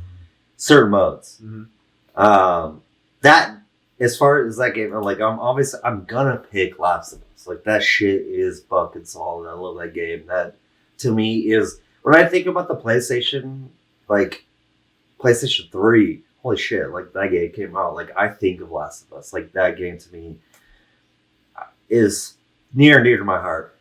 certain modes. Mm-hmm. That, as far as that game, I'm gonna pick Last of Us. Like, that shit is fucking solid. I love that game. That, to me, is, when I think about the PlayStation, PlayStation 3, holy shit, that game came out, I think of Last of Us. That game to me is near and dear to my heart.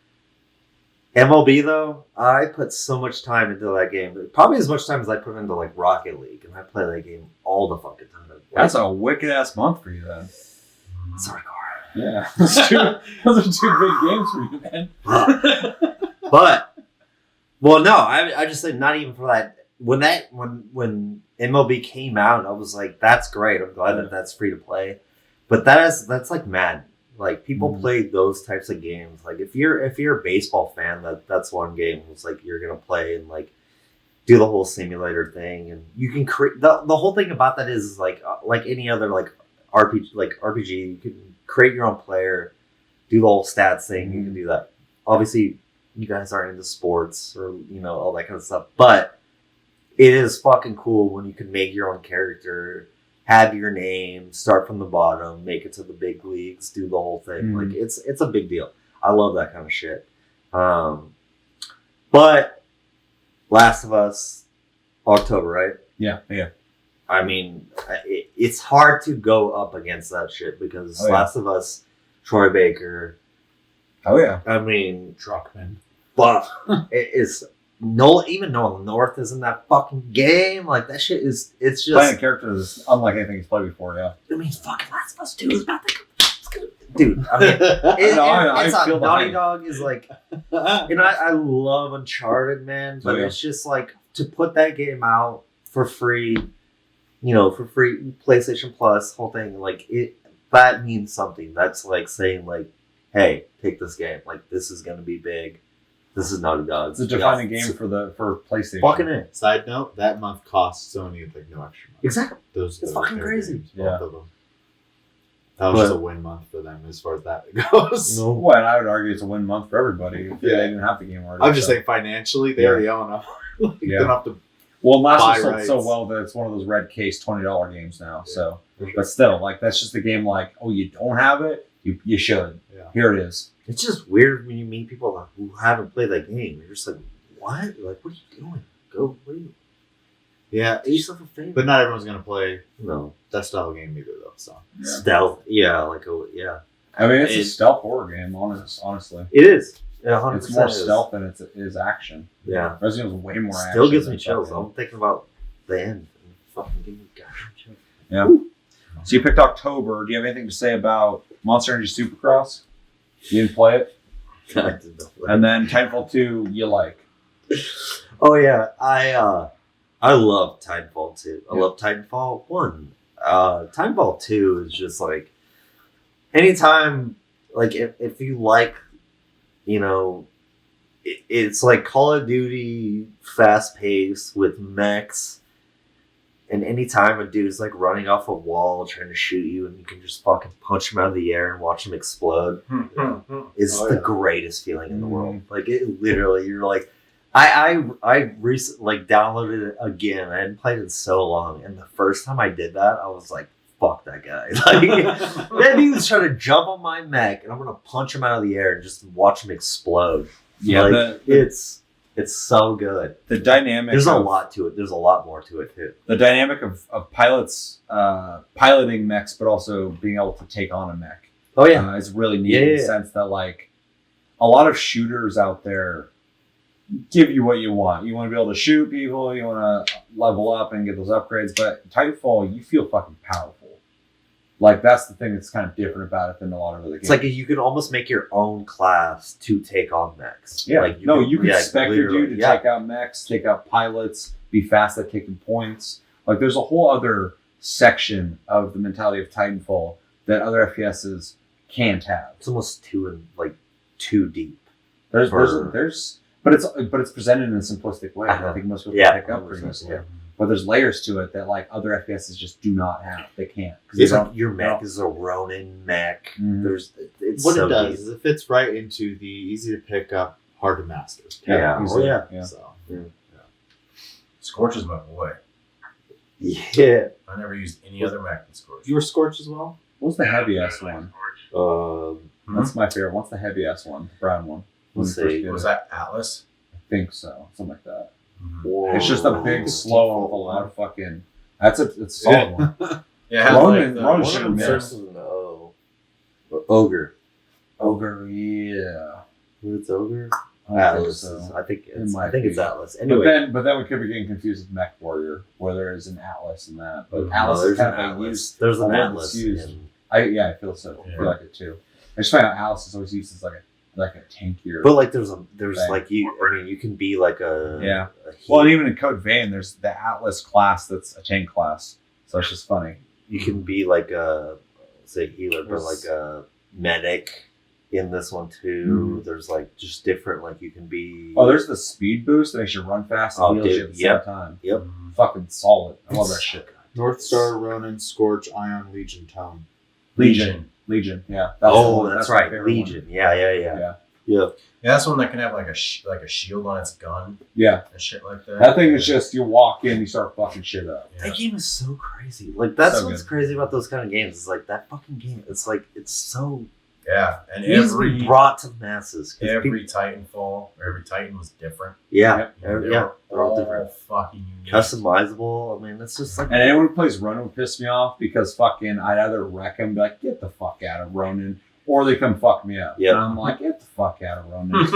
MLB though, I put so much time into that game. Probably as much time as I put into Rocket League, and I play that game all the fucking time. That's a wicked ass month for you then. It's hardcore. Yeah. Those are 2 big games for you, man. But well, no, I just say not even for that. When MLB came out, I was like, that's great. I'm glad that that's free to play. But that's like Madden. People play those types of games. If you're a baseball fan, that's one game was you're gonna play and do the whole simulator thing, and you can create the whole thing about that is like any other RPG you can create your own player, do the whole stats thing. You can do that. Obviously, you guys aren't into sports or all that kind of stuff, but it is fucking cool when you can make your own character, have your name, start from the bottom, make it to the big leagues, do the whole thing. It's a big deal. I love that kind of shit. But Last of Us, October, right? Yeah. I mean, it's hard to go up against that shit because Last of Us, Troy Baker. Oh yeah. I mean, Truckman. but it is even Nolan North is in that fucking game. Like that shit is. It's just Playing a character is unlike anything he's played before. Yeah. I mean, fucking Last of Us 2 is about to come. Dude, I mean, I it's feel not, the Naughty hype. Dog is like, I love Uncharted, man, but Oh, yeah. it's just like to put that game out for free, for free PlayStation Plus, whole thing, like that means something. That's like saying like, hey, take this game. Like this is gonna be big. This is Naughty Dog. It's a defining game for PlayStation. Fucking it. Side note: that month cost Sony like no extra money. Exactly. Those It's were fucking their crazy. games, Yeah. both of them. That was just a win month for them as far as that goes. No. Well, and I would argue it's a win month for everybody if Yeah. they didn't have the game already. I'm just so. saying financially, they Yeah. already own them. Like, Yeah. They don't have to. Well, Last buy of Us sold so rights. well that it's one of those red case $20 games now. Yeah, So, for sure. but still, like that's just a game. Like, oh, you don't have it, you should. Yeah. Here it is. It's just weird when you meet people who haven't played that game. You're just like, what? Like, what are you doing? Go, what are you? Yeah, Do yourself a favor. but not everyone's gonna play No. that style of game either, though. So Stealth. Yeah, like, yeah. I mean, it's a It- stealth horror game. Honestly, It is. Yeah, 100% it's more is. stealth than it is action. Yeah. Resident Evil's way more action. Still gives me than chills. fucking- I'm thinking about the end. Fucking give me goddamn chills. Yeah. So you picked October. Do you have anything to say about Monster Energy Supercross? You didn't play it, I did not play. and then Titanfall 2. You like? Oh yeah, I love Titanfall 2. I Yeah. love Titanfall 1. Titanfall 2 is just like anytime, like if you like, it's like Call of Duty fast paced with mechs, and anytime a dude's like running off a wall trying to shoot you and you can just fucking punch him out of the air and watch him explode is Oh, the yeah. greatest feeling in the Mhm. world. Like it literally, you're like, I recently like downloaded it again. I hadn't played it in so long, and the first time I did that, I was like, "Fuck that guy!" Like that dude's trying to jump on my mech, and I'm gonna punch him out of the air and just watch him explode. Yeah, like, it's so good. the dynamic. There's a of- lot to it. There's a lot more to it too. The dynamic of pilots piloting mechs, but also being able to take on a mech. Oh yeah, Is really neat Yeah, in the yeah. sense that like a lot of shooters out there give you what you want. You want to be able to shoot people, you want to level up and get those upgrades, but Titanfall, you feel fucking powerful. Like that's the thing that's kind of different about it than a lot of other games. it's like you can almost make your own class to take on mechs. yeah, like you can yeah, expect your literally, dude to yeah. take out mechs, take out pilots, be fast at taking points. Like there's a whole other section of the mentality of Titanfall that other FPSs can't have. It's almost too deep. There's but it's presented in a simplistic way. Uh-huh. I think most people Yeah, pick up pretty 100%, easily. yeah. But there's layers to it that like other FPSs just do not have. They can't. 'Cause It's they like don't- your mech no. is a Ronin mech. Mhm. It's what so it does deep. is it fits right into the easy to pick up, hard to master. Yeah. easily. Oh, yeah. So Scorch is my boy. Yeah. I never used any other mech than Scorch. you were Scorch as well. What's the heavy ass one? That's my favorite. What's the heavy ass one? The brown one. When Let's you first see. get Was it. that Atlas? I think so. Something like that. Mhm. It's just a big slow with a lot of fucking. It's a solid one. Yeah, it has Ronin- the- Ronin one should of them have starts- Starts with an O. Ogre. Ogre, yeah. Who's Ogre? I don't think Atlas. so. I think It it's might it's be. Atlas. Anyway, But then we could be getting confused with Mech Warrior, where there is an Atlas in that. But no, Atlas is there's kind an of a Atlas. used. There's a an word that's Atlas. used. in- I feel so. I feel like it too. I just find out Atlas is always used as like a tankier. But like there's Thing. like you can be like a Yeah. a Well, and he- even in Code Vein, there's the Atlas class that's a tank class. So it's just funny. you can be like a say healer, but There's- like a medic in this one too. There's like just different like you can be. Oh, there's the speed boost that makes you run fast and Oh, heals dude, you at the yep. same time. Yep. Fucking solid. I love that shit. North Star, Ronin, Scorch, Ion, Legion, Tone. Legion. Yeah. Oh, my that's my right. favorite one. Legion. Yeah. Yeah. Yeah. Yeah, that's one that can have like a shield on its gun Yeah. and shit like that. That thing is just you walk in, you start fucking shit up. Yeah. That game is so crazy. Like that's So what's good. crazy about those kind of games. It's like that fucking game. It's like it's so Yeah, and it needs to be every brought to the masses. 'Cause every Titanfall or every Titan was different. yeah, Yep. yeah, they're all different. Fucking unique. Customizable. I mean, it's just like And anyone who plays Ronin would piss me off because fucking I'd either wreck him, be like, get the fuck out of Ronin, or they come fuck me up. Yep. And I'm like, get the fuck out of Ronan.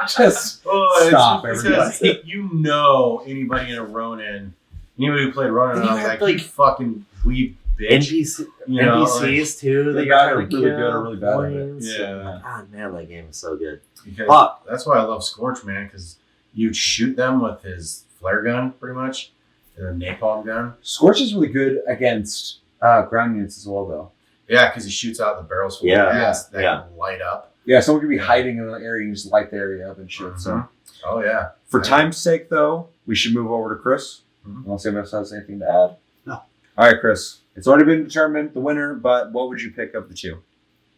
Just Oh, stop, it's everybody. because you know anybody in a Ronin, anybody who played Ronin, And you I was had, like, you like, fucking weeb bitch. NPCs too. They That got you're really trying to good kill, or really bad at it. points. Yeah. God, man, that game is so good. Because Fuck. that's why I love Scorch, man, because you'd shoot them with his flare gun, pretty much, the napalm gun. Scorch is really good against ground units as well, though. Yeah, because he shoots out the barrels full Yeah. of gas that Yeah. can light up. Yeah, someone could be hiding in an area and just light the area up and shit. So, Oh, yeah. for time's sake, though, we should move over to Chris. Mhm. Unless anyone else has anything to add. No. All right, Chris. It's already been determined the winner, but what would you pick of the two?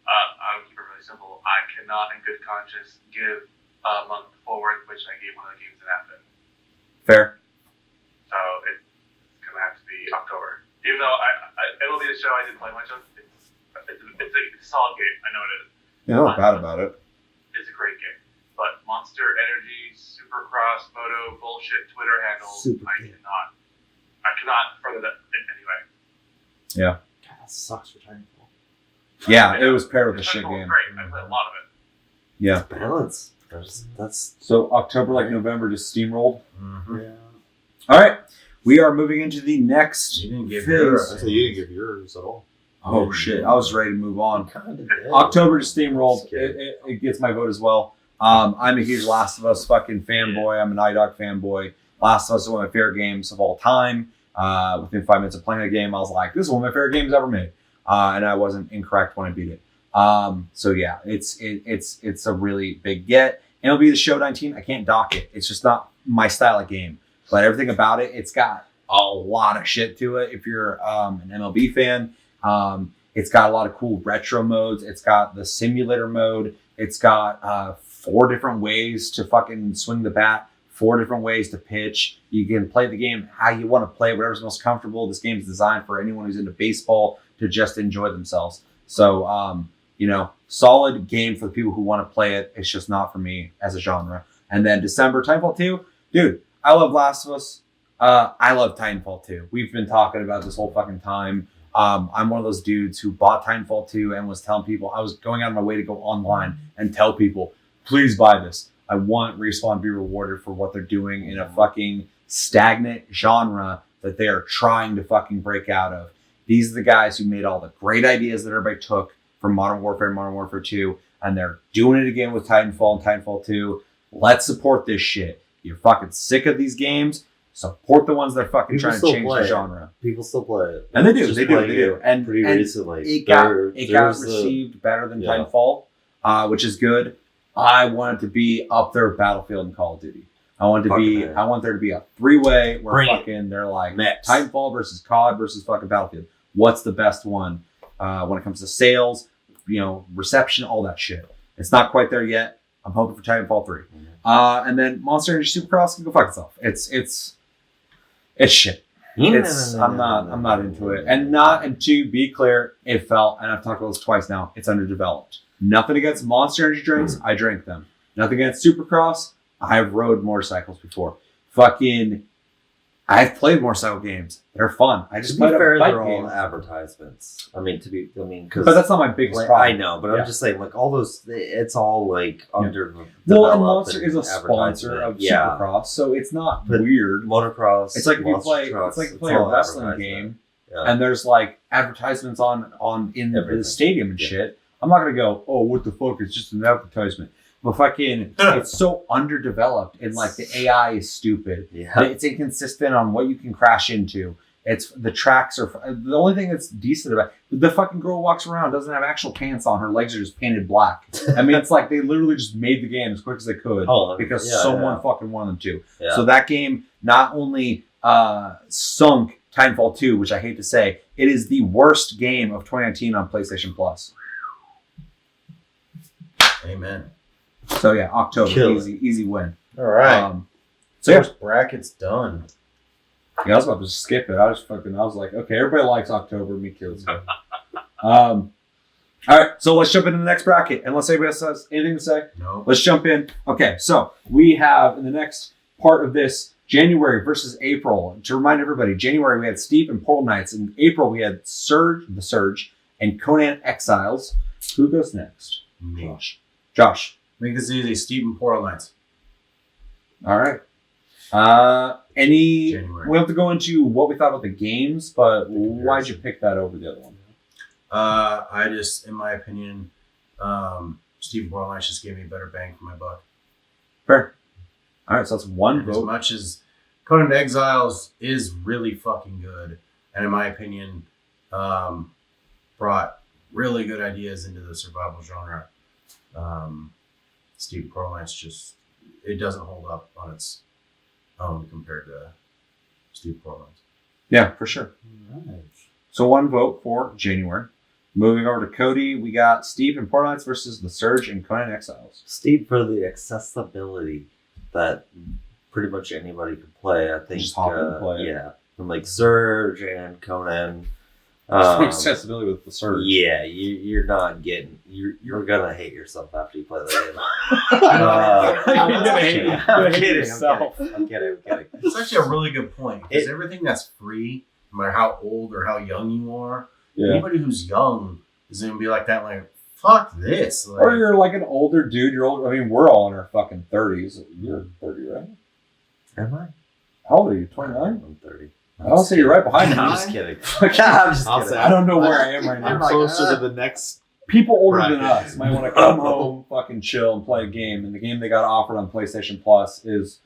I would keep it really simple. I cannot, in good conscience, give a month forward, which I gave one of the games that happened. Fair. So it's gonna have to be October. Even though it'll be the show I didn't play much of. It's a solid game. I know it is. Yeah, not bad about it. It's a great game. But Monster Energy, Supercross, Moto, bullshit Twitter handles, Super I game. cannot further that in any way. God, that sucks for Titanfall. Yeah, it was paired with a shit Titanfall was game. Great. I played a lot of it. Yeah. Balance. That's So October, like November, just steamrolled. Mm-hmm. Yeah. All right. We are moving into the next You didn't give phase. yours. So you didn't give yours at all. Oh, shit. I was ready to move on. kind of dead. October just steamrolled. Just kidding. It gets my vote as well. I'm a huge Last of Us fucking fanboy. I'm an iDog fanboy. Last of Us is one of my favorite games of all time. Within 5 minutes of playing the game, I was like, this is one of my favorite games ever made. And I wasn't incorrect when I beat it. So yeah, it's a really big get. MLB The Show 19, I can't dock it. It's just not my style of game. But everything about it, it's got a lot of shit to it. If you're an MLB fan, it's got a lot of cool retro modes. It's got the simulator mode. It's got 4 different ways to fucking swing the bat, 4 different ways to pitch. You can play the game how you want to play, whatever's most comfortable. This game is designed for anyone who's into baseball to just enjoy themselves. So, solid game for the people who want to play it. It's just not for me as a genre. And then December, Titanfall 2. Dude, I love Last of Us. I love Titanfall 2. We've been talking about this whole fucking time. I'm one of those dudes who bought Titanfall 2 and was telling people, I was going out of my way to go online and tell people, please buy this. I want Respawn to be rewarded for what they're doing in a fucking stagnant genre that they are trying to fucking break out of. These are the guys who made all the great ideas that everybody took from Modern Warfare and Modern Warfare 2, and they're doing it again with Titanfall and Titanfall 2. Let's support this shit. You're fucking sick of these games. Support the ones that are fucking People trying to still change play the it. genre. People still play it. And they do, Just they do. playing And pretty and recently. it got There's the- received better than Yeah. Titanfall, which is good. I want it to be up there with Battlefield and Call of Duty. I want there to be a 3-way where Bring it. fucking they're like Mix. Titanfall versus COD versus fucking Battlefield. What's the best one when it comes to sales, reception, all that shit. It's not quite there yet. I'm hoping for Titanfall 3. And then Monster Energy Supercross can go fuck itself. It's shit. I'm not into it. And to be clear, it felt, and I've talked about this twice now, it's underdeveloped. Nothing against Monster Energy drinks, I drink them. Nothing against Supercross, I've rode motorcycles before. I've played motorcycle games. They're fun. I just To be played fair, a bike they're all game. advertisements. But But that's not my biggest problem. I know, but Yeah. I'm just saying, like all those, it's all like under. Well, and Monster is a sponsor of yeah. Supercross, so it's not But weird. Motocross. It's like if you monster play, trucks, it's like play a all wrestling advertisement. game, Yeah. and there's like advertisements on in Everything. the stadium and Yeah. shit. I'm not gonna go, oh, what the fuck? It's just an advertisement. But fucking, it's so underdeveloped, and like the AI is stupid. Yeah. It's inconsistent on what you can crash into. It's the tracks are the only thing that's decent about it. The fucking girl walks around, doesn't have actual pants on. Her legs are just painted black. I mean, it's like they literally just made the game as quick as they could because someone fucking wanted them to. Yeah. So that game not only sunk Titanfall 2, which I hate to say, it is the worst game of 2019 on PlayStation Plus. Amen. So yeah, October, Kill easy win. All right. So yeah, First bracket's done. I was about to skip it. I was like, okay, everybody likes October. Me too. Let's go. All right, so let's jump into the next bracket. Unless anybody else has anything to say, No. let's jump in. Okay, so we have in the next part of this January versus April. To remind everybody, January we had Steep and Portal Knights. In April we had The Surge, and Conan Exiles. Who goes next? Me. Josh. Make this easy. Steep and Portal Knights. All right. January. We have to go into what we thought about the games, but why'd you pick that over the other one? I just, in my opinion, Steep and Portal Knights just gave me a better bang for my buck. Fair. All right, so that's one And as vote. much as Conan Exiles is really fucking good, and in my opinion, brought really good ideas into the survival genre, Steep and Portal Knights just, it doesn't hold up on its own compared to Steep and Portal Knights. Yeah, for sure. Right. So one vote for January. Moving over to Cody, we got Steve and Portal Knights versus The Surge and Conan Exiles. Steve, for the accessibility that pretty much anybody can play, I think. Just hop in and play it. Yeah, from like Surge and Conan. Accessibility with The Surge. Yeah, you're not getting. You're gonna hate yourself after you play that game. You're gonna hate I'm yourself. kidding. It's actually a really good point because everything that's free, no matter how old or how young you are, anybody who's young is gonna be like that. Like, fuck this. Like, Or you're like an older dude. You're old. I mean, we're all in our fucking 30s. You're 30, right? Am I? How old are you? 29? I'm 30. I'll say you're right behind me. I'm just kidding. I'm just I'll kidding. say I don't know where I am right I'm now. closer to the next. People older than Bracket. us might want to come home, fucking chill, and play a game. And the game they got offered on PlayStation Plus is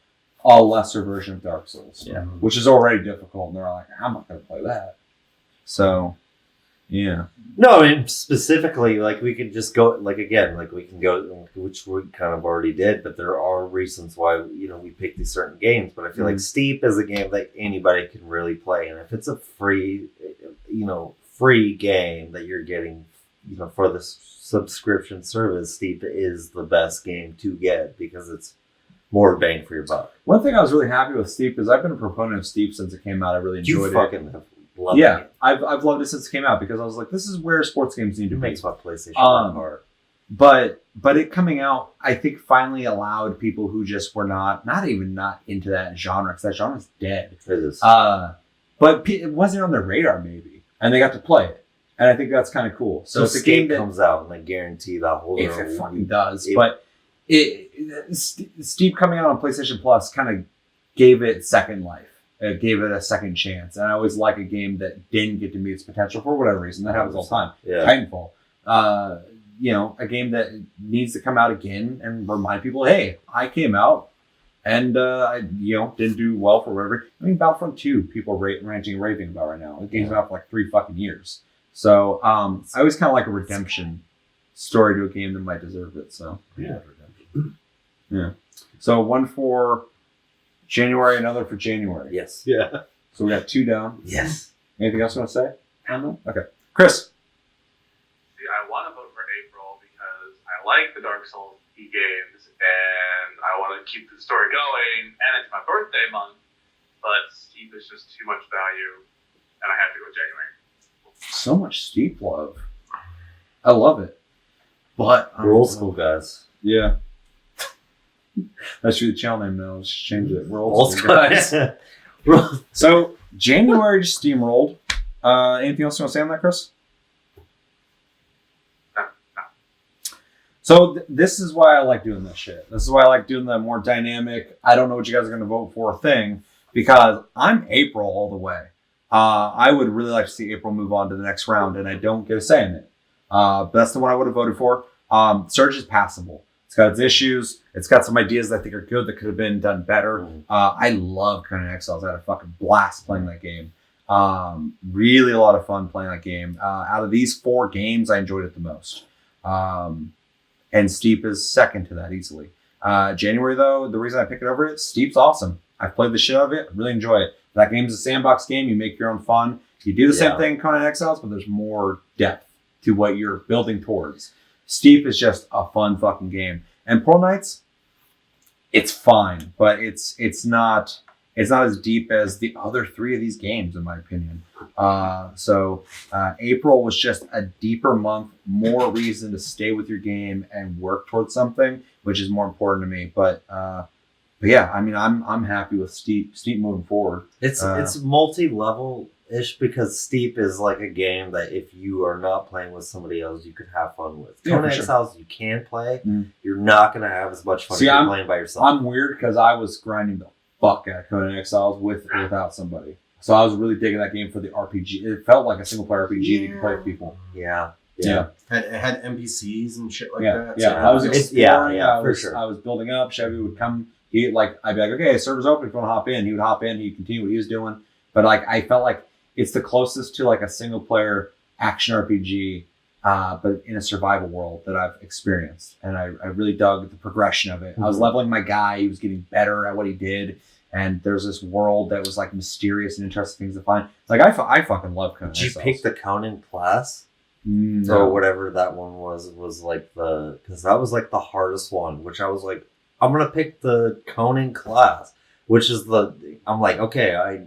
a lesser version of Dark Souls, Yeah. which is already difficult. And they're like, I'm not going to play that. So, yeah. No, and specifically, like we could just go, like again, like we can go, which we kind of already did, but there are reasons why we pick these certain games. But I feel like Steep is a game that anybody can really play, and if it's a free game that you're getting, for the subscription service, Steep is the best game to get because it's more bang for your buck. One thing I was really happy with Steep is I've been a proponent of Steep since it came out. I really enjoyed You it. fucking have loved Yeah, it. I've loved it since it came out because I was like, this is where sports games need It to be. makes my PlayStation hard. But it coming out, I think finally allowed people who just were not into that genre, because that genre's dead. It is. But it wasn't on their radar maybe, and they got to play it, and I think that's kind of cool. So it's a game that comes out, and I guarantee that whole if it fucking does, but Steep coming out on PlayStation Plus kind of gave it second life. It gave it a second chance, and I always like a game that didn't get to meet its potential for whatever reason. That happens all the time. Yeah. Titanfall, a game that needs to come out again and remind people, hey, I came out and I didn't do well for whatever. I mean, Battlefront 2, people ranting and raving about right now. The game's been out for like 3 fucking years. So I always kind of like a redemption story to a game that might deserve it. So yeah. So one for January, another for January. Yes. Yeah. So we got 2 down. Yes. Anything else you want to say? No? Okay. Chris. See, I want to vote for April because I like the Dark Souls games and I want to keep the story going, and it's my birthday month, but Steep is just too much value, and I have to go January. So much Steep love. I love it. But We're old school guys. Yeah. That's your channel name now. Let's change it. We're Old school guys. So January just steamrolled. Anything else you want to say on that, Chris? So this is why I like doing this shit. This is why I like doing the more dynamic, I don't know what you guys are going to vote for thing, because I'm April all the way. I would really like to see April move on to the next round, and I don't get a say in it. But that's the one I would have voted for. Surge is passable. It's got its issues. It's got some ideas that I think are good that could have been done better. I love Conan Exiles. I had a fucking blast playing that game. Really a lot of fun playing that game. Out of these 4 games, I enjoyed it the most. And Steep is second to that easily. January, though, the reason I pick it over it, Steep's awesome. I've played the shit out of it. I really enjoy it. That game's a sandbox game. You make your own fun. You do the same thing in Conan Exiles, but there's more depth to what you're building towards. Steep is just a fun fucking game. And Portal Knights, it's fine, but it's not as deep as the other 3 of these games, in my opinion. So April was just a deeper month, more reason to stay with your game and work towards something, which is more important to me. But yeah, I mean, I'm happy with Steep moving forward. It's multi-level ish because Steep is like a game that if you are not playing with somebody else, you could have fun with. Yeah, Conan for sure. Exiles, you can play. Mm. You're not gonna have as much fun See, if you're I'm- playing by yourself. I'm weird because I was grinding the fuck out of Conan Exiles with or without somebody. So I was really digging that game for the RPG. It felt like a single player RPG that you could play with people. Yeah. Yeah. It had NPCs and shit like Yeah, that. yeah. so- I was It's- exploring. yeah, I for was, sure. I was building up. Chevy would come. I'd be like, okay, server's open. If you want to hop in, he would hop in. He'd continue what he was doing. But like, I felt like it's the closest to like a single player action RPG, but in a survival world that I've experienced. And I really dug the progression of it. I was leveling my guy. He was getting better at what he did. And there's this world that was like mysterious and interesting things to find. Like I fucking love Conan. Did you Exiles. pick the Conan class? No. Or whatever that one was like because that was like the hardest one, which I was like, I'm gonna pick the Conan class, which is I'm like, okay,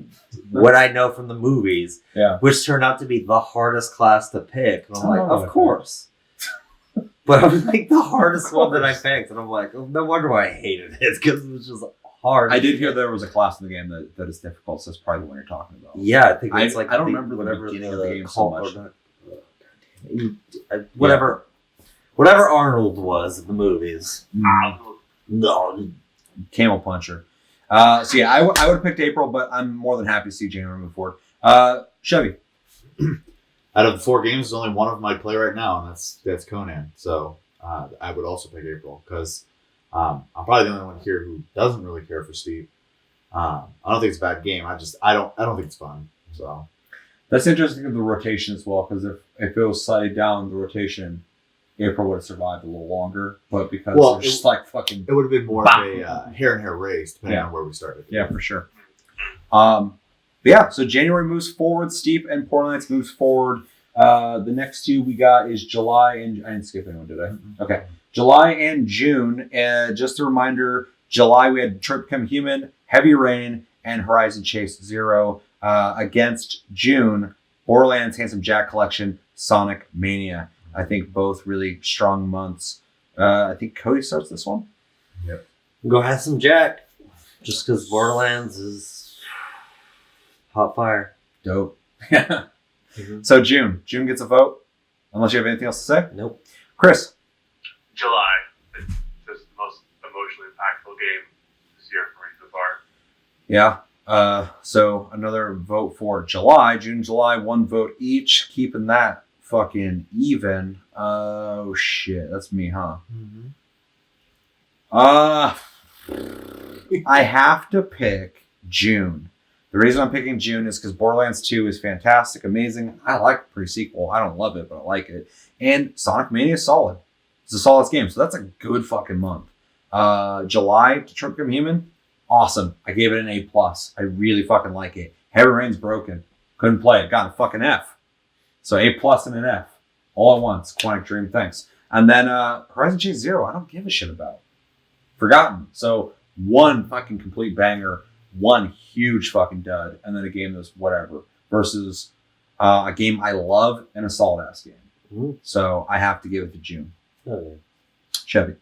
what I know from the movies, Yeah. which turned out to be the hardest class to pick. And I'm like, Oh, of okay. course. But it was like the hardest one that I picked, and I'm like, oh, no wonder why I hated it, because it was just hard. I did hear there was a class in the game that is difficult, so that's probably the one you're talking about. Yeah, I think it's I like don't remember the beginning of the game so much. Whatever Arnold was in the movies. I'll- No, Camel Puncher. So yeah, I would have picked April, but I'm more than happy to see January move forward. Chevy. Out of the 4 games, there's only one of them I play right now, and that's Conan. So I would also pick April because I'm probably the only one here who doesn't really care for Steve. I don't think it's a bad game. I don't think it's fun. So That's interesting of the rotation as well, because if it was slightly down the rotation, April would have survived a little longer. But because Well, it's just like fucking it would have been more of a hair and hair race, depending Yeah. on where we started. yeah, for sure. But yeah, so January moves forward, Steep and Portlands moves forward. The next 2 we got is July and I didn't skip anyone, did I? Okay. July and June. Just a reminder, July we had Detroit Become Human, Heavy Rain, and Horizon Chase Zero. Against June, Borderlands Handsome Jack Collection, Sonic Mania. I think both really strong months. I think Cody starts this one. go have some Jack, just because Borderlands is hot fire. Dope. Mhm. So June gets a vote, unless you have anything else to say. Nope. Chris. July. It's just the most emotionally impactful game this year for me so far. Yeah. So another vote for July. June, July, 1 vote each, keeping that fucking even. Oh shit, that's me, huh? I have to pick June. The reason I'm picking June is because Borderlands 2 is fantastic, amazing. I like pre-sequel. I don't love it, but I like it. And Sonic Mania is solid. It's a solid game, so that's a good fucking month. July, Detroit Become Human, awesome. I gave it an A+. I really fucking like it. Heavy Rain's broken. Couldn't play it. Got a fucking F. So A+ and an F. All at once. Quantic Dream, thanks. And then Horizon Chase Zero, I don't give a shit about. Forgotten. So 1 fucking complete banger, 1 huge fucking dud, and then a game that's whatever. Versus a game I love and a solid ass game. Mhm. So I have to give it to June. Okay. Chevy.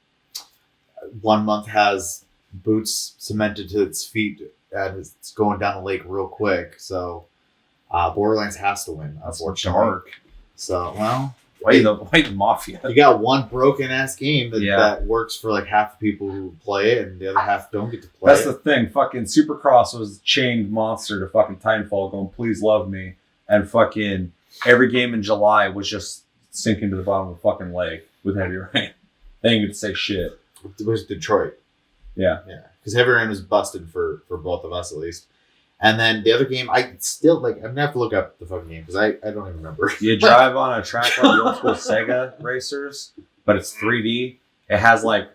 1 month has boots cemented to its feet and it's going down the lake real quick. So Borderlands has to win, That's unfortunately. dark. So, well, Wait, the Mafia. you got 1 broken ass game that, Yeah. that works for like half the people who play it and the other half don't get to play That's it. the thing. Fucking Supercross was chained monster to fucking Titanfall going, please love me. And fucking every game in July was just sinking to the bottom of the fucking lake with Heavy Rain. They didn't get to say shit. It was Detroit. Yeah. Yeah. Because Heavy Rain was busted for both of us at least. And then the other game, I still like. I'm gonna have to look up the fucking game because I don't even remember. You drive on a track like the old school Sega racers, but it's 3D. It has like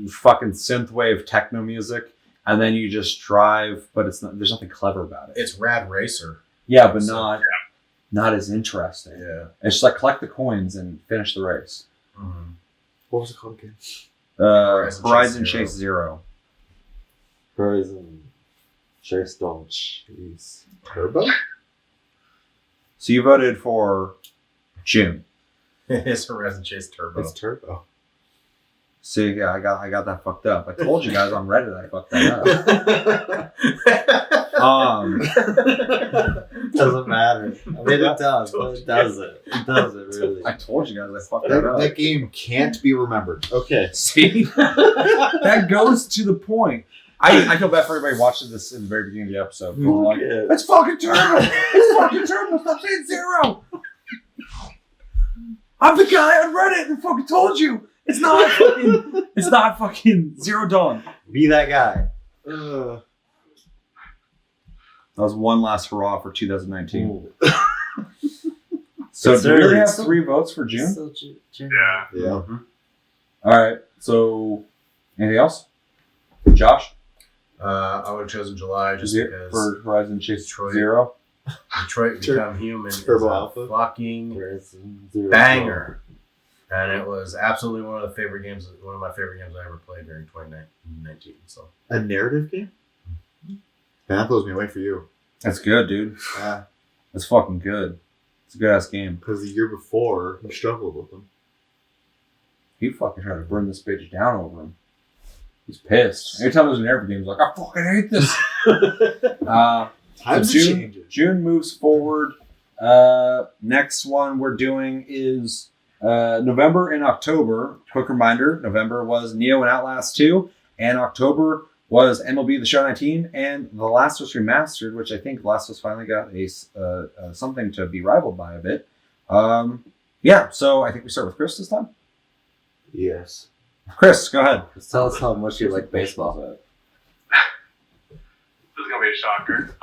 fucking synthwave techno music, and then you just drive, but it's not. There's nothing clever about it. It's Rad Racer. Yeah, but So, not as interesting. Yeah. It's just like collect the coins and finish the race. Mhm. What was it called again? Horizon Chase Zero. Horizon Chase don't cheese. Turbo? So you voted for June. It's Horizon Chase Turbo. It's Turbo. See, yeah, I got that fucked up. I told you guys on Reddit I fucked that up. doesn't matter. I mean, it does, but it doesn't. It doesn't really. I told you guys I fucked that up. That game can't be remembered. Okay. See? That goes to the point. I feel bad for everybody watching this in the very beginning of the episode. Going like, it's fucking Turbo! It's fucking Turbo! Stop saying zero! I'm the guy on Reddit who fucking told you! It's not fucking Zero Dawn. Be that guy. That was one last hurrah for 2019. So do we already have 3 votes for June? Yeah. Yeah. All right. So anything else? Josh? I would have chosen July just because for Horizon Chase Detroit. Zero. Detroit Become Human Turbo is a Alpha. fucking Zero. banger. And it was absolutely one of my favorite games I ever played during 2019. So A narrative game? That blows me away for you. That's good, dude. Yeah. That's fucking good. It's a good ass game. Because the year before, you struggled with them. He fucking tried to burn this bitch down over him. He's pissed. Anytime there's an narrative game, he's like, I fucking hate this. Times so are changing. June moves forward. Next one we're doing is November and October. Quick reminder, November was Neo and Outlast 2, and October was MLB The Show 19 and The Last of Us Remastered, which I think The Last of Us finally got a something to be rivaled by a bit. Yeah, so I think we start with Chris this time. Yes. Chris, go ahead. Just tell us how much you like baseball. This is gonna be a shocker.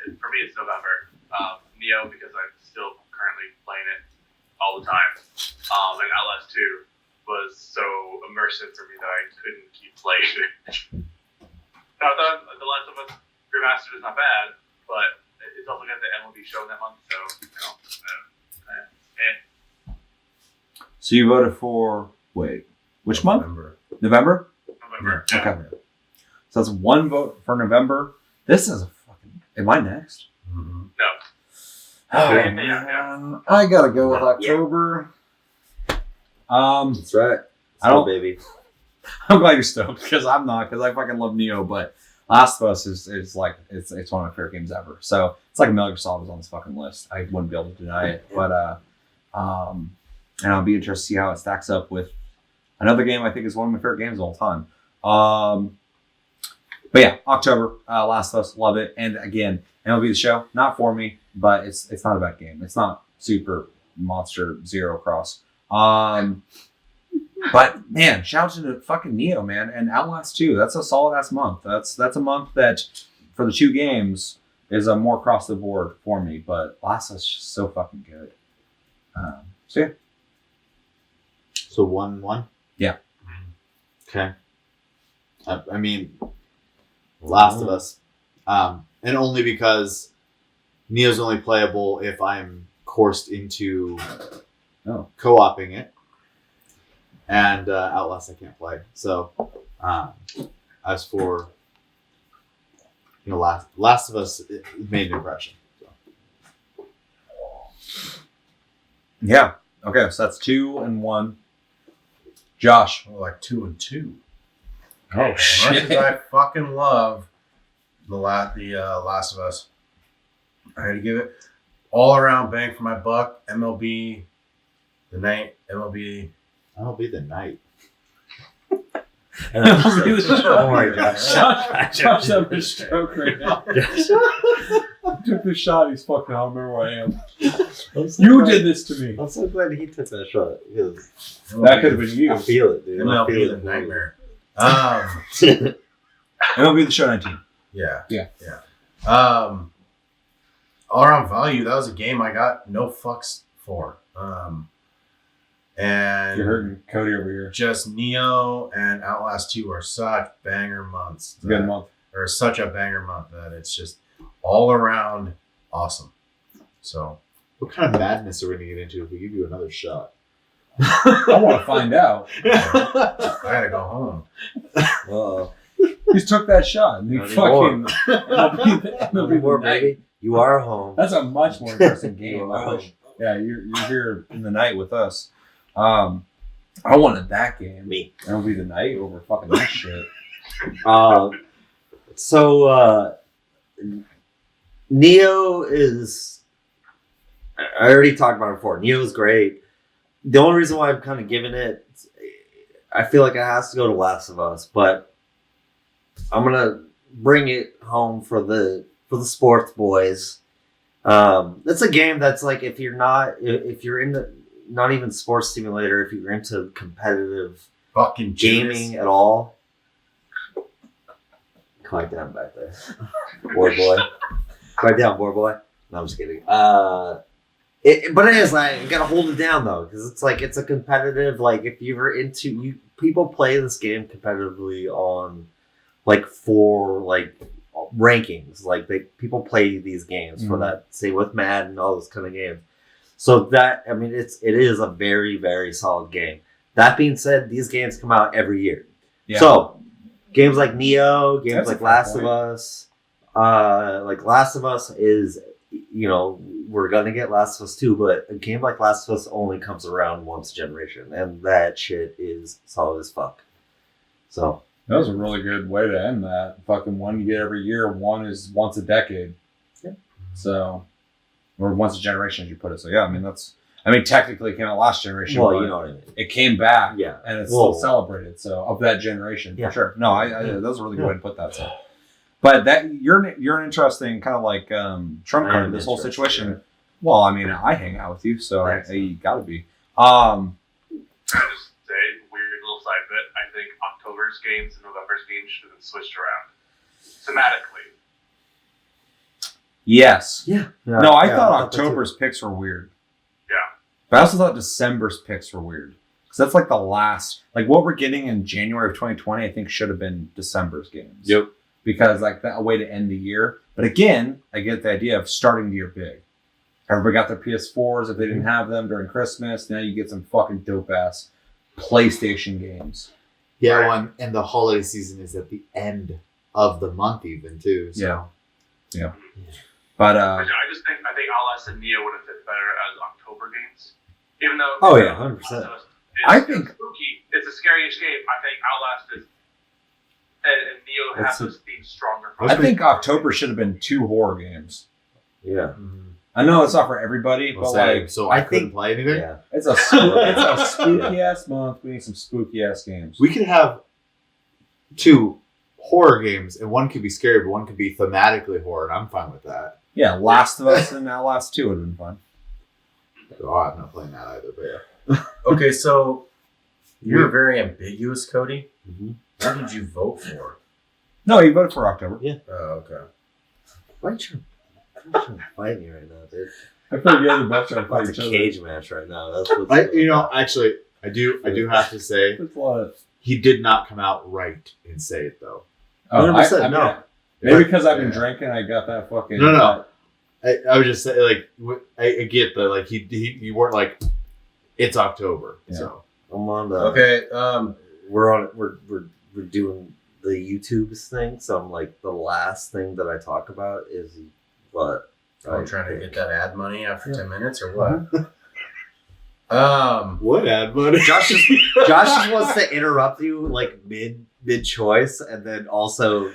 For me, it's November. Neo, because I'm still currently playing it all the time. And Outlast 2 was so immersive for me that I couldn't keep playing it. Now, The Last of Us Remastered is not bad, but it's also got the MLB show that month, so So you voted for which month? November? November. Okay. So that's 1 vote for November. This is a fucking. Am I next? Mm-hmm. No. Oh Yeah. man, I gotta go with October. That's right. I don't- baby. I'm glad you're stoked because I'm not, because I fucking love Neo, but Last of Us is like it's one of my favorite games ever. So it's like Metal Gear Solid was on this fucking list. I wouldn't be able to deny it, but and I'll be interested to see how it stacks up with another game I think is one of my favorite games of all time. But yeah, October, Last of Us, love it. And again, MLB The Show, not for me, but it's not a bad game. It's not Super Monster Zero Cross. But man, shout out to fucking Neo, man, and Outlast 2. That's a solid ass month. That's a month that for the 2 games is a more across the board for me. But Last of Us is just so fucking good. So yeah. So 1-1? Yeah. Okay. I mean, Last of Us. And only because Neo's only playable if I'm coursed into co-oping it. And Outlast I can't play. So as for Last of Us, it made an impression. So. Yeah. Okay, so that's 2 and 1. Josh. Well, like 2 and 2. Oh As much as I fucking love the Last of Us, I had to give it all around bang for my buck. MLB The Night. That'll be the night. Don't worry, Josh. Josh having a stroke right now. I took the shot. He's fucking. I don't remember where I am. You did this to me. I'm so glad he took that shot. Because That could have been you. I feel it, dude. I MLB feel The it. Nightmare. MLB The Show 19. Yeah. Yeah. All around value, that was a game I got no fucks for. And You're hurting Cody over here. just Neo and Outlast 2 are such banger months. It's a good month. Or such a banger month that it's just all around awesome. So What kind of madness are we going to get into if we give you another shot? I want to find out. I gotta go home. Well, You just took that shot. And you Not fucking. no more, baby. You are home. That's a much more interesting game. You I are wish. Yeah, you're here in the night with us. I wanted that game. Me. MLB The Night over fucking that shit. Neo is. I already talked about it before. Neo is great. The only reason why I'm kind of giving it, I feel like it has to go to Last of Us, but I'm gonna bring it home for the sports boys. It's a game that's like if you're into not even sports simulator, if you're into competitive Fucking gaming at all. Quiet down back there, boy. Quiet down, boy. No, I'm just kidding. But it is like you gotta hold it down though, because it's like it's a competitive. Like if you're into people play this game competitively on like for like rankings. Like people play these games for that. Say with Madden and all those kind of games. So that I mean, it is a very very solid game. That being said, these games come out every year. Yeah. So games like Neo, games like Last of Us, is, we're gonna get Last of Us 2, but a game like Last of Us only comes around once a generation, and that shit is solid as fuck. So that was a really good way to end that. Fucking one you get every year, one is once a decade. Yeah. So, or once a generation, as you put it. So yeah, technically it came out last generation. Well, you know what I mean. It came back, yeah, and it's still celebrated. So of that generation, for sure. No, that was a really good way to put that. So, but that you're an interesting kind of like trump card in this whole situation. Yeah. Well, I hang out with you, so you gotta be. Can I just say, weird little side bit? I think October's games and November's games should have been switched around thematically. Yes. Yeah. No, I thought October's picks were weird. Yeah. But I also thought December's picks were weird. Because that's like the last, like what we're getting in January of 2020, I think should have been December's games. Yep. Because like that a way to end the year. But again, I get the idea of starting the year big. Everybody got their PS4s if they didn't have them during Christmas. Now you get some fucking dope ass PlayStation games. Yeah, and the holiday season is at the end of the month even too. So. Yeah. But I think Outlast and Neo would have fit better as October games. Even though 100%. It's spooky, it's a scary-ish game. I think Outlast is and Neo has those themes stronger. I think October should have been 2 horror games. Yeah. I know it's not for everybody, but I couldn't play anything. Yeah, it's a spooky ass month. We need some spooky ass games. We could have 2 horror games, and one could be scary, but one could be thematically horror, and I'm fine with that. Yeah, Last of Us and Outlast 2 would have been fun. Oh, I'm not playing that either, but yeah. Okay, so you're very ambiguous, Cody. Mm-hmm. What did you vote for? No, you voted for October. Yeah. Oh, okay. Why are you trying to fight me right now, dude? I feel like you guys are both trying to fight It's each a other. cage match right now. That's what's Actually, I do have to say, he did not come out right and say it though. Oh, 100%, no. Maybe because I've been drinking, I got that fucking. No. I was just saying, like, I get that, like, you weren't like, it's October, so. I'm on the. Okay, we're doing the YouTube's thing, so I'm like, the last thing that I talk about is what. I'm trying to get that ad money after 10 minutes, or what? What ad money? Josh just wants to interrupt you like mid choice, and then also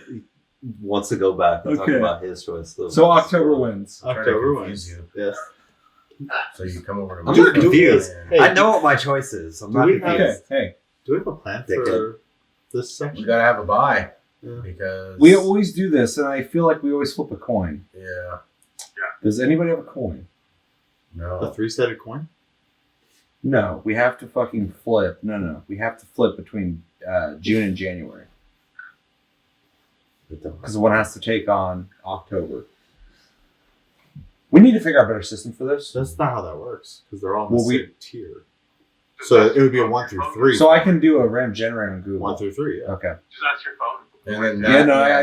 wants to go back and talk about his choice. So October wins. October wins. Yes. So you come over to I'm me. not confused. Hey, I know what my choice is. I'm not confused. Hey, do we have a plan for this section? We gotta have a buy. Yeah. Because we always do this, and I feel like we always flip a coin. Yeah. Does anybody have a coin? No. A 3-sided coin? No, we have to fucking flip. No, we have to flip between June and January. Because one has to take on October. We need to figure out a better system for this. That's not how that works, because they're all in the Well, same tier. So it would be a 1 through 3. So I can do a random generator on Google. 1 through 3, yeah. Okay. Just ask your phone. And then Yeah, no, I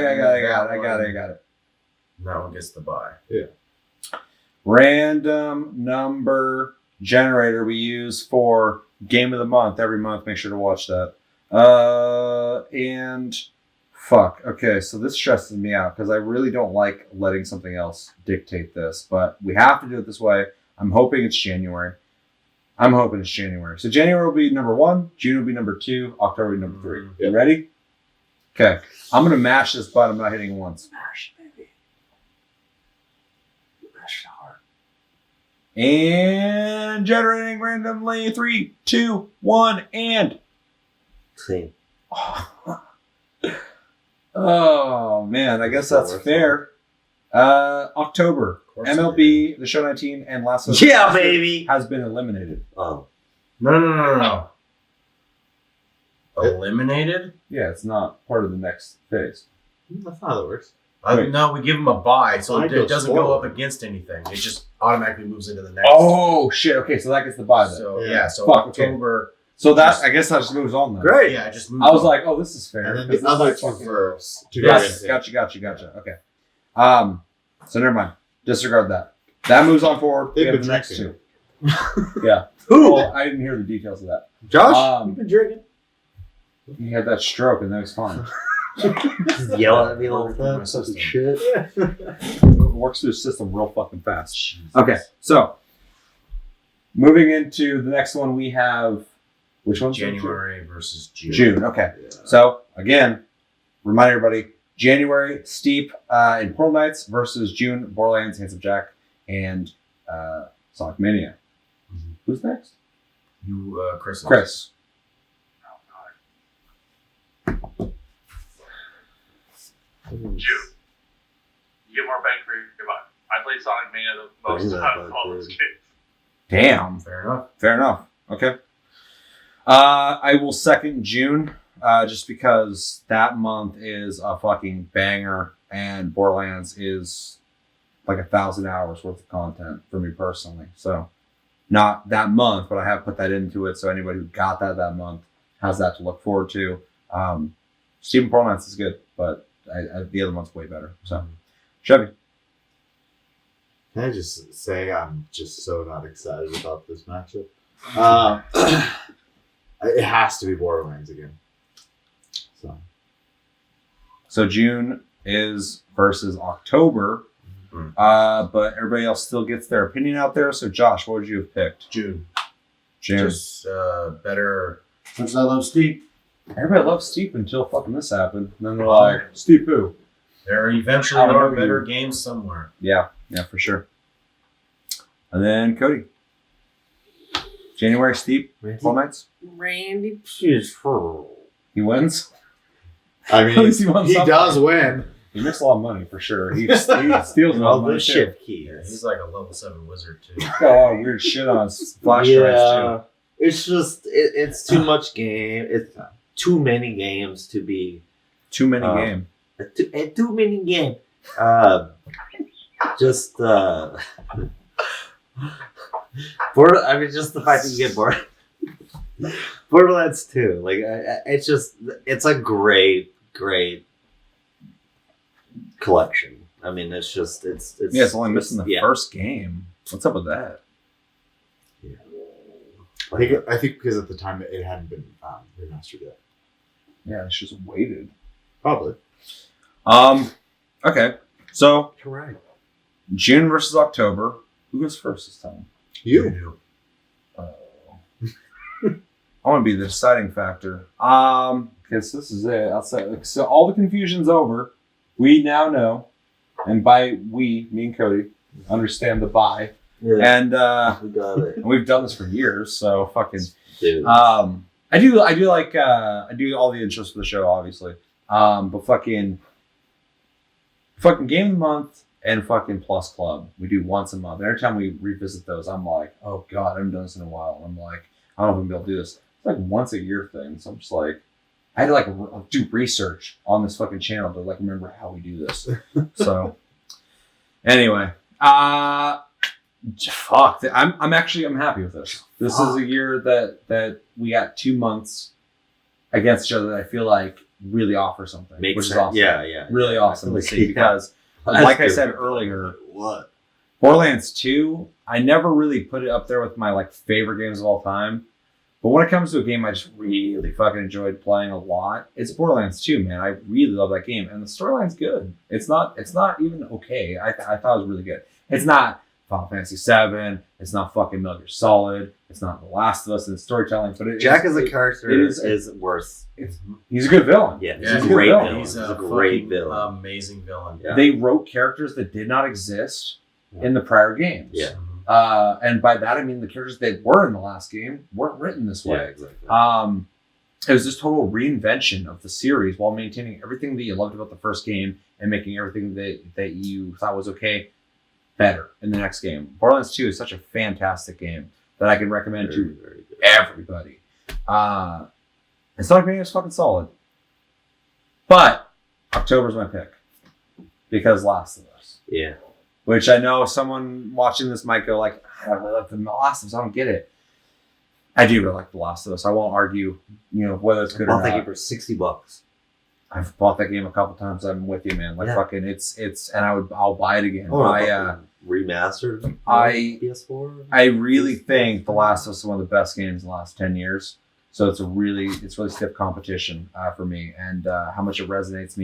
got it. That one gets the buy. Yeah. Random number generator we use for game of the month every month. Make sure to watch that. And fuck. Okay, so this stresses me out because I really don't like letting something else dictate this, but we have to do it this way. I'm hoping it's January. So January will be number 1, June will be number 2, October will be number 3. Yeah. You ready? Okay. I'm gonna mash this button. I'm not hitting it once. Mash, baby. And generating randomly 3, 2, 1, and Same. oh man, I guess that's fair. October, MLB, The Show 19, and Last of Us Yeah, baby. has been eliminated. Oh, No. Eliminated? Yeah, it's not part of the next phase. That's not how that works. No, we give them a bye, so Bye it goes doesn't go up forward. against anything. It just automatically moves into the next. Oh shit! Okay, so that gets the bye then. So Yeah. so Fuck, okay. October. So that I guess that just moves on then. great. Yeah, just moves I was on. like, oh, this is fair. And then 'cause the this is other like two fucking- verbs. Yes, gotcha. Okay. So never mind. Disregard that. That moves on forward. We They've have been the next two. drinking. Yeah. Who? Well, I didn't hear the details of that. Josh? You've been drinking. He had that stroke and that was fine. Just yell at me all the Working my time. system. Shit. Works through the system real fucking fast. Okay, so moving into the next one, we have which one? January versus June. June. Okay. So again, remind everybody: January Steep in Portal Knights versus June Borderlands, Handsome Jack, and Sonic Mania. Mhm. Who's next? You, Chris. Chris. June. You get more bang for your buck. I played Sonic Mania the most Bring that out of back, all those dude. games. Damn. Fair enough. Okay. I will second June, just because that month is a fucking banger, and Borderlands is like 1,000 hours worth of content for me personally. So, not that month, but I have put that into it. So anybody who got that month has that to look forward to. Steven Borderlands is good, but the other month's way better. So, Chevy. Can I just say I'm just so not excited about this matchup? It has to be Borderlands again. So June is versus October. Mhm. But everybody else still gets their opinion out there. So Josh, what would you have picked? June. June. Just better. Since I love Steep, Everybody loves Steep until fucking this happened. And then they're like, Steep who? there eventually I don't are know better you. games somewhere. Yeah, for sure. And then Cody. January Steep, Fall Nights. Randy Peterson. He wins. I At mean, least he won he something. does win. He makes a lot of money for sure. He steals a lot All of money the too. ship Yeah, keys. he's like a level 7 wizard too. He's got a lot of weird shit on his flash drives Yeah. It's just, it's too much game. It's too many games to be. too. Too many Um, game. Too many game. Just just the fact that you get bored. Borderlands 2, like it's a great collection. I mean, it's Yeah, it's only missing the yeah. first game. What's up with that? I think because at the time it hadn't been remastered yet. Yeah, it's just waited. Probably. Okay. So Correct. June versus October. Who goes first this time? You. I want to be the deciding factor. Because this is it. I'll say so. All the confusion's over. We now know, and by we, me and Cody, understand the buy. Yeah, And we got it. we've done this for years. So fucking. Dude. I do all the intros for the show, obviously. But fucking game of the month and fucking Plus Club, we do once a month. Every time we revisit those, I'm like, oh god, I haven't done this in a while. I'm like, I don't know if I'm gonna be able to do this. It's like once a year thing. So I'm just like, I had to like do research on this fucking channel to like remember how we do this. So anyway, fuck. I'm happy with this. This is a year that we got 2 months against each other that I feel like really offer something, Makes which sense. is awesome. Yeah. Really awesome to Like, see yeah. because, That's like I good. said earlier, What? Borderlands 2, I never really put it up there with my like favorite games of all time. But when it comes to a game I just really fucking enjoyed playing a lot, it's Borderlands 2, man. I really love that game. And the storyline's good. It's not even okay. I thought it was really good. It's not Final Fantasy 7. It's not fucking Metal Gear Solid. It's not The Last of Us in storytelling. But Jack as a character it is- is worth. he's a good villain. Yeah, Yeah, he's a great villain. villain. He's He's a a great fucking villain. amazing villain. Yeah. They wrote characters that did not exist in the prior games. Yeah. Mhm. And by that I mean the characters they were in the last game weren't written this way. Yeah, exactly. It was this total reinvention of the series while maintaining everything that you loved about the first game and making everything that you thought was okay better in the next game. Borderlands 2 is such a fantastic game that I can recommend to everybody. And Sonic Mania is fucking solid. But October's my pick. Because Last of Us. Yeah. Which I know someone watching this might go like, I don't really like the Last of Us, I don't get it. I do really like The Last of Us. I won't argue, whether it's good or I bought that not. game for $60. I've bought that game a couple times. I'm with you, man. Like fucking, it's, and I'll buy it again. Remastered. PS4. I really think The Last of Us is one of the best games in the last 10 years. So it's really stiff competition for me, and how much it resonates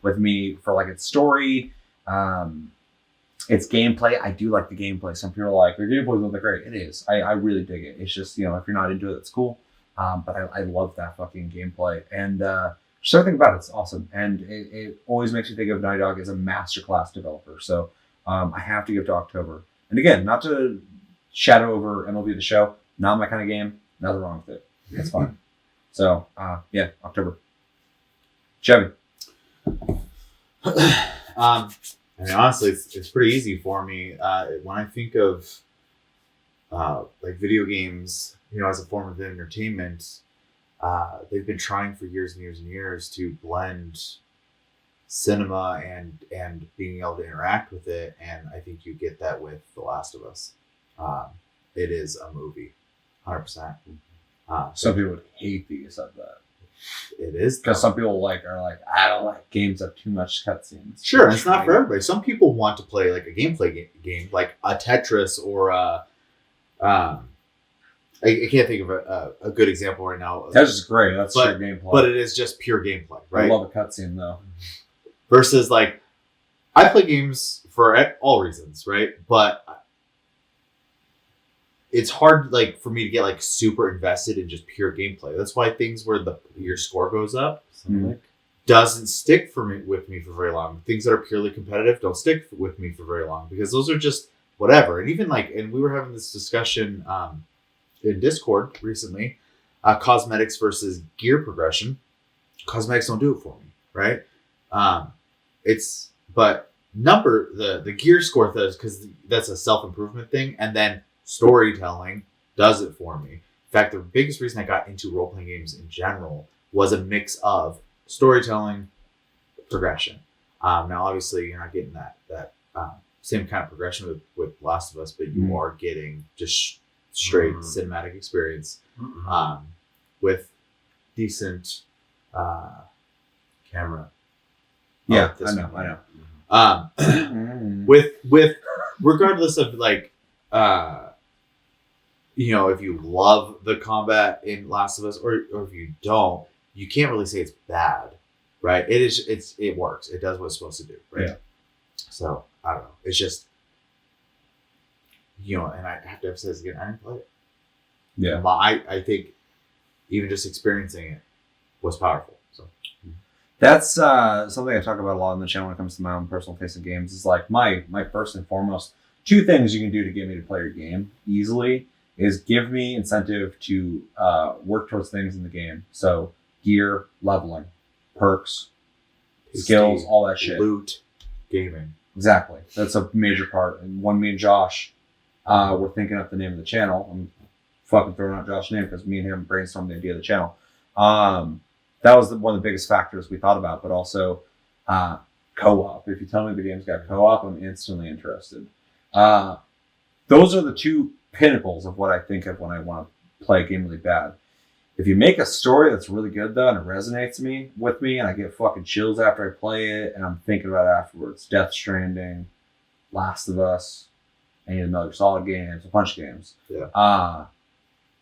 with me for like its story, its gameplay. I do like the gameplay. Some people are like, their gameplay's not that great. It is. I really dig it. It's just, if you're not into it, that's cool. But I love that fucking gameplay. And just everything about it's awesome. And it always makes me think of Naughty Dog as a masterclass developer. So I have to give to October. And again, not to shadow over MLB The Show. Not my kind of game. Nothing wrong with it. It's fine. So, October. Chevy. Honestly, it's pretty easy for me. When I think of like video games, as a form of entertainment, they've been trying for years and years and years to blend cinema and being able to interact with it, and I think you get that with The Last of Us. It is a movie, 100%. Some people would hate that you said that. It is, because some people are like, I don't like games that have too much cutscenes. Sure, it's not for everybody. Some people want to play like a gameplay game like a Tetris or I can't think of a good example right now. Tetris is great. That's pure gameplay. But it is just pure gameplay, right? I love a cutscene though. Versus like, I play games for all reasons, right? But it's hard like for me to get like super invested in just pure gameplay. That's why things where your score goes up doesn't stick with me for very long. Things that are purely competitive don't stick with me for very long because those are just whatever. And even and we were having this discussion in Discord recently, cosmetics versus gear progression. Cosmetics don't do it for me, right? But the gear score does, because that's a self-improvement thing, and then storytelling does it for me. In fact, the biggest reason I got into role-playing games in general was a mix of storytelling, progression. Now, obviously, you're not getting that same kind of progression with Last of Us, but you are getting just straight cinematic experience with decent camera. Yeah, I know. With regardless of like, if you love the combat in Last of Us or if you don't, you can't really say it's bad, right? It works. It does what it's supposed to do, right? Yeah. So I don't know. It's just, and I have to emphasize again, I didn't play it. Yeah. I think even just experiencing it was powerful. So that's something I talk about a lot on the channel when it comes to my own personal taste in games. Is like my first and foremost two things you can do to get me to play your game easily is give me incentive to work towards things in the game. So gear, leveling, perks, skills, all that shit. Loot, gaming. Exactly. That's a major part. And when me and Josh were thinking up the name of the channel, I'm fucking throwing out Josh's name because me and him brainstormed the idea of the channel. That was one of the biggest factors we thought about, but also co-op. If you tell me the game's got co-op, I'm instantly interested. Those are the two pinnacles of what I think of when I want to play a game really bad. If you make a story that's really good though, and it resonates with me, and I get fucking chills after I play it, and I'm thinking about it afterwards, Death Stranding, Last of Us, any of the Metal Gear Solid games, a bunch of games. Yeah.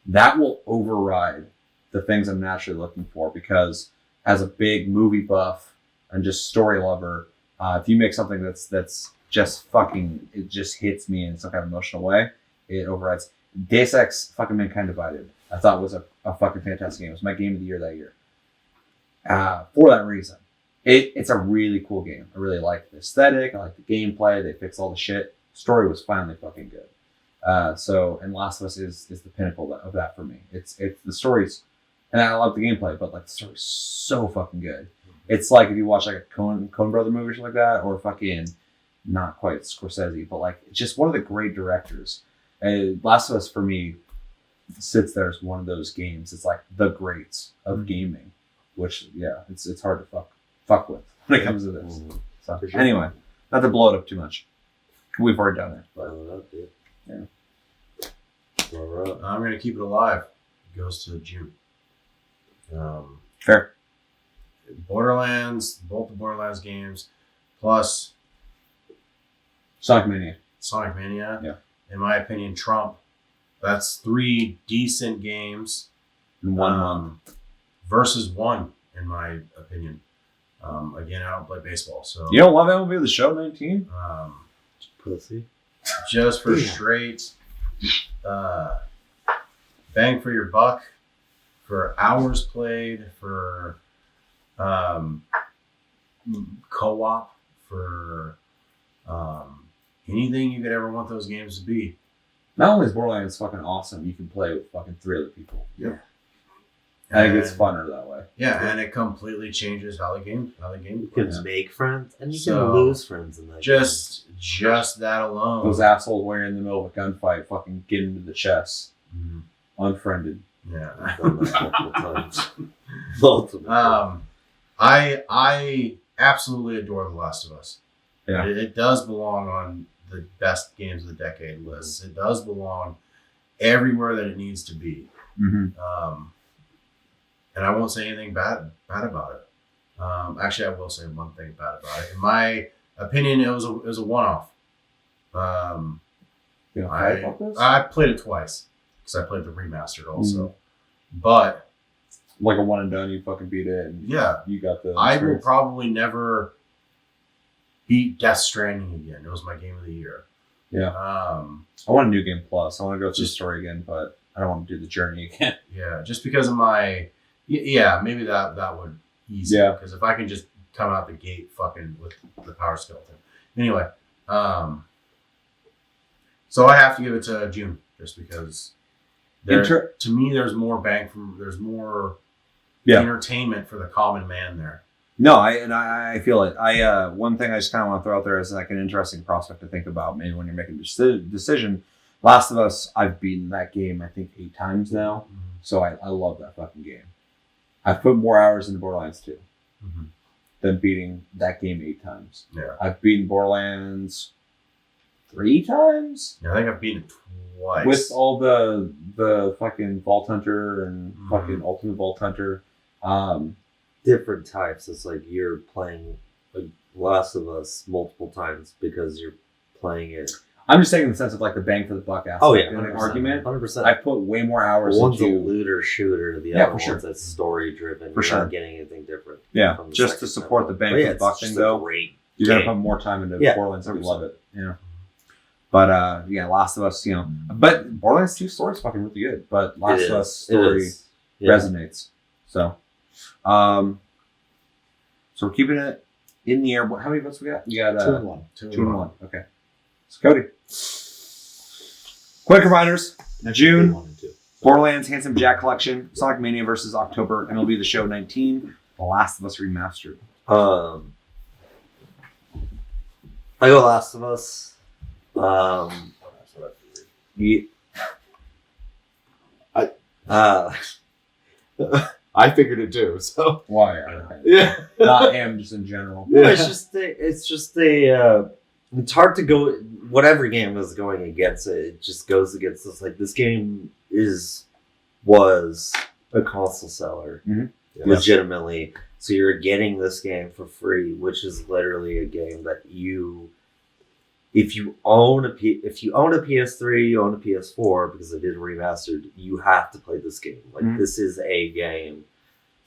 That will override the things I'm naturally looking for, because as a big movie buff and just story lover, if you make something that's just fucking, it just hits me in some kind of emotional way, it overrides. Deus Ex fucking Mankind Divided, I thought was a fucking fantastic game. It was my game of the year that year. For that reason. It's a really cool game. I really like the aesthetic. I like the gameplay. They fixed all the shit. Story was finally fucking good. And Last of Us is the pinnacle of that for me. It's the stories, and I love the gameplay, but like the story's so fucking good. It's like if you watch like a Coen Brother movie or something like that, or fucking not quite Scorsese, but like just one of the great directors. And Last of Us for me sits there as one of those games. It's like the greats of gaming, which it's hard to fuck with when it comes to this. So anyway, not to blow it up too much. We've already done it, but All right. I'm gonna keep it alive. It goes to June. Fair. Borderlands, both the Borderlands games, plus Sonic Mania. Yeah. In my opinion, trump. That's 3 decent games. In 1 month. Versus 1, in my opinion. Again, I don't play baseball, so You don't love MLB The Show 19? Pussy. Just for straight bang for your buck, for hours played, for co-op, for anything you could ever want those games to be. Not only is Borderlands fucking awesome, you can play with fucking 3 other people. Yeah. I think it's funner that way. Yeah, and it completely changes how the game You can make friends and you So, can lose friends in that. just that alone. Those assholes where you're in the middle of a gunfight fucking get into the chest. Mhm. Unfriended. Yeah. I've done that multiple times. Multiple. I absolutely adore The Last of Us. Yeah. It does belong on the best games of the decade list. It does belong everywhere that it needs to be. Mm-hmm. And I won't say anything bad about it. Actually, I will say one thing bad about it. In my opinion, it was a one-off. I played it twice because I played the remastered also. But like a one and done, you fucking beat it. And yeah, you got the. I will probably never beat Death Stranding again. It was my game of the year. Yeah. I want a new game plus. I want to go through the story again, but I don't want to do the journey again. Yeah, just because of my. Yeah, maybe that would ease it. Yeah. Because if I can just come out the gate fucking with the power skeleton. Anyway, so I have to give it to June just because to me there's more there's more entertainment for the common man there. No, I feel it. One thing I just kind of want to throw out there is like an interesting prospect to think about maybe when you're making a decision. Last of Us, I've beaten that game I think 8 times now, so I love that fucking game. I've put more hours into Borderlands 2 than beating that game 8 times. Yeah, I've beaten Borderlands 3 times. Yeah, I think I've beaten it twice with all the fucking Vault Hunter and fucking Ultimate Vault Hunter. Different types. It's like you're playing Last of Us multiple times because you're playing it. I'm just saying in the sense of like the bang for the buck aspect. Oh yeah, in the argument. 100%. I put way more hours One's into a looter shooter, the other one's that's story driven. For sure. You're not getting anything different. Yeah, just to support the bang for the buck thing though. You gotta put more time into Borderlands if you love it. Yeah. But Last of Us, but Borderlands 2 story is fucking really good. But Last of Us story resonates. So so we're keeping it in the air. How many votes we got? We got 2 and 1. 2 and 1. Okay. So Cody. Quick reminders. June. 1 and 2. Borderlands Handsome Jack Collection. Sonic Mania versus October. MLB The Show 19. The Last of Us Remastered. I go Last of Us. I figured it too. So Why? yeah, Not him, just in general. No, it's hard to go. Whatever game is going against it, it just goes against this. Like this game was a console seller, legitimately. So you're getting this game for free, which is literally a game that if you own a PS3, you own a PS4 because it is remastered. You have to play this game. Like this is a game.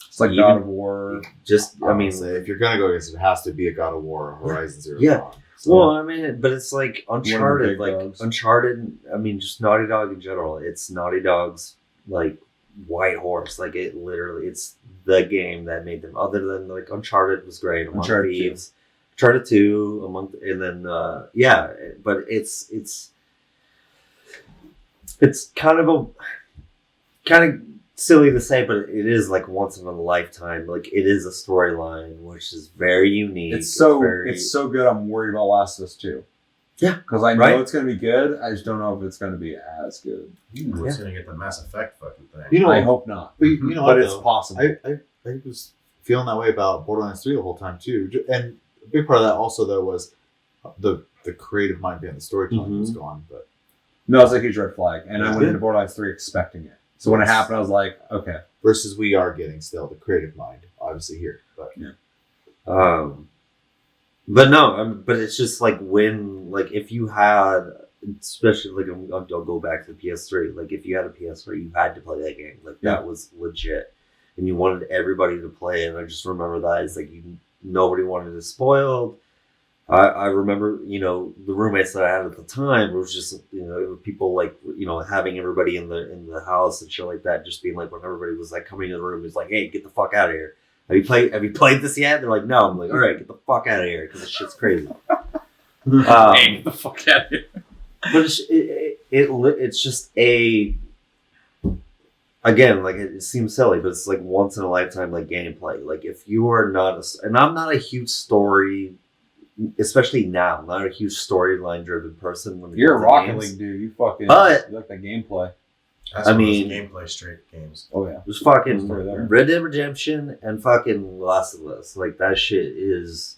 It's like God of War. if you're gonna go against it, it has to be a God of War or Horizon Zero Yeah. Dawn. So, Well, but it's like Uncharted. Uncharted. I mean, just Naughty Dog in general. It's Naughty Dog's like white horse. Like it literally, it's the game that made them. Other than like Uncharted was great. Among Thieves. Uncharted 2, and then but it's it's kind of silly to say, but it is like once in a lifetime. Like it is a storyline, which is very unique. It's so good. I'm worried about Last of Us 2. Yeah, because I know it's going to be good. I just don't know if it's going to be as good. It's going to get the Mass Effect fucking thing. You know, I hope not. But you know, but it's possible. I was feeling that way about Borderlands 3 the whole time too, and a big part of that also though was the creative mind behind the storytelling was gone. But no, it's a huge red flag, and I went into Borderlands 3 expecting it. So when it happened, I was like, okay. Versus we are getting still the creative mind, obviously here, but But no, but it's just like when, like if you had, especially like I'll go back to the PS3. Like if you had a PS3, you had to play that game. Like that was legit, and you wanted everybody to play. And I just remember that it's like nobody wanted it spoiled. I remember, you know, the roommates that I had at the time, it was just, you know, people like, you know, having everybody in the house and shit like that, just being like when everybody was like coming in the room, it's like, hey, get the fuck out of here. Have you played this yet? They're like, no. I'm like, all right, get the fuck out of here because this shit's crazy. Hey, get the fuck out of here. But it's just again, like it seems silly, but it's like once in a lifetime like gameplay. Like if you are not, and I'm not a huge story, especially now, I'm not a huge storyline driven person. When you're a Rocket League dude, you fucking you like that gameplay. That's gameplay straight games. Oh yeah, there's fucking Red Dead Redemption and fucking Last of Us. Like that shit is,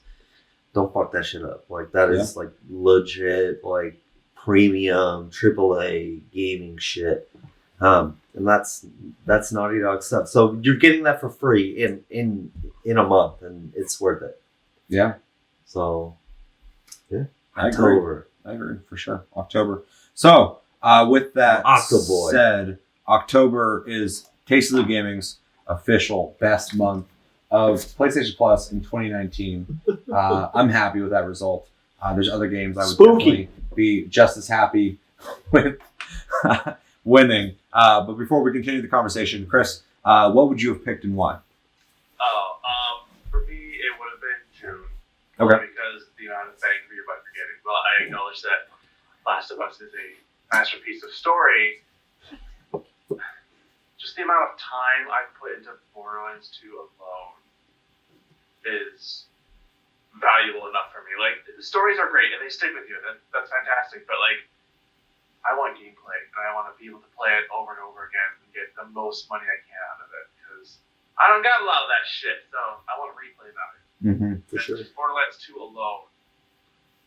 don't fuck that shit up. Like that is like legit, like premium AAA gaming shit. And that's Naughty Dog stuff. So you're getting that for free in a month, and it's worth it. Yeah. So yeah, I agree for sure. October. So with that said, October is Taste of the Gaming's official best month of PlayStation Plus in 2019. I'm happy with that result. There's other games I would definitely be just as happy with winning. But before we continue the conversation, Chris, what would you have picked and why? For me, it would have been June. Okay. Because the amount of bang for your buck you're getting. Well, I acknowledge that Last of Us is a masterpiece of story. Just the amount of time I've put into Borderlands 2 alone is valuable enough for me. Like, the stories are great and they stick with you. That's fantastic. But, like, I want gameplay and I want to be able to play it over and over again and get the most money I can out of it. Because I don't got a lot of that shit, so I want to replay value. For sure. Just Borderlands 2 alone.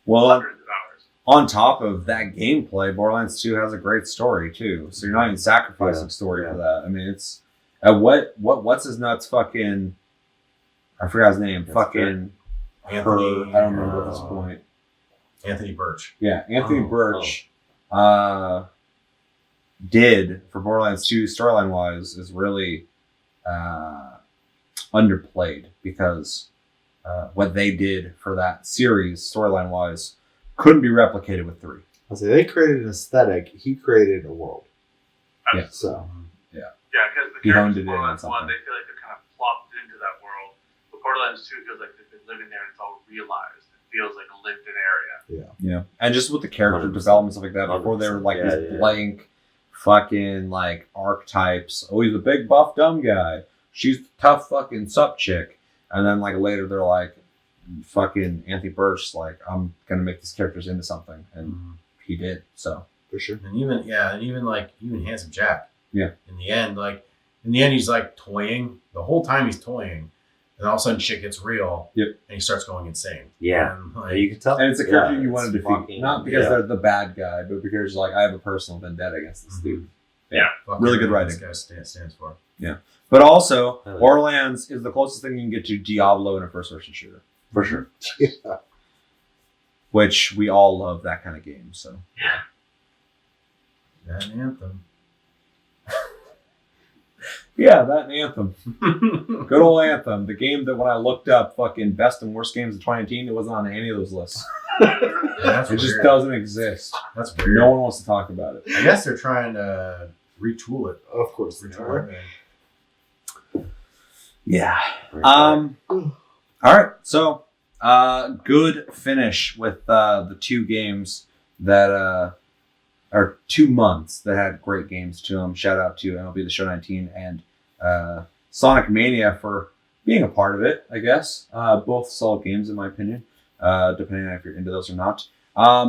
Well, hundreds of hours. On top of that gameplay, Borderlands 2 has a great story too. So you're not even sacrificing story for that. I mean, it's what's his nuts fucking, I forgot his name. Fucking Anthony. I don't remember at this point. Anthony Birch. Yeah, Anthony Birch did for Borderlands 2 storyline wise is really underplayed because what they did for that series storyline wise couldn't be replicated with 3. I'll say they created an aesthetic. He created a world. Yeah. So. Yeah, because the characters in Borderlands 1, they feel like they're kind of plopped into that world. But Borderlands 2 feels like they've been living there and it's all realized. It feels like a lived-in area. Yeah. And just with the character development, stuff like that, before they were like these blank fucking like archetypes. Oh, he's a big buff dumb guy. She's the tough fucking sup chick. And then like later they're like, fucking Anthony Birch, like, I'm gonna make these characters into something. And he did, so. For sure. And even Handsome Jack. Yeah. In the end, he's like toying. The whole time he's toying. And all of a sudden shit gets real. Yep. And he starts going insane. Yeah. And, you can tell. And it's a character you want to defeat. Not because they're the bad guy, but because like, I have a personal vendetta against this dude. Yeah. Really good writing. This guy stands for. Yeah. But also, Borderlands is the closest thing you can get to Diablo in a first-person shooter. For sure. Yeah. Which we all love that kind of game, so. Yeah. That Anthem. Yeah, that and Anthem. Good old Anthem. The game that when I looked up fucking best and worst games of 2019, it wasn't on any of those lists. That's it just weird. doesn't exist. That's weird. No one wants to talk about it. I guess they're trying to retool it. Of course they are. Yeah. All right. So, good finish with the 2 games that or 2 months that had great games to them. Shout out to MLB The Show 19 and Sonic Mania for being a part of it, I guess. Both solid games in my opinion, depending on if you're into those or not.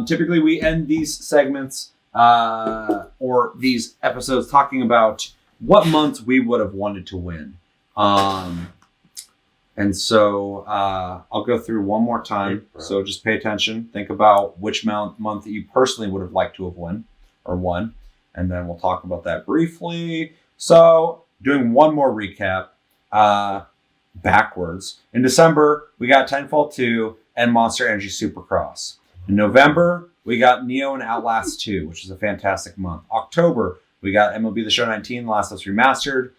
Typically we end these segments or these episodes talking about what months we would have wanted to win. And so I'll go through one more time. So just pay attention. Think about which month that you personally would have liked to have won. And then we'll talk about that briefly. So doing one more recap backwards. In December, we got Titanfall 2 and Monster Energy Supercross. In November, we got Neo and Outlast 2, which is a fantastic month. October, we got MLB The Show 19, Last of Us Remastered.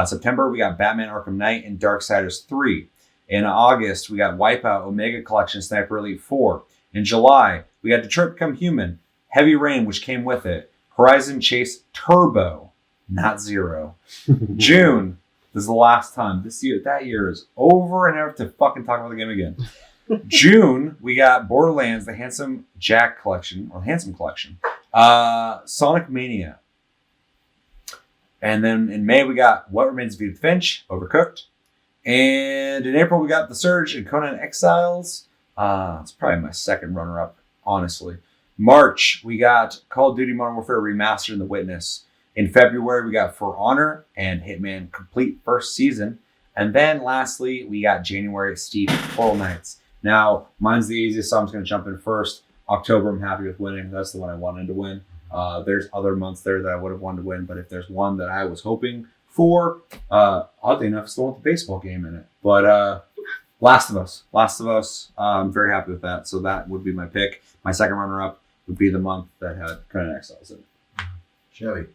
September, we got Batman Arkham Knight and Darksiders 3. In August, we got Wipeout, Omega Collection, Sniper Elite 4. In July, we got Detroit Become Human, Heavy Rain, which came with it, Horizon Chase Turbo, not Zero. June, this is the last time. That year is over and ever to fucking talk about the game again. June, we got Borderlands, the Handsome Collection, Sonic Mania. And then in May, we got What Remains of Edith Finch, Overcooked. And in April, we got The Surge and Conan Exiles. It's probably my second runner-up, honestly. March, we got Call of Duty Modern Warfare Remastered and The Witness. In February, we got For Honor and Hitman Complete First Season. And then lastly, we got January Steve Portal Knights. Now, mine's the easiest, so I'm just going to jump in first. October, I'm happy with winning. That's the one I wanted to win. There's other months there that I would have wanted to win, but if there's one that I was hoping for, oddly enough, it's the one with the baseball game in it. But Last of Us, I'm very happy with that. So that would be my pick. My second runner-up would be the month that had Conan Exiles in it. Chevy.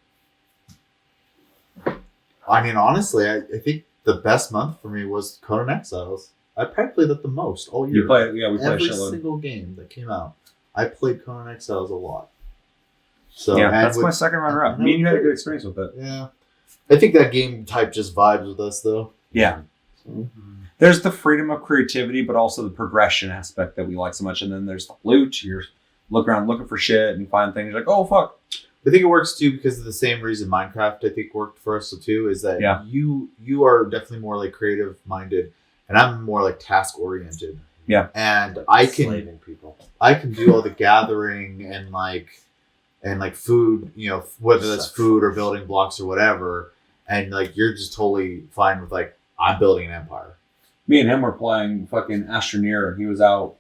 I mean, honestly, I think the best month for me was Conan Exiles. I probably played that the most all year. We played every a shitload. single game that came out. I played Conan Exiles a lot. So yeah, that's my second runner-up. Me and you had a good experience with it. Yeah, I think that game type just vibes with us, though. Yeah. So. There's the freedom of creativity, but also the progression aspect that we like so much. And then there's the loot. You're looking around looking for shit and you find things. You're like, oh, fuck. I think it works, too, because of the same reason Minecraft, I think, worked for us, too, is that you are definitely more, like, creative-minded, and I'm more, like, task-oriented. Yeah. And I can do all the gathering and food, you know, whether that's food or building blocks or whatever, and, like, you're just totally fine with, like, I'm building an empire. Me and him were playing fucking Astroneer, and he was out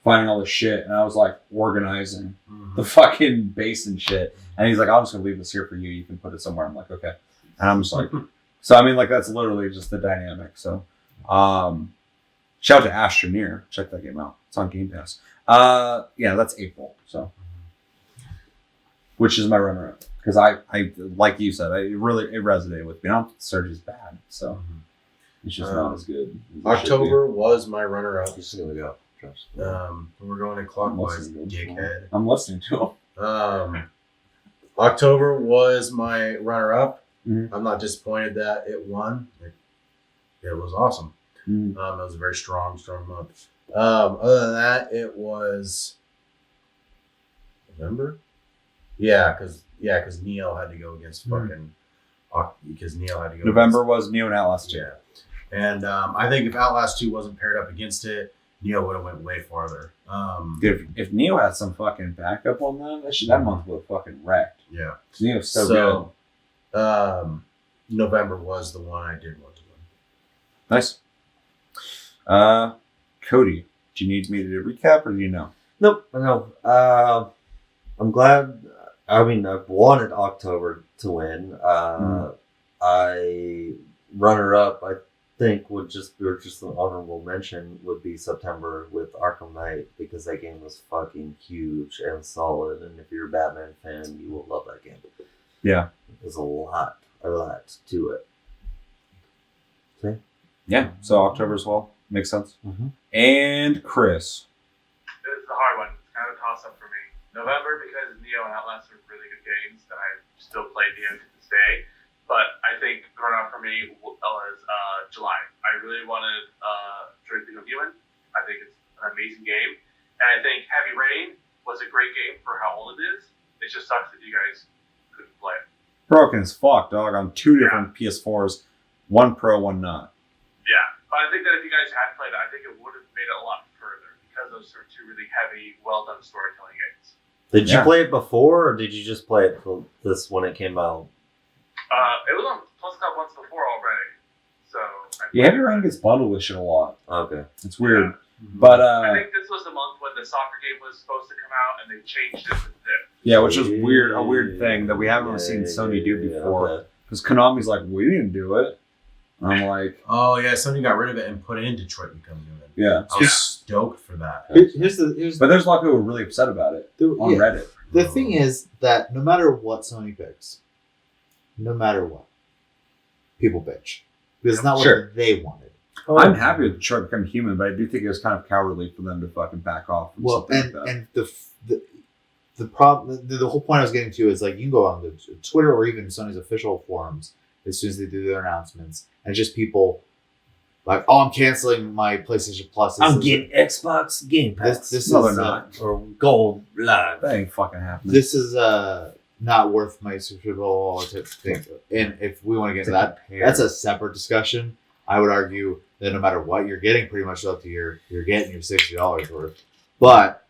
finding all this shit, and I was like organizing the fucking base and shit. And he's like, I'm just gonna leave this here for you. You can put it somewhere. I'm like, okay. And I'm just like, so I mean, like that's literally just the dynamic. So, shout out to Astroneer. Check that game out. It's on Game Pass. Yeah, that's April. So, which is my runner-up because I like you said, it resonated with me. Not Surge is bad, so it's just not as good. October was my runner-up. He's gonna go. We're going in clockwise, dickhead. I'm listening to him. October was my runner-up. Mm-hmm. I'm not disappointed that it won. It was awesome. Mm-hmm. It was a very strong month. Other than that, it was November. Yeah, because Neo had to go against fucking. Because Neo had to go. November was Neo and Outlast 2. Yeah, and I think if Outlast 2 wasn't paired up against it, Neo would have went way farther. If Neo had some fucking backup on that month would have fucking wrecked. Yeah. Neo's so good. November was the one I did want to win. Nice. Cody, do you need me to do a recap or do you know? Nope. No. I'm glad. I mean, I've wanted October to win. I runner up. I think would just an honorable mention would be September with Arkham Knight because that game was fucking huge and solid, and if you're a Batman fan, you will love that game. Yeah, there's a lot to it. See? Yeah, so October as well makes sense. Mm-hmm. And Chris, this is a hard one. It's kind of a toss up for me. November because Neo and Outlast are really good games that I still play to this day. But I think the runner-up for me was July. I really wanted Detroit Become Human. I think it's an amazing game. And I think Heavy Rain was a great game for how old it is. It just sucks that you guys couldn't play it. Broken as fuck, dog. On 2 different PS4s, one pro, one not. Yeah, but I think that if you guys had played it, I think it would have made it a lot further because those are 2 really heavy, well done storytelling games. Did you play it before, or did you just play it for this when it came out? It was on Plus Club once before already, so. Heavy Rain gets bundled with shit a lot. Okay. It's weird. But I think this was the month when the soccer game was supposed to come out, and they changed it with it. yeah, which is weird. A weird thing that we haven't really seen Sony do before. Because Konami's like, we didn't do it. And I'm like, oh yeah, Sony got rid of it and put in Detroit Become Human. yeah. I was stoked for that. But there's a lot of people who are really upset about it on Reddit. The thing is that no matter what Sony picks, no matter what, people bitch. Because it's not what they wanted. I'm happy with Detroit Become Human, but I do think it was kind of cowardly for them to fucking back off. From Well, something like that. and the problem, the whole point I was getting to is like you can go on the Twitter or even Sony's official forums as soon as they do their announcements, and just people like, oh, I'm canceling my PlayStation Plus. I'm getting Xbox Game Pass. This No, is they're not. or Gold Live. That ain't fucking happening. This is not worth my Super Bowl to think. And if we want to get into that, that's a separate discussion. I would argue that no matter what you're getting, pretty much up to you're getting your $60 worth. But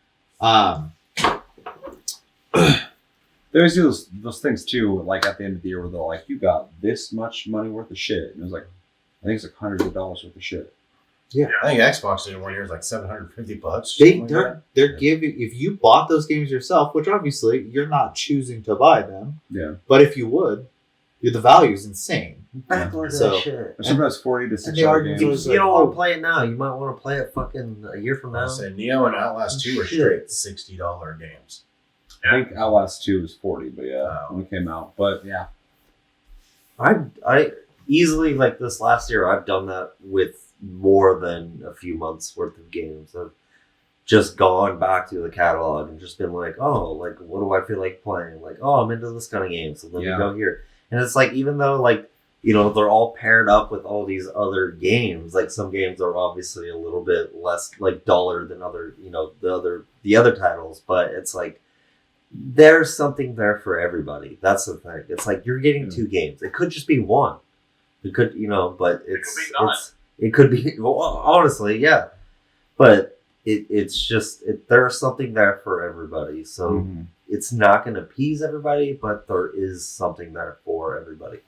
They always do those things too, like at the end of the year where they're like, you got this much money worth of shit. And it was like, I think it's like hundreds of dollars worth of shit. yeah, I think Xbox did one year was like $750. they're giving, if you bought those games yourself, which obviously you're not choosing to buy them, Yeah. but if you would, the value is insane. Backlog So- that shit. There's sometimes 40 to And 60 the argument games. was You don't want to play it now. You might want to play it fucking a year from I now. said Neo and Outlast 2 were Shit. straight $60 games. I think Outlast 2 was 40, but yeah, Oh. when it came out. But yeah. I easily, like this last year, I've done that with more than a few months worth of games. I've just gone back to the catalog and just been like, oh, like what do I feel like playing? Like, oh, I'm into this kind of game, so let me go here. And it's like, even though like, you know, they're all paired up with all these other games, like some games are obviously a little bit less like duller than other, you know, the other titles, but it's like there's something there for everybody. That's the thing. It's like you're getting 2 games. It could just be one. It could, you know, but it could be well, honestly, yeah. But it's just there's something there for everybody. So it's not going to appease everybody, but there is something there for everybody.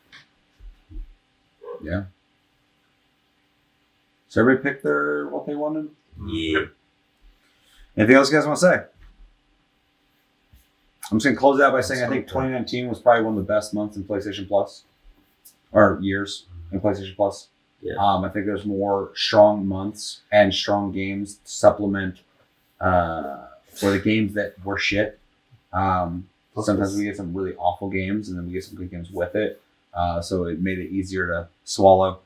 Yeah. So everybody picked what they wanted? Yeah. Anything else you guys want to say? I'm just going to close it out by saying I think 2019 was probably one of the best months in PlayStation Plus. Or years in PlayStation Plus. Yeah. I think there's more strong months and strong games to supplement for the games that were shit. Sometimes we get some really awful games and then we get some good games with it. So it made it easier to swallow.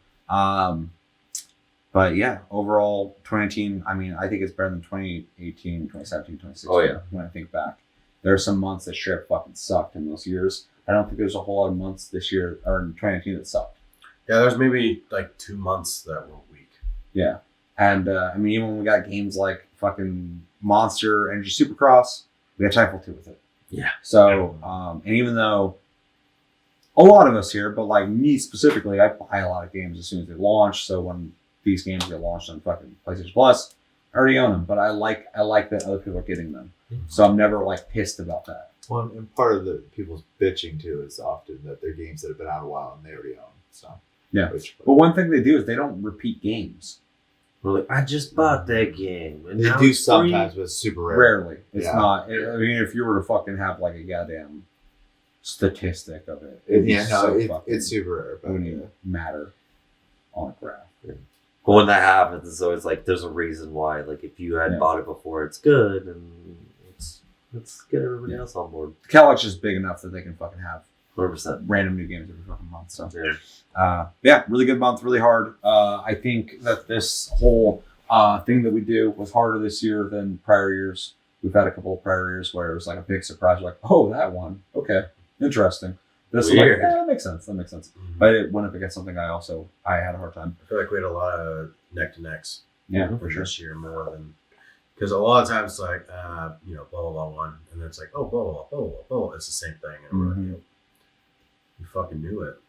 But yeah, overall 2019, I mean, I think it's better than 2018, 2017, 2016. Oh, yeah. When I think back. There are some months that straight up fucking sucked in those years. I don't think there's a whole lot of months this year or in 2019 that sucked. Yeah, there's maybe like 2 months that were weak. Yeah. And I mean, even when we got games like fucking Monster Energy Supercross, we got Titanfall 2 with it. Yeah. So, and even though a lot of us here, but like me specifically, I buy a lot of games as soon as they launch. So when these games get launched on fucking PlayStation Plus, I already own them. But I like that other people are getting them. So I'm never like pissed about that. Well, and part of the people's bitching too is often that they're games that have been out a while and they already own. So yeah. But one thing they do is they don't repeat games. We're like, I just bought that game. And they now do it's sometimes, free. but it's super rare. Rarely. It's Yeah. not. I mean, if you were to fucking have like a goddamn statistic of it, it'd be It's super rare. it But wouldn't even matter on a graph. But when that happens, it's always like there's a reason why. Like if you had bought it before, it's good, and let's get everybody else on board. The catalog's just big enough that they can fucking have 100%. random new games every fucking month. So Yeah. really good month, really hard. I think that this whole thing that we do was harder this year than prior years. We've had a couple of prior years where it was like a big surprise. We're like, oh, that one. Okay. Interesting. This one, Weird. like, that makes sense. That makes sense. Mm-hmm. But it went up against something I had a hard time. I feel like we had a lot of neck to necks Yeah, for this year more than Because a lot of times it's like, blah, blah, blah, one. And then it's like, oh, blah, blah, blah, blah, blah, blah. It's the same thing. And we're like, you fucking knew it.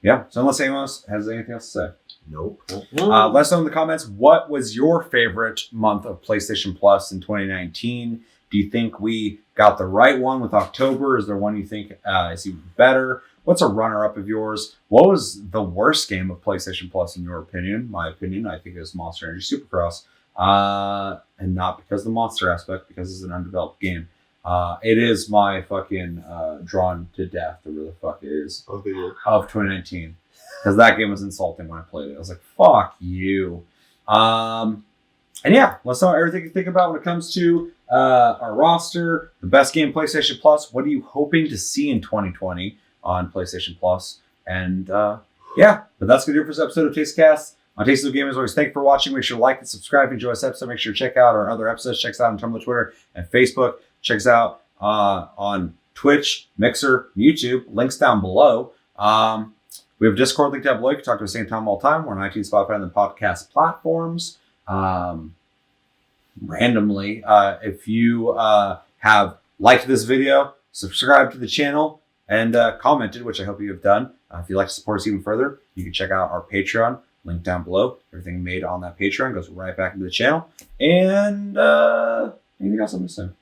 Yeah. So unless anyone else has anything else to say. Nope. Let us know in the comments, what was your favorite month of PlayStation Plus in 2019? Do you think we got the right one with October? Is there one you think is even better? What's a runner-up of yours? What was the worst game of PlayStation Plus in your opinion? My opinion, I think, is Monster Energy Supercross. And not because of the monster aspect, because it's an undeveloped game. It is my fucking drawn to death, or whatever the fuck it is, Of the year. of 2019. Because that game was insulting when I played it. I was like, fuck you. And yeah, let's know everything you think about when it comes to our roster, the best game PlayStation Plus. What are you hoping to see in 2020 on PlayStation Plus? And yeah, but that's going to do it for this episode of Tastycast. On Taste of the Game, as always, thank you for watching. Make sure to like and subscribe if you enjoy this episode. Make sure to check out our other episodes. Check us out on Tumblr, Twitter, and Facebook. Check us out on Twitch, Mixer, YouTube. Links down below. We have a Discord link down below. You can talk to us anytime, all the time. We're on iTunes, Spotify, and the podcast platforms. Randomly, if you have liked this video, subscribe to the channel, and commented, which I hope you have done. If you'd like to support us even further, you can check out our Patreon. Link down below. Everything made on that Patreon goes right back into the channel. And anything else I'm missing?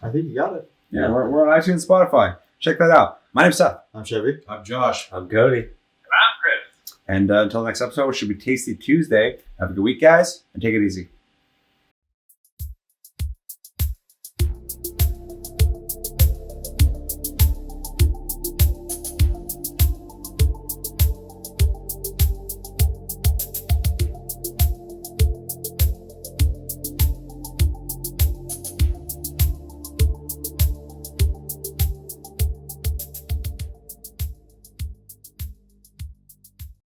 I think you got it. Yeah, we're on iTunes, Spotify. Check that out. My name's Seth. I'm Chevy. I'm Josh. I'm Cody. And I'm Chris. And until the next episode, which should be Tasty Tuesday. Have a good week, guys, and take it easy.